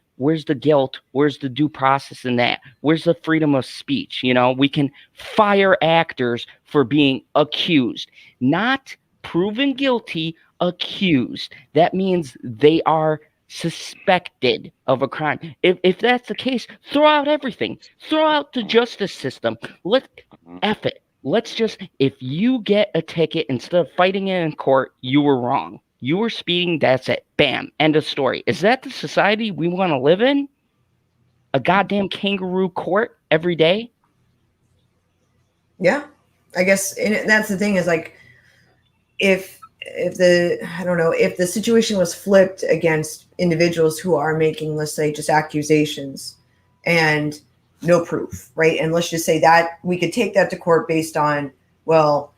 guilt? Where's the due process in that? Where's the freedom of speech? You know, we can fire actors for being accused, not proven guilty, accused. That means they are suspected of a crime. If that's the case, throw out everything. Throw out the justice system. F it. Let's just, if you get a ticket instead of fighting it in court, you were wrong. You were speeding, that's it. Bam. End of story. Is that the society we want to live in? A goddamn kangaroo court every day? Yeah. I guess, and that's the thing is like, if the situation was flipped against individuals who are making, let's say, just accusations and no proof, right? And let's just say that we could take that to court based on, well,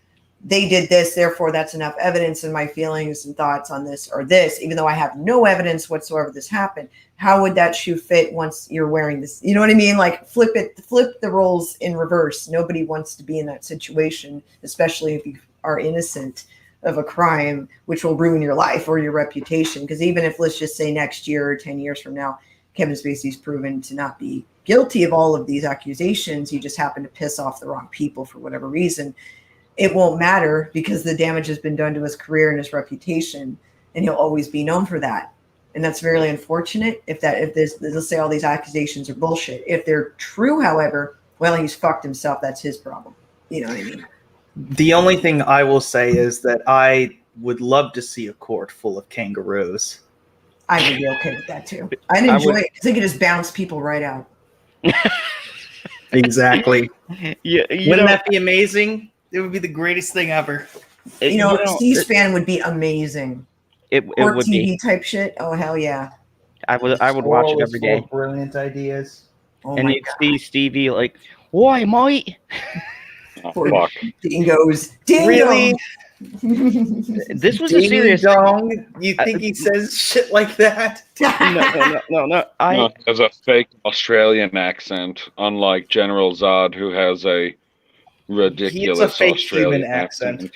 they did this, therefore that's enough evidence, and my feelings and thoughts on this or this, even though I have no evidence whatsoever this happened. How would that shoe fit once you're wearing this? You know what I mean? Like flip the roles in reverse. Nobody wants to be in that situation, especially if you are innocent of a crime, which will ruin your life or your reputation. Because even if, let's just say, next year or 10 years from now, Kevin Spacey's proven to not be guilty of all of these accusations, he just happened to piss off the wrong people for whatever reason, it won't matter because the damage has been done to his career and his reputation, and he'll always be known for that. And that's very unfortunate if this, let's say all these accusations are bullshit. If they're true, however, well, he's fucked himself. That's his problem. You know what I mean? The only thing I will say is that I would love to see a court full of kangaroos. I would be okay with that too. I'd enjoy it because they could just bounce people right out. Exactly. Yeah, wouldn't that be amazing? It would be the greatest thing ever. C-SPAN would be amazing. It or would TV be type shit. Oh hell yeah! I would watch it every day. Brilliant ideas. Oh and my you'd God. see Stevie like, "Why, mate?" Poor Fuck. dingoes. Really? This was Ding a serious. dong? You think he says shit like that? No. No, has a fake Australian accent, unlike General Zod, who has a ridiculous fake Australian human accent.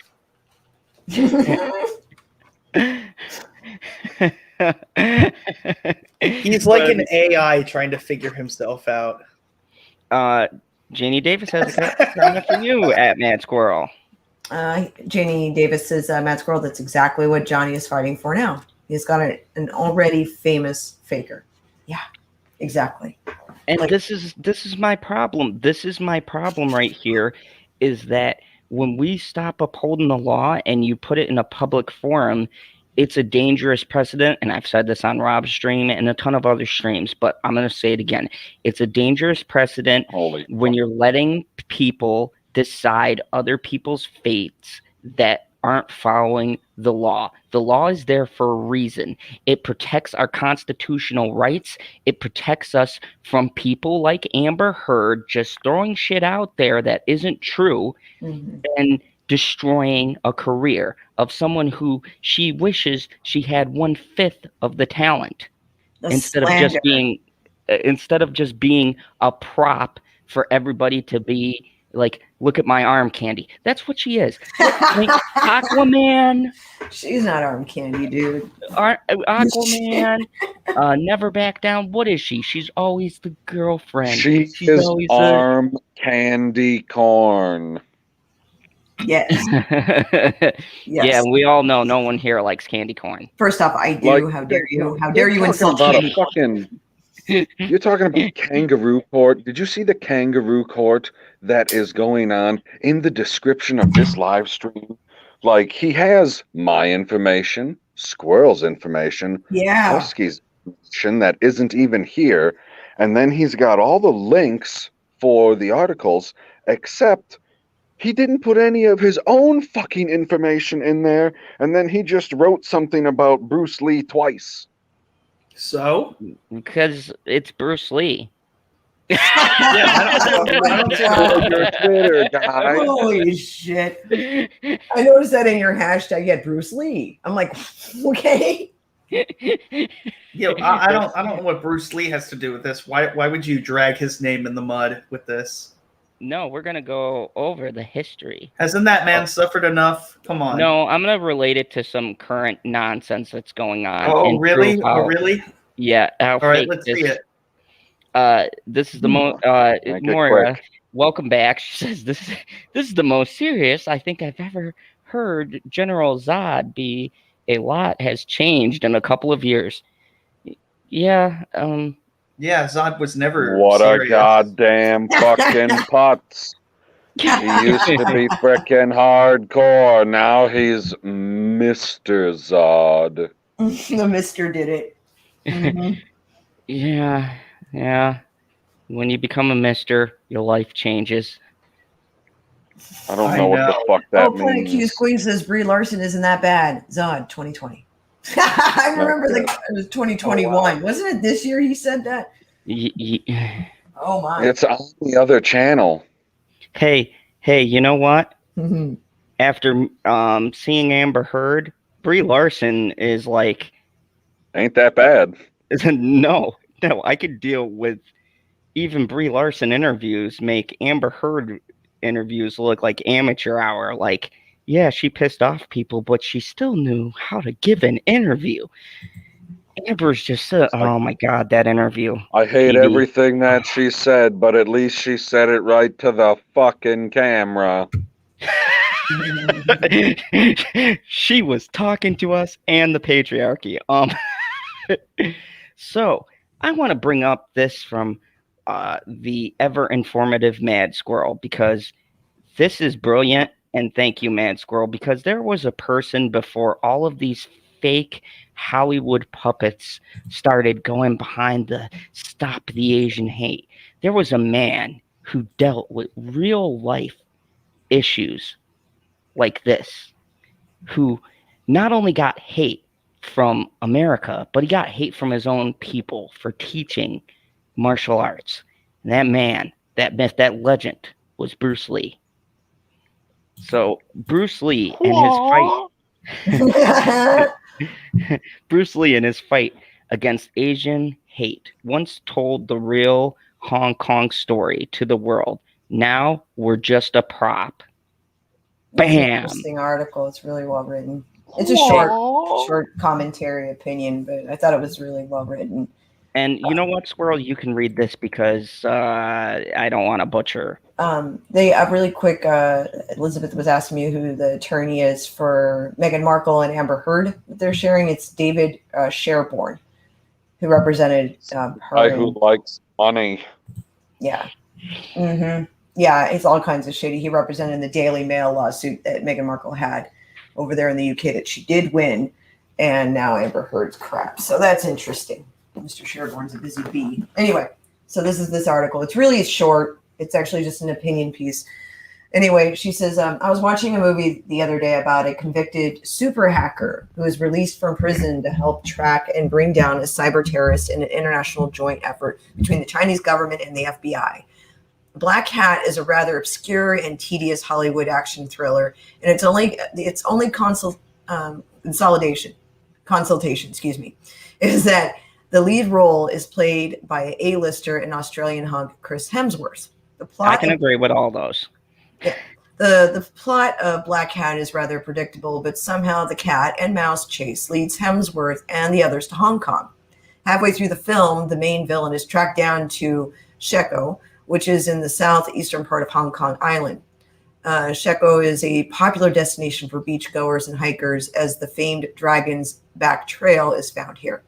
He's like an AI trying to figure himself out. Janie Davis has a comment for you at Mad Squirrel. Janie Davis says, Matt Squirrel, that's exactly what Johnny is fighting for now. He's got an already famous faker. Yeah, exactly. And this is my problem. This is my problem right here, is that when we stop upholding the law and you put it in a public forum, it's a dangerous precedent. And I've said this on Rob's stream and a ton of other streams, but I'm going to say it again. It's a dangerous precedent when you're letting people decide other people's fates that aren't following the law. The law is there for a reason. It protects our constitutional rights. It protects us from people like Amber Heard just throwing shit out there that isn't true and destroying a career of someone who she wishes she had 1/5 of the talent instead of just being a prop for everybody to be like, look at my arm candy. That's what she is. Like, Aquaman. She's not arm candy, dude. Aquaman. Never Back Down. What is she? She's always the girlfriend. She's always arm candy corn. Yes. Yes. Yeah, we all know no one here likes candy corn. First off, I do. Like, how dare you? How dare you insult candy corn? You're talking about kangaroo court. Did you see the kangaroo court that is going on in the description of this live stream? Like, he has my information, Squirrel's information, Husky's information that isn't even here, and then he's got all the links for the articles, except he didn't put any of his own fucking information in there, and then he just wrote something about Bruce Lee twice. So? Because it's Bruce Lee. I don't Your Twitter guy. Holy shit. I noticed that in your hashtag, you had Bruce Lee. I'm like, okay. Yo, I don't know what Bruce Lee has to do with this. Why would you drag his name in the mud with this? No, we're gonna go over the history. Hasn't that man suffered enough? Come on. No, I'm gonna relate it to some current nonsense that's going on. Oh, really? Really? Yeah. All right, let's see it. This is the most. Moira, welcome back. She says this is the most serious I think I've ever heard General Zod be. A lot has changed in a couple of years. Yeah. Yeah, Zod was never What serious. a goddamn fucking putz. He used to be frickin' hardcore. Now he's Mr. Zod. The Mr. did it. Mm-hmm. Yeah. When you become a mister, your life changes. I don't know what the fuck that means. Planet Q's Queen says Brie Larson isn't that bad. Zod 2020. I remember it was 2021. Oh, wow. Wasn't it this year he said that? Oh my. It's on the other channel. Hey, you know what? Mm-hmm. After seeing Amber Heard, Brie Larson is like, ain't that bad. No, I could deal with even Brie Larson interviews make Amber Heard interviews look like amateur hour. Like, yeah, she pissed off people, but she still knew how to give an interview. Amber's just oh my god, that interview. I hate everything that she said, but at least she said it right to the fucking camera. She was talking to us and the patriarchy. So I want to bring up this from the ever informative Mad Squirrel, because this is brilliant, and thank you, Mad Squirrel, because there was a person before all of these fake Hollywood puppets started going behind the Stop the Asian Hate. There was a man who dealt with real life issues like this, who not only got hate from America, but he got hate from his own people for teaching martial arts. And that man, that myth, that legend was Bruce Lee. So Bruce Lee and his fight Bruce Lee and his fight against Asian hate once told the real Hong Kong story to the world Now we're just a prop. It's an Bam. interesting article. It's really well written. It's a short commentary opinion, but I thought it was really well written. And you know what, Squirrel? You can read this because I don't want to butcher. They really quick. Elizabeth was asking me who the attorney is for Meghan Markle and Amber Heard that they're sharing. It's David Sherborne, who represented her. Guy who likes money. Yeah. Mm-hmm. Yeah, it's all kinds of shady. He represented the Daily Mail lawsuit that Meghan Markle had over there in the UK that she did win, and now Amber Heard's crap. So that's interesting. Mr. Sherborne's a busy bee. Anyway, so this is this article. It's really short. It's actually just an opinion piece. Anyway, she says, I was watching a movie the other day about a convicted super hacker who was released from prison to help track and bring down a cyber terrorist in an international joint effort between the Chinese government and the FBI. Black Hat is a rather obscure and tedious Hollywood action thriller, and its only consultation, is that the lead role is played by A-lister and Australian hunk Chris Hemsworth. The plot I can agree with all those. Yeah. The plot of Black Hat is rather predictable, but somehow the cat and mouse chase leads Hemsworth and the others to Hong Kong. Halfway through the film, the main villain is tracked down to Sheko, which is in the southeastern part of Hong Kong Island. Sheko is a popular destination for beachgoers and hikers, as the famed Dragon's Back Trail is found here.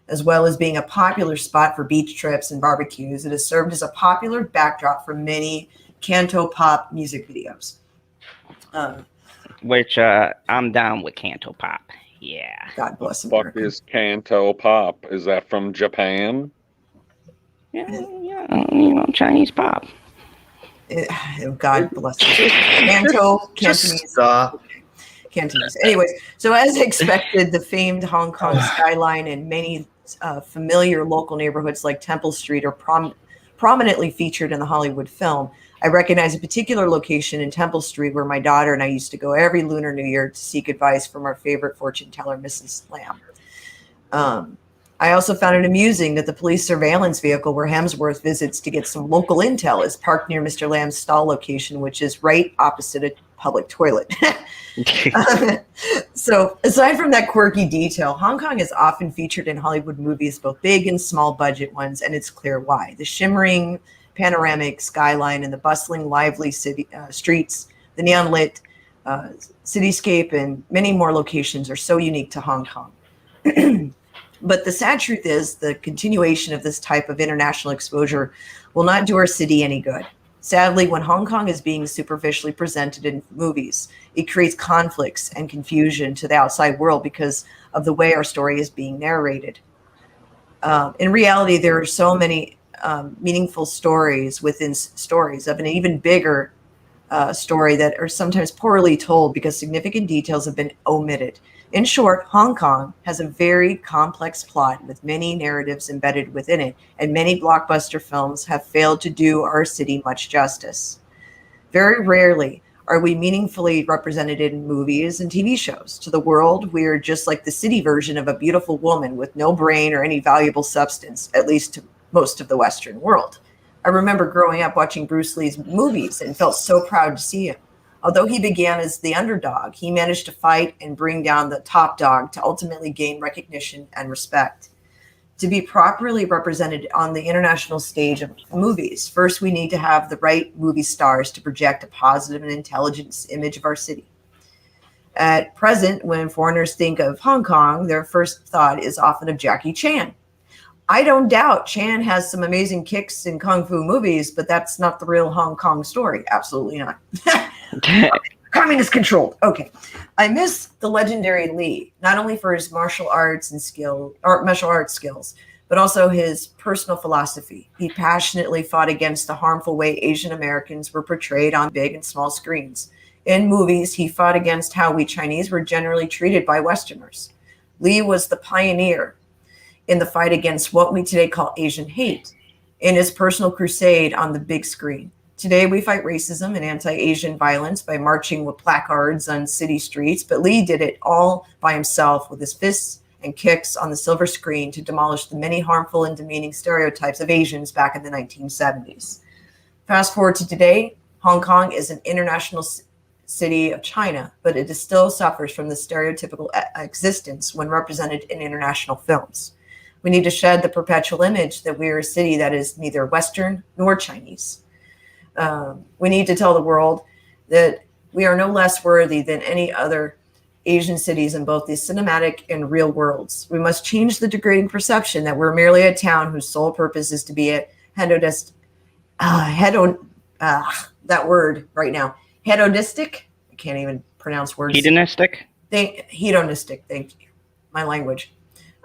As well as being a popular spot for beach trips and barbecues, it has served as a popular backdrop for many canto pop music videos. Which I'm down with canto pop. Yeah. God bless What America. is canto pop? Is that from Japan? Yeah, Chinese pop. God bless you. Cantonese. Cantonese. Anyways, so as expected, the famed Hong Kong skyline and many familiar local neighborhoods like Temple Street are prominently featured in the Hollywood film. I recognize a particular location in Temple Street where my daughter and I used to go every Lunar New Year to seek advice from our favorite fortune teller, Mrs. Lamb. I also found it amusing that the police surveillance vehicle where Hemsworth visits to get some local intel is parked near Mr. Lamb's stall location, which is right opposite a public toilet. So aside from that quirky detail, Hong Kong is often featured in Hollywood movies, both big and small budget ones, and it's clear why. The shimmering panoramic skyline and the bustling, lively city streets, the neon lit cityscape, and many more locations are so unique to Hong Kong. But the sad truth is the continuation of this type of international exposure will not do our city any good. Sadly, when Hong Kong is being superficially presented in movies, it creates conflicts and confusion to the outside world because of the way our story is being narrated. In reality, there are so many meaningful stories within stories of an even bigger story that are sometimes poorly told because significant details have been omitted. In short, Hong Kong has a very complex plot with many narratives embedded within it, and many blockbuster films have failed to do our city much justice. Very rarely are we meaningfully represented in movies and TV shows. To the world, we are just like the city version of a beautiful woman with no brain or any valuable substance, at least to most of the Western world. I remember growing up watching Bruce Lee's movies and felt so proud to see him. Although he began as the underdog, he managed to fight and bring down the top dog to ultimately gain recognition and respect. To be properly represented on the international stage of movies, first we need to have the right movie stars to project a positive and intelligent image of our city. At present, when foreigners think of Hong Kong, their first thought is often of Jackie Chan. I don't doubt Chan has some amazing kicks in kung fu movies, but that's not the real Hong Kong story. Absolutely not. Communist controlled. Okay. I miss the legendary Lee, not only for his martial arts skills, but also his personal philosophy. He passionately fought against the harmful way Asian Americans were portrayed on big and small screens. In movies, he fought against how we Chinese were generally treated by Westerners. Lee was the pioneer in the fight against what we today call Asian hate in his personal crusade on the big screen. Today, we fight racism and anti-Asian violence by marching with placards on city streets, but Lee did it all by himself with his fists and kicks on the silver screen to demolish the many harmful and demeaning stereotypes of Asians back in the 1970s. Fast forward to today, Hong Kong is an international city of China, but it still suffers from the stereotypical existence when represented in international films. We need to shed the perpetual image that we are a city that is neither Western nor Chinese. We need to tell the world that we are no less worthy than any other Asian cities in both the cinematic and real worlds. We must change the degrading perception that we're merely a town whose sole purpose is to be a that word right now. Hedonistic? I can't even pronounce words. Hedonistic? Hedonistic, thank you. My language.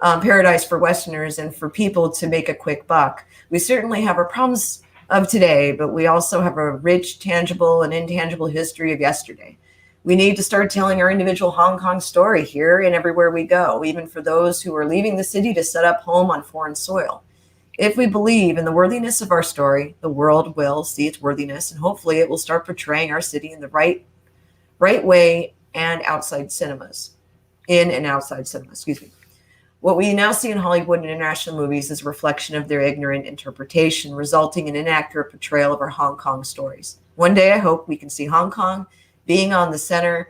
Paradise for Westerners and for people to make a quick buck. We certainly have our problems of today, but we also have a rich, tangible, and intangible history of yesterday. We need to start telling our individual Hong Kong story here and everywhere we go, even for those who are leaving the city to set up home on foreign soil. If we believe in the worthiness of our story, the world will see its worthiness, and hopefully it will start portraying our city in the right way and outside cinemas. In and outside cinemas, excuse me. What we now see in Hollywood and international movies is a reflection of their ignorant interpretation, resulting in inaccurate portrayal of our Hong Kong stories. One day, I hope we can see Hong Kong being at the center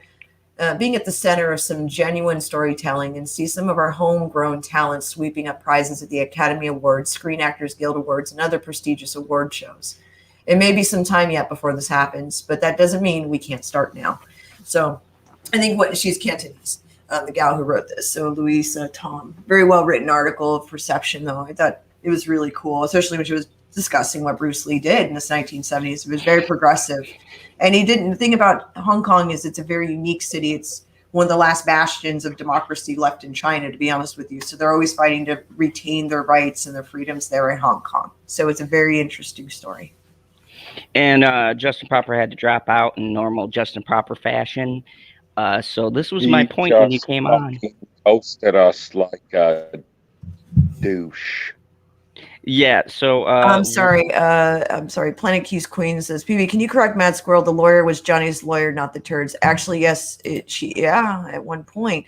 of some genuine storytelling and see some of our homegrown talents sweeping up prizes at the Academy Awards, Screen Actors Guild Awards, and other prestigious award shows. It may be some time yet before this happens, but that doesn't mean we can't start now. So I think she's Cantonese, the gal who wrote this. So Louisa Tom, very well written article of perception, though. I thought it was really cool, especially when she was discussing what Bruce Lee did in the 1970s. It was very progressive. And the thing about Hong Kong is it's a very unique city. It's one of the last bastions of democracy left in China, to be honest with you. So they're always fighting to retain their rights and their freedoms there in Hong Kong. So it's a very interesting story. And Justin Proper had to drop out in normal Justin Proper fashion. So this was my point when you came on. Toasted us like a douche. Yeah, so I'm sorry. Planet Keys Queen says, PB, can you correct Mad Squirrel? The lawyer was Johnny's lawyer, not the turds. Actually, yes, at one point.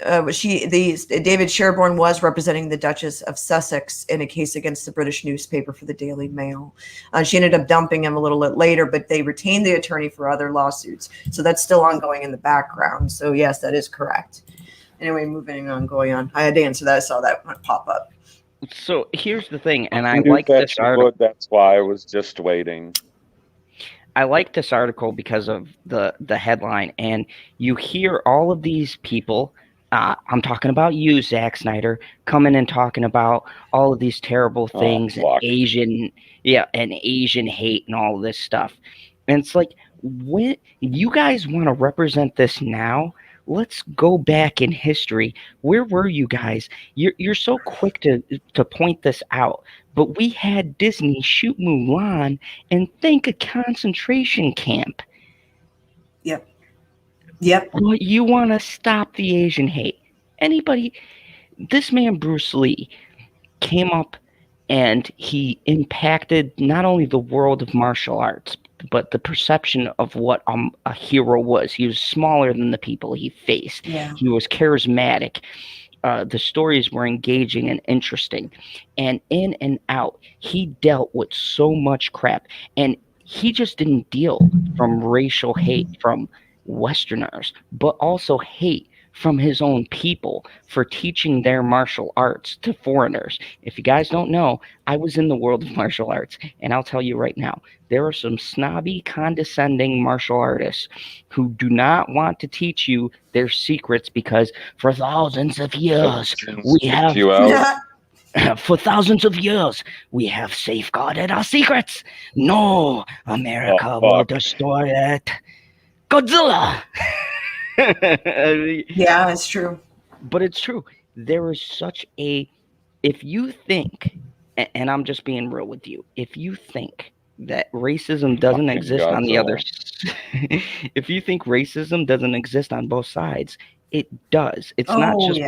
David Sherborne was representing the Duchess of Sussex in a case against the British newspaper for the Daily Mail. She ended up dumping him a little bit later, but they retained the attorney for other lawsuits. So that's still ongoing in the background. So yes, that is correct. Anyway, going on. I had to answer that. I saw that pop up. So here's the thing, and I like this article. That's why I was just waiting. I like this article because of the headline, and you hear all of these people. I'm talking about you, Zack Snyder, coming and talking about all of these terrible things, and Asian hate and all of this stuff. And it's like, when you guys want to represent this now, let's go back in history. Where were you guys? You're so quick to point this out, but we had Disney shoot Mulan and think a concentration camp. Yep. Well, you want to stop the Asian hate. This man Bruce Lee came up and he impacted not only the world of martial arts, but the perception of what a hero was. He was smaller than the people he faced. Yeah. He was charismatic. The stories were engaging and interesting. And in and out, he dealt with so much crap. And he just didn't deal from racial hate from Westerners, but also hate from his own people for teaching their martial arts to foreigners. If you guys don't know, I was in the world of martial arts, and I'll tell you right now, there are some snobby, condescending martial artists who do not want to teach you their secrets because for thousands of years we have for thousands of years we have safeguarded our secrets. No, America will destroy it. Godzilla. Yeah, it's true. But it's true. There is such if you think, and I'm just being real with you, if you think that racism doesn't exist on the other, if you think racism doesn't exist on both sides, it does. It's not just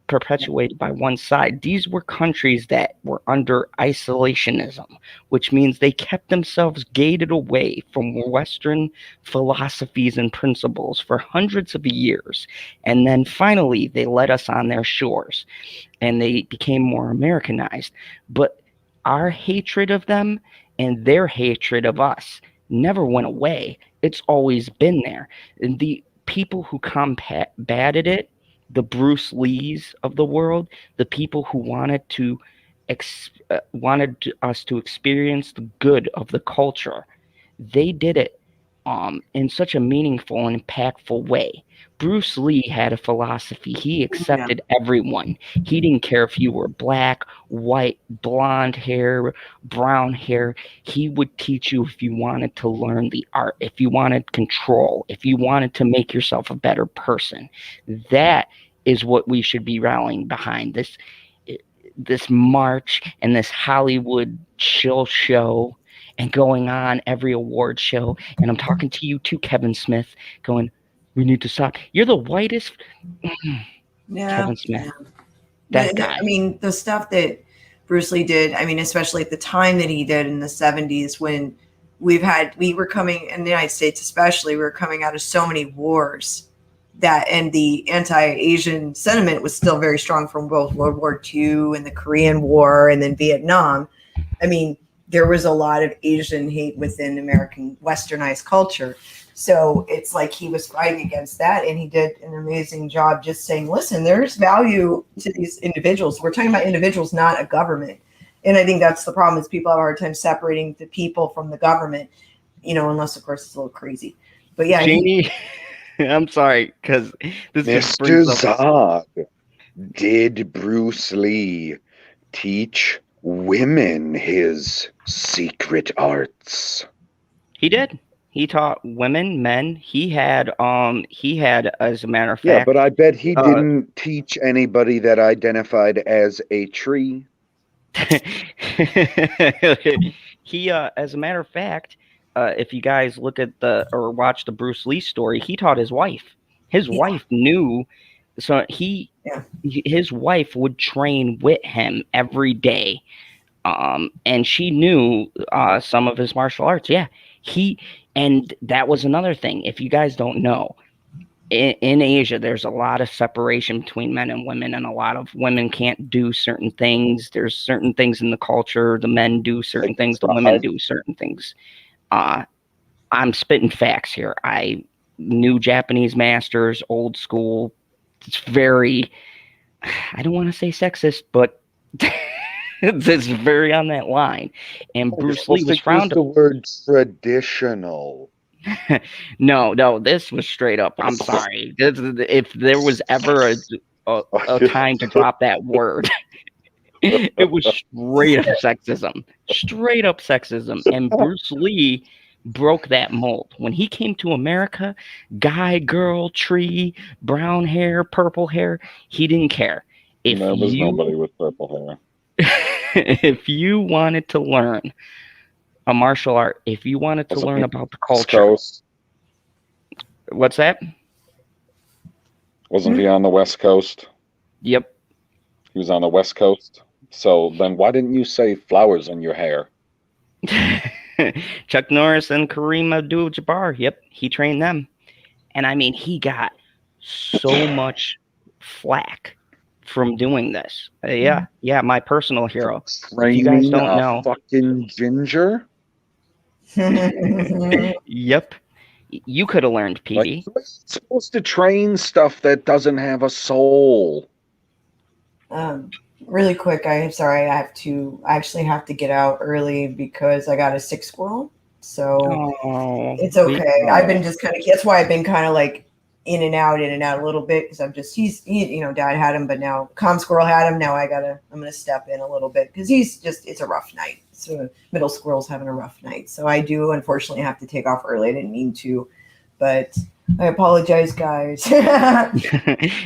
perpetuated by one side. These were countries that were under isolationism, which means they kept themselves gated away from Western philosophies and principles for hundreds of years. And then finally, they let us on their shores and they became more Americanized. But our hatred of them and their hatred of us never went away. It's always been there. And the people who combated it, the Bruce Lees of the world, the people who wanted us to experience the good of the culture, they did it in such a meaningful and impactful way. Bruce Lee had a philosophy. He accepted everyone. He didn't care if you were black, white, blonde hair, brown hair. He would teach you if you wanted to learn the art, if you wanted control, if you wanted to make yourself a better person. That is what we should be rallying behind. This march and this Hollywood chill show and going on every award show. And I'm talking to you too, Kevin Smith, going, we need to stop. You're the whitest. Kevin Smith. That guy. I mean, the stuff that Bruce Lee did, I mean, especially at the time that he did in the 70s when we were coming in the United States, especially, we were coming out of so many wars and the anti-Asian sentiment was still very strong from both World War II and the Korean War and then Vietnam. I mean, there was a lot of Asian hate within American westernized culture. So it's like he was fighting against that, and he did an amazing job just saying, listen, there's value to these individuals. We're talking about individuals, not a government. And I think that's the problem is people have a hard time separating the people from the government, unless, of course, it's a little crazy. But yeah. Jamie, I'm sorry, because this just Mr. brings up... Zod, did Bruce Lee teach women his secret arts? He did. He taught women, men. He had, as a matter of fact. Yeah, but I bet he didn't teach anybody that identified as a tree. He, as a matter of fact, if you guys look at or watch the Bruce Lee story, he taught his wife. His wife knew, so his wife would train with him every day, and she knew some of his martial arts. Yeah, and that was another thing. If you guys don't know, in Asia, there's a lot of separation between men and women, and a lot of women can't do certain things. There's certain things in the culture. The men do certain things. The women do certain things. I'm spitting facts here. I knew Japanese masters, old school. It's very, I don't want to say sexist, but it's very on that line. And Bruce Lee was frowned upon. The word traditional. No, this was straight up. I'm sorry. If there was ever a time to drop that word, it was straight up sexism. Straight up sexism. And Bruce Lee broke that mold. When he came to America, guy, girl, tree, brown hair, purple hair, he didn't care. There was nobody with purple hair. If you wanted to learn a martial art, if you wanted to learn about the culture. What's that? Wasn't he on the West Coast? Yep. He was on the West Coast. So then why didn't you say flowers in your hair? Chuck Norris and Kareem Abdul-Jabbar. Yep, he trained them. And I mean, he got so much flack from doing this. Yeah, my personal hero. If you guys don't know, fucking ginger. Yep, you could have learned, PD. Like, you're supposed to train stuff that doesn't have a soul. Really quick, I'm sorry, I actually have to get out early because I got a sick squirrel. So it's okay. I've been just kind of, that's why I've been kind of like in and out a little bit because Dad had him, but now Squirrel had him. Now I'm going to step in a little bit because it's a rough night. So middle squirrel's having a rough night. So I do unfortunately have to take off early. I didn't mean to, but I apologize, guys.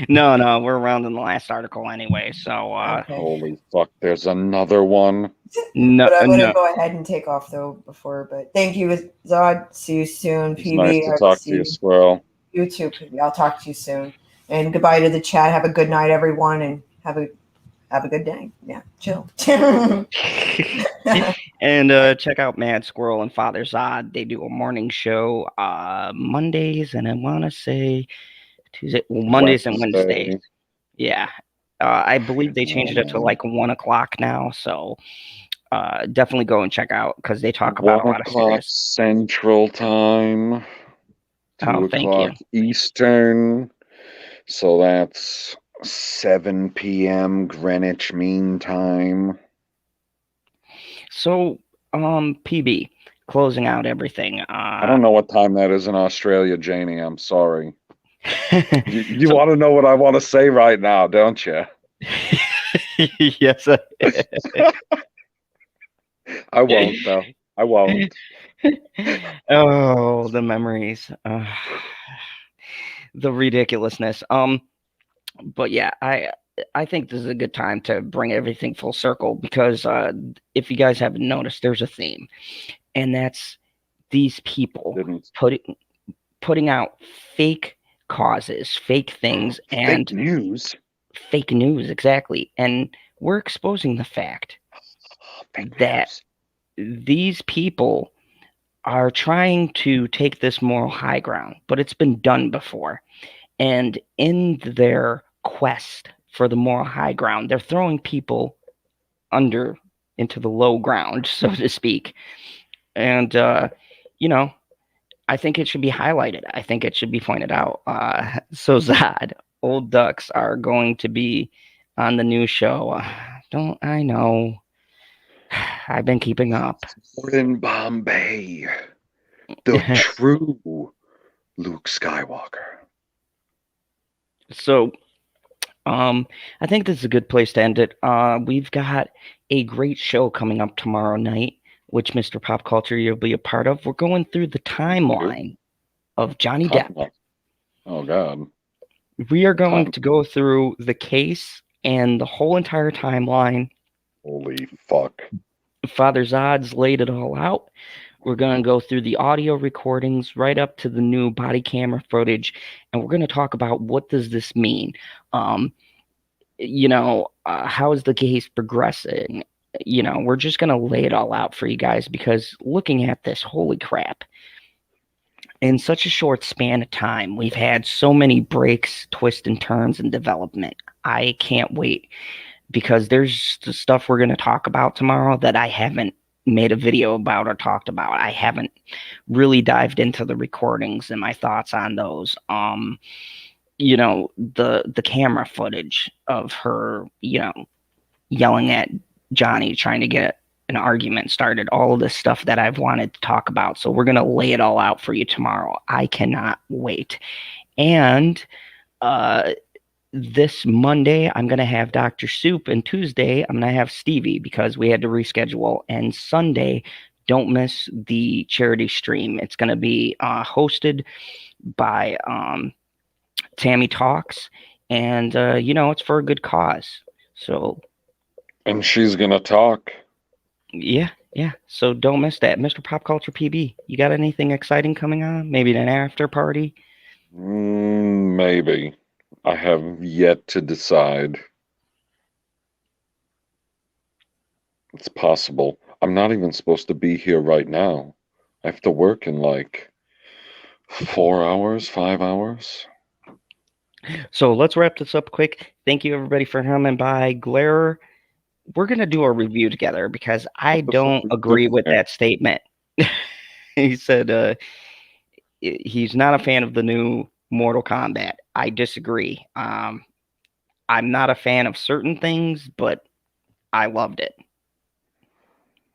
No, we're around in the last article anyway. So okay. Holy fuck, there's another one. No, but I'm gonna go ahead and take off though before. But thank you, Zod. See you soon, It's PB. nice to talk to you, Squirrel. You too, PB. I'll talk to you soon. And goodbye to the chat. Have a good night, everyone, and have a good day. Yeah, chill. And check out Mad Squirrel and Father Zod. They do a morning show Mondays, and I want to say Tuesday, Mondays and Wednesdays. Yeah, I believe they changed it up to like 1 o'clock now. So definitely go and check out because they talk 1 about a lot of o'clock serious. Central Time, 2 Oh, thank you. o'clock Eastern. So that's 7 p.m. Greenwich Mean Time. So, PB, closing out everything. I don't know what time that is in Australia, Janie. I'm sorry. You So- want to know what I want to say right now, don't you? Yes. I won't, though. I won't. Oh, the memories. The ridiculousness. But yeah, I think this is a good time to bring everything full circle because if you guys haven't noticed, there's a theme, and that's these people Didn't. putting out fake causes, fake things, and Fake news. fake news, exactly. And we're exposing the fact Fake that news. these people are trying to take this moral high ground, but it's been done before. And in their quest for the moral high ground, they're throwing people under into the low ground, so to speak. And, you know, I think it should be highlighted. I think it should be pointed out. So, Zod, Old Ducks are going to be on the new show. Don't I know? I've been keeping up. In Bombay. The true Luke Skywalker. So, I think this is a good place to end it. We've got a great show coming up tomorrow night, which Mr. Pop Culture you'll be a part of. We're going through the timeline of Johnny Depp. Oh God. We are going to go through the case and the whole entire timeline. Holy fuck. Father Zod's laid it all out. We're going to go through the audio recordings right up to the new body camera footage, and we're going to talk about what does this mean. How is the case progressing? We're just going to lay it all out for you guys because looking at this, holy crap. In such a short span of time, we've had so many breaks, twists, and turns in development. I can't wait because there's the stuff we're going to talk about tomorrow that I haven't made a video about or talked about. I haven't really dived into the recordings and my thoughts on those. The camera footage of her, yelling at Johnny, trying to get an argument started, all of this stuff that I've wanted to talk about. So we're going to lay it all out for you tomorrow. I cannot wait. And this Monday, I'm going to have Dr. Soup, and Tuesday, I'm going to have Stevie because we had to reschedule. And Sunday, don't miss the charity stream. It's going to be hosted by Tammy Talks, and it's for a good cause. So, and she's gonna talk. Yeah. So don't miss that, Mr. Pop Culture PB. You got anything exciting coming on? Maybe an after party? Maybe. I have yet to decide. It's possible. I'm not even supposed to be here right now. I have to work in like 4 hours, 5 hours. So let's wrap this up quick. Thank you everybody for coming by. Glare, we're going to do a review together because I don't agree with that statement. He said he's not a fan of the new Mortal Kombat. I disagree. I'm not a fan of certain things, but I loved it.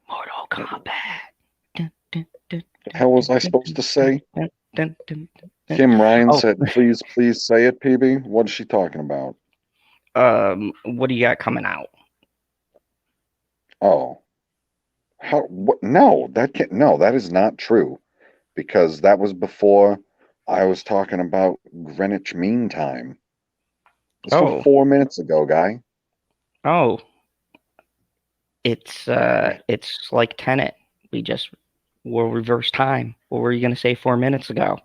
Mortal Kombat. The hell was I supposed to say? Kim Ryan said, please say it, PB. What is she talking about? What do you got coming out? Oh. What? No, that is not true. Because that was before I was talking about Greenwich Mean Time. This was 4 minutes ago, guy. Oh. It's like Tenet. We'll reverse time. What were you going to say 4 minutes ago?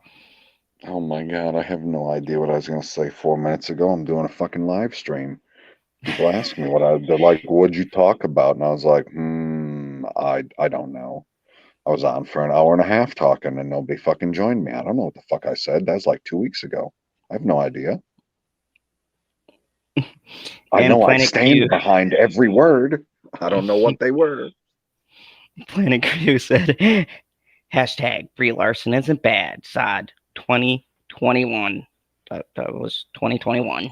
Oh my God, I have no idea what I was going to say 4 minutes ago. I'm doing a fucking live stream. People ask me they're like, what'd you talk about? And I was like, I don't know. I was on for an hour and a half talking and nobody fucking joined me. I don't know what the fuck I said. That was like 2 weeks ago. I have no idea. I know I stand behind every word. I don't know what they were. Planet Crew said, hashtag Brie Larson isn't bad. Sod 2021. That was 2021.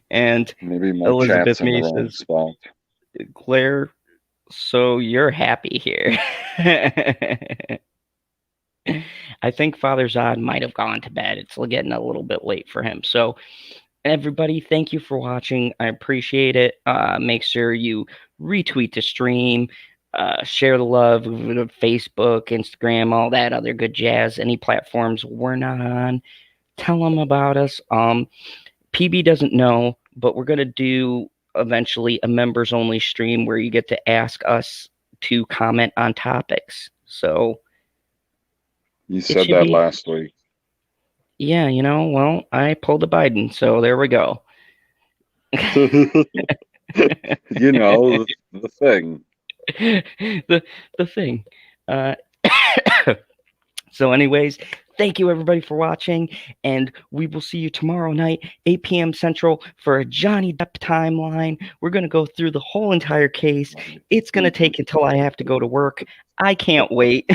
And Maybe my Elizabeth chat's in the Me wrong says, spot. Claire, so you're happy here. I think Father Zod might have gone to bed. It's getting a little bit late for him. So, everybody, thank you for watching. I appreciate it. Make sure you retweet the stream, share the love with Facebook, Instagram, all that other good jazz. Any platforms we're not on, tell them about us. PB doesn't know, but we're going to do eventually a members only stream where you get to ask us to comment on topics. So You said that last week. Yeah, well, I pulled a Biden, so there we go. You know, the thing. the thing. So anyways, thank you everybody for watching, and we will see you tomorrow night, 8 p.m. Central, for a Johnny Depp timeline. We're going to go through the whole entire case. It's going to take until I have to go to work. I can't wait.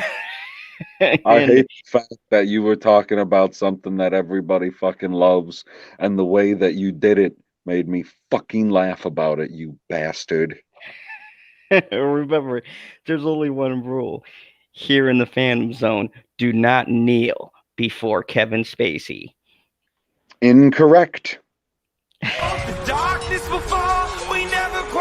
I hate the fact that you were talking about something that everybody fucking loves, and the way that you did it made me fucking laugh about it, you bastard. Remember, there's only one rule. Here in the Phantom Zone, do not kneel before Kevin Spacey. Incorrect. The darkness before